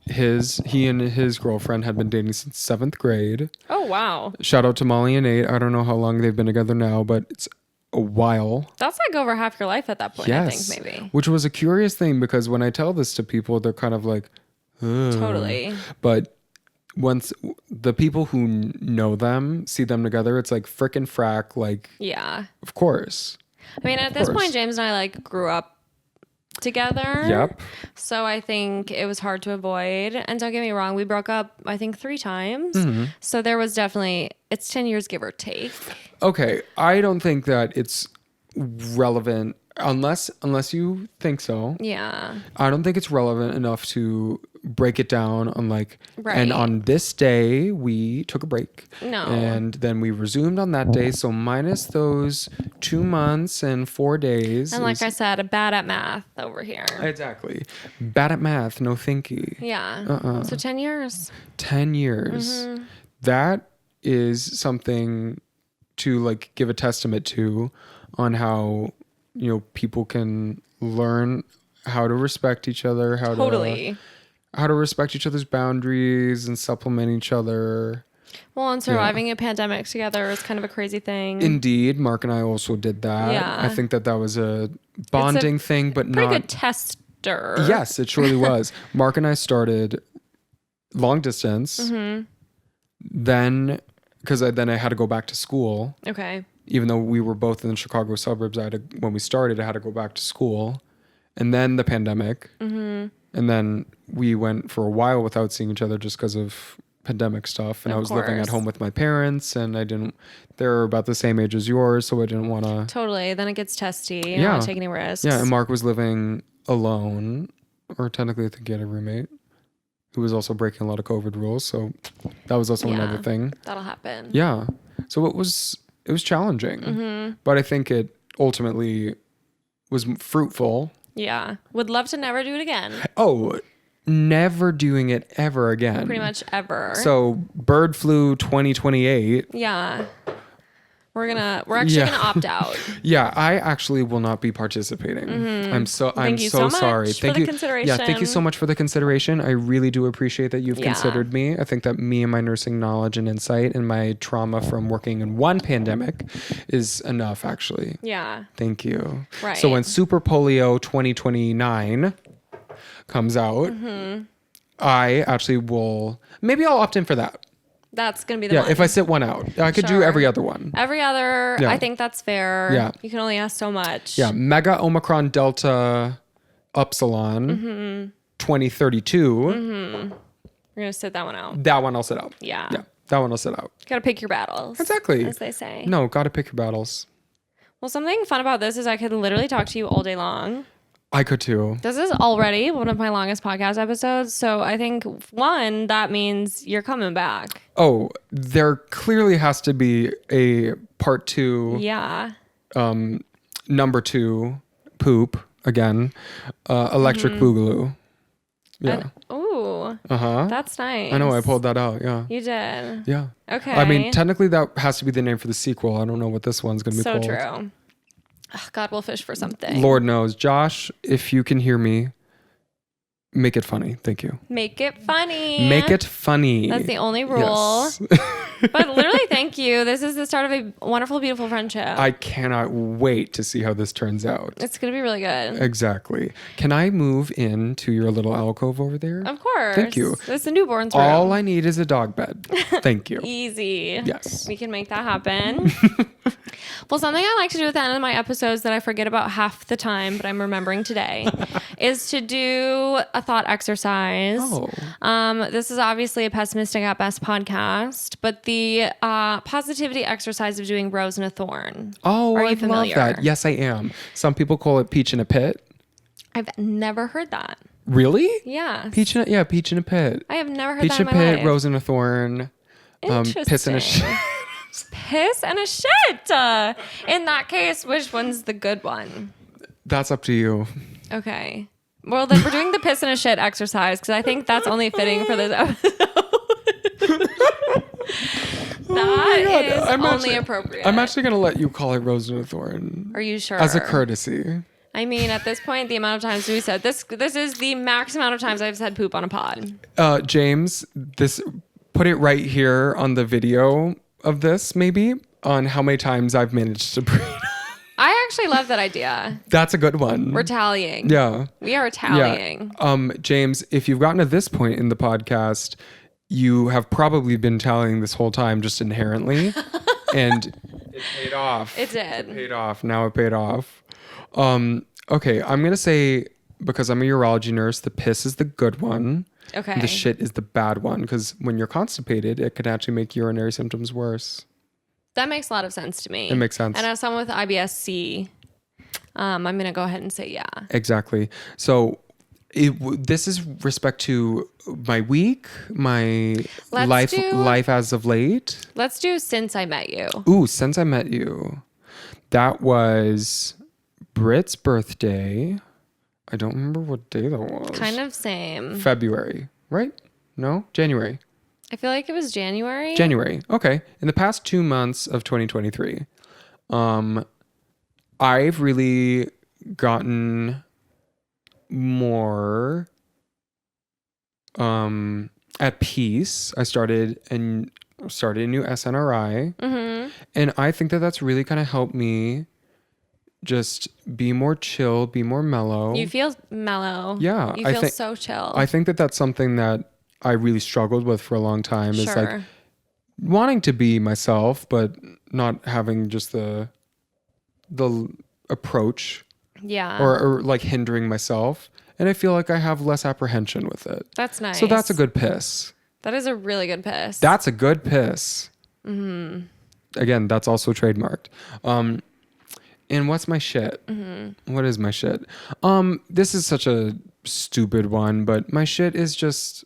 he and his girlfriend had been dating since 7th grade. Oh, wow. Shout out to Molly and Nate. I don't know how long they've been together now, but it's a while. That's like over half your life at that point, Yes. I think, maybe. Which was a curious thing, because when I tell this to people, they're kind of like, ugh. Totally. But once the people who know them see them together, it's like frickin' frack. Like, yeah. Of course. I mean, at this point, James and I like grew up together. Yep. So I think it was hard to avoid. And don't get me wrong, we broke up, I think 3 times. So there was definitely, it's 10 years, give or take. Okay. I don't think that it's relevant unless you think so. Yeah. I don't think it's relevant enough to break it down on like, Right. and on this day we took a break. No. And then we resumed on that day. So minus those 2 months and 4 days. And like I said, bad at math over here. Exactly. Bad at math, no thinky. Yeah. So 10 years. 10 years. That is something to like give a testament to on how, people can learn how to respect each other, how to respect each other's boundaries and supplement each other. Well, and surviving a pandemic together is kind of a crazy thing. Indeed, Mark and I also did that. Yeah. I think that was a bonding thing, but pretty not good tester. Yes, it surely was. Mark and I started long distance. Then, because I had to go back to school. Okay. Even though we were both in the Chicago suburbs, when we started, I had to go back to school. And then the pandemic. And then we went for a while without seeing each other just because of pandemic stuff. And I was living at home with my parents, and they're about the same age as yours, so I didn't want to. Totally. Then it gets testy. You don't want to take any risks. Yeah, and Mark was living alone, or technically I think he had a roommate who was also breaking a lot of COVID rules. So that was also another thing. That'll happen. Yeah. So it was challenging, but I think it ultimately was fruitful. Yeah. Would love to never do it again. Oh, never doing it ever again. Pretty much ever. So bird flu 2028. Yeah. We're actually gonna opt out. Yeah, I actually will not be participating. I'm so sorry. Thank you. Consideration. Yeah, thank you so much for the consideration. I really do appreciate that you've considered me. I think that me and my nursing knowledge and insight and my trauma from working in one pandemic is enough, actually. Yeah. Thank you. Right. So when Super Polio 2029 comes out, I actually maybe I'll opt in for that. That's going to be the one. Yeah, if I sit one out. I could do every other one. Every other, I think that's fair. Yeah. You can only ask so much. Yeah, Mega Omicron Delta Upsilon 2032. We're going to sit that one out. That one I'll sit out. Yeah. Yeah, that one I'll sit out. Got to pick your battles. Exactly. As they say. No, gotta pick your battles. Well, something fun about this is I could literally talk to you all day long. I could too. This is already one of my longest podcast episodes. So I think, one, that means you're coming back. Oh, there clearly has to be a part 2. Yeah. Number 2, poop, again. Electric Boogaloo. Yeah. Ooh. That's nice. I know, I pulled that out, yeah. You did. Yeah. Okay. I mean, technically that has to be the name for the sequel. I don't know what this one's going to be called. So true. Oh, God, we'll fish for something. Lord knows. Josh, if you can hear me, make it funny. Thank you. Make it funny. Make it funny. That's the only rule. Yes. But literally, thank you. This is the start of a wonderful, beautiful friendship. I cannot wait to see how this turns out. It's going to be really good. Exactly. Can I move into your little alcove over there? Of course. Thank you. It's the newborn's room. All I need is a dog bed. Thank you. Easy. Yes. We can make that happen. Well, something I like to do at the end of my episodes that I forget about half the time, but I'm remembering today, is to do a thought exercise. This is obviously a Pessimistic at Best podcast, but the positivity exercise of doing rose and a thorn. Oh, Are you I familiar? love that. Yes, I am. Some people call it peach in a pit. I've never heard that. Really? Yeah. Peach in a pit. I have never heard Peach that in in a my pit, life. rose in a thorn. Piss in a shit. Piss and a shit. In that case, which one's the good one? That's up to you. Okay. Well, then we're doing the piss and a shit exercise because I think that's only fitting for this episode. That is only appropriate. I'm actually going to let you call it rose and a thorn. Are you sure? As a courtesy. I mean, at this point, the amount of times we said this is the max amount of times I've said poop on a pod. James, put it right here on the video of this, maybe, on how many times I've managed to breathe. I actually love that idea. That's a good one. We're tallying. Yeah. We are tallying. Yeah. James, if you've gotten to this point in the podcast, you have probably been tallying this whole time just inherently. And it paid off. It did. It paid off. Now it paid off. Okay, I'm going to say, because I'm a urology nurse, the piss is the good one. Okay. The shit is the bad one, because when you're constipated, it could actually make urinary symptoms worse. That makes a lot of sense to me. It makes sense. And as someone with IBS-C, I'm going to go ahead and say yeah. Exactly. So this is respect to my week, my life as of late. Let's do since I met you. Ooh, since I met you. That was Britt's birthday. I don't remember what day that was. Kind of same. February, right? No? January. I feel like it was January. January. Okay. In the past 2 months of 2023, I've really gotten more at peace. I started a new SNRI. Mm-hmm. And I think that that's really kind of helped me just be more chill, be more mellow. You feel mellow. Yeah. You feel so chill. I think that that's something that I really struggled with for a long time. Sure. Is like wanting to be myself, but not having just the approach. Yeah. Or like hindering myself. And I feel like I have less apprehension with it. That's nice. So that's a good piss. That is a really good piss. That's a good piss. Mm-hmm. Again, that's also trademarked. And what's my shit? Mm-hmm. What is my shit? This is such a stupid one, but my shit is just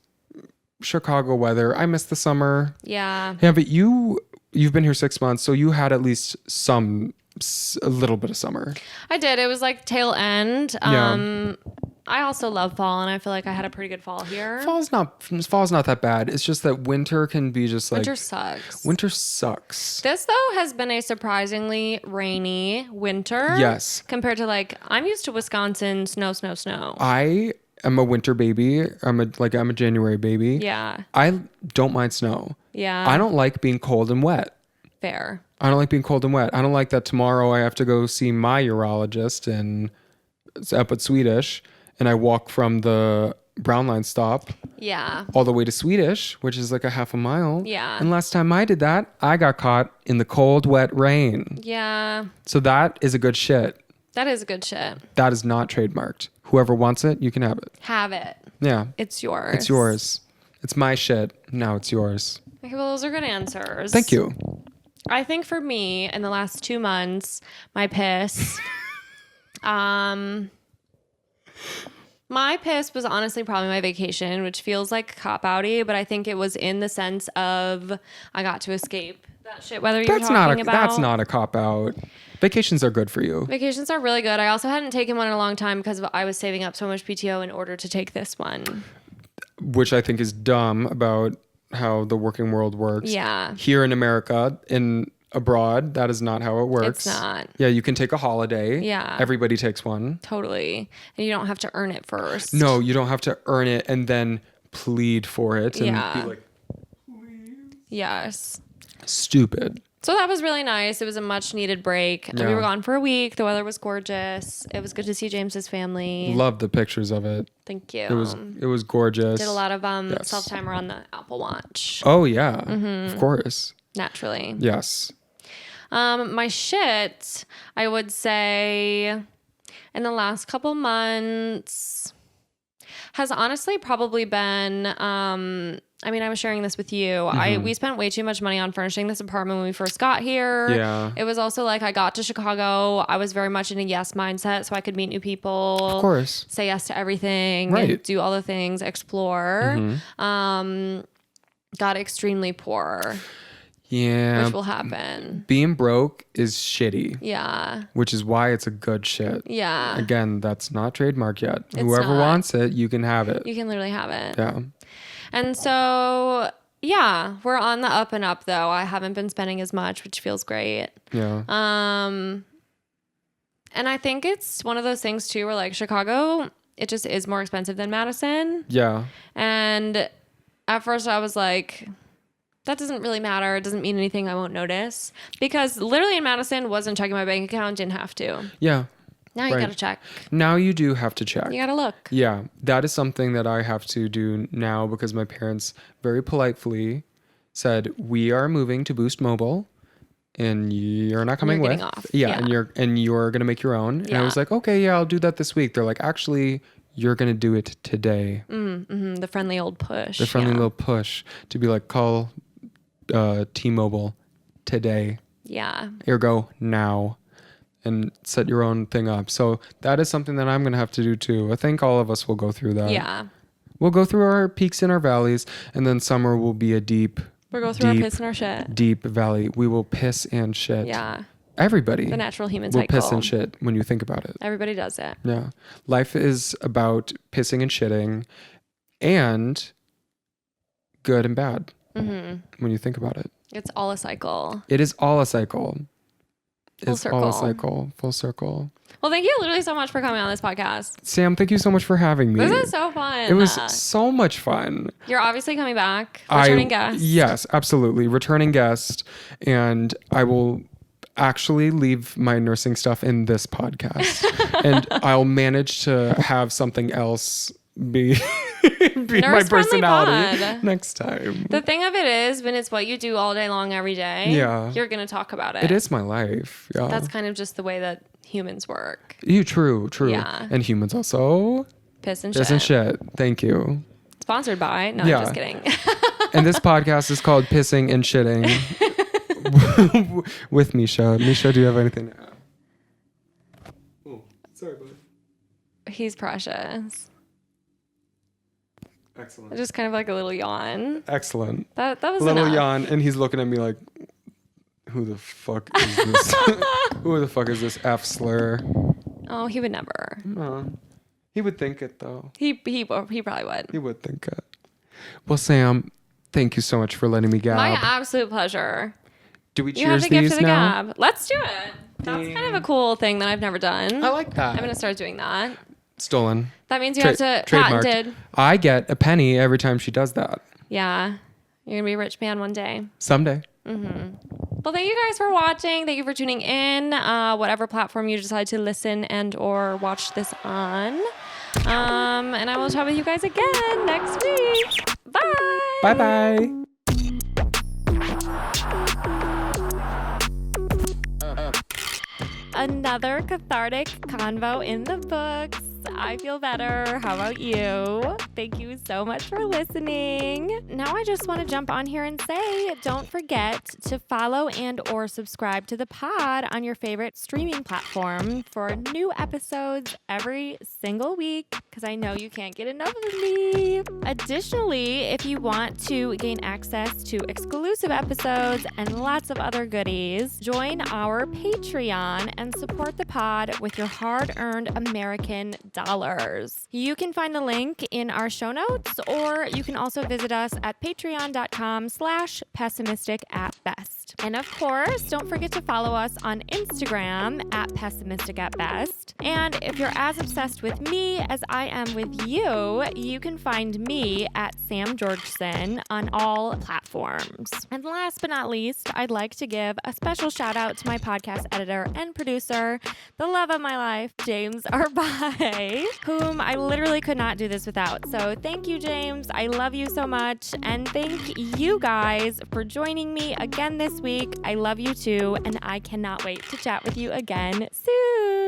Chicago weather. I miss the summer. Yeah. Yeah, but you've been here 6 months, so you had at least a little bit of summer. I did. It was like tail end. Yeah. I also love fall, and I feel like I had a pretty good fall here. Fall's not that bad. It's just that winter can be just like... Winter sucks. Winter sucks. This, though, has been a surprisingly rainy winter. Yes. Compared to, like, I'm used to Wisconsin snow. I am a winter baby. I'm a January baby. Yeah. I don't mind snow. Yeah. I don't like being cold and wet. Fair. I don't like being cold and wet. I don't like that tomorrow I have to go see my urologist up at Swedish, and I walk from the Brown Line stop all the way to Swedish, which is like a half a mile. Yeah. And last time I did that, I got caught in the cold, wet rain. Yeah. So that is a good shit. That is good shit. That is not trademarked. Whoever wants it, you can have it. Have it. Yeah. It's yours. It's yours. It's my shit. Now it's yours. Okay, well, those are good answers. Thank you. I think for me, in the last 2 months, my piss... My piss was honestly probably my vacation, which feels like cop-outy, but I think it was in the sense of I got to escape that shit weather you're talking about. That's not a cop-out. Vacations are good for you. Vacations are really good. I also hadn't taken one in a long time because I was saving up so much PTO in order to take this one. Which I think is dumb about how the working world works. Yeah. Here in America, abroad, that is not how it works. It's not. Yeah, you can take a holiday. Yeah. Everybody takes one. Totally. And you don't have to earn it first. No, you don't have to earn it and then plead for it and be like, yes. Stupid. So that was really nice. It was a much needed break. Yeah. We were gone for a week. The weather was gorgeous. It was good to see James's family. Love the pictures of it. Thank you. It was gorgeous. Did a lot of self-timer on the Apple Watch. Oh yeah. Of course. Naturally. Yes. My shit, I would say in the last couple months has honestly probably been, I mean, I was sharing this with you. We spent way too much money on furnishing this apartment when we first got here. Yeah. It was also like I got to Chicago. I was very much in a yes mindset so I could meet new people. Of course. Say yes to everything. Right. Do all the things. Explore. Got extremely poor. Yeah. Which will happen. Being broke is shitty. Yeah. Which is why it's a good shit. Yeah. Again, that's not trademark yet. It's Whoever not. wants it, you can have it. You can literally have it. Yeah. And so, yeah, we're on the up and up though. I haven't been spending as much, which feels great. Yeah. And I think it's one of those things too where like Chicago, it just is more expensive than Madison. Yeah. And at first I was like, that doesn't really matter. It doesn't mean anything. I won't notice. Because literally in Madison, wasn't checking my bank account, didn't have to. Yeah. Now you Right. gotta check. Now you do have to check. You gotta look. Yeah. That is something that I have to do now because my parents very politely said, we are moving to Boost Mobile and you're not coming You're with. getting off. Yeah, Yeah. And you're gonna make your own. And I Yeah. was like, okay, yeah, I'll do that this week. They're like, actually, you're gonna do it today. The friendly old push. The friendly yeah. little push to be like, call T-Mobile today. Yeah. Ergo now. And set your own thing up. So that is something that I'm going to have to do too. I think all of us will go through that. Yeah. We'll go through our peaks and our valleys, and then summer will be a We'll go through our piss and our shit. deep valley. We will piss and shit. Yeah. Everybody The natural human will cycle. piss and shit when you think about it. Everybody does it. Yeah. Life is about pissing and shitting and good and bad when you think about it. It's all a cycle. It is all a cycle. Full It's all a circle. cycle. Full circle. Well, thank you literally so much for coming on this podcast. Sam, thank you so much for having me. This is so fun. It was so much fun. You're obviously coming back. Returning guest. Yes, absolutely. Returning guest. And I will actually leave my nursing stuff in this podcast. And I'll manage to have something else be my Nurse-friendly personality pod. next time. The thing of it is, when it's what you do all day long every day, Yeah. you're going to talk about it. It is my life. Yeah. That's kind of just the way that humans work. True. Yeah. And humans also. Piss and Piss shit. and shit. Thank you. Sponsored by. No, Yeah. I'm just kidding. And this podcast is called Pissing and Shitting with Misha. Misha, do you have anything to add? Oh, sorry, bud. He's precious. Excellent. Just kind of like a little yawn. Excellent. That was Little enough. yawn, and he's looking at me like, who the fuck is this? Who the fuck is this F slur? Oh, he would never. No. He would think it, though. He probably would. He would think it. Well, Sam, thank you so much for letting me gab. My absolute pleasure. Do we You have cheers to give these to the now? gab. Let's do it. That's kind of a cool thing that I've never done. I like that. I'm going to start doing that. Stolen. That means you have to Trademarked. patented. I get a penny every time she does that. Yeah. You're going to be a rich man one day. Someday. Well, thank you guys for watching. Thank you for tuning in. Whatever platform you decide to listen and or watch this on. And I will chat with you guys again next week. Bye. Bye-bye. Another cathartic convo in the books. I feel better. How about you? Thank you so much for listening. Now I just want to jump on here and say, don't forget to follow and or subscribe to the pod on your favorite streaming platform for new episodes every single week, because I know you can't get enough of me. Additionally, if you want to gain access to exclusive episodes and lots of other goodies, join our Patreon and support the pod with your hard-earned American dollars. You can find the link in our show notes, or you can also visit us at patreon.com/pessimistic at best. And of course, don't forget to follow us on Instagram at pessimistic at best. And if you're as obsessed with me as I am with you, you can find me at Sam Georgeson on all platforms. And last but not least, I'd like to give a special shout out to my podcast editor and producer, the love of my life, James Arbai. today, whom I literally could not do this without. So thank you, James. I love you so much. And thank you guys for joining me again this week. I love you too. And I cannot wait to chat with you again soon.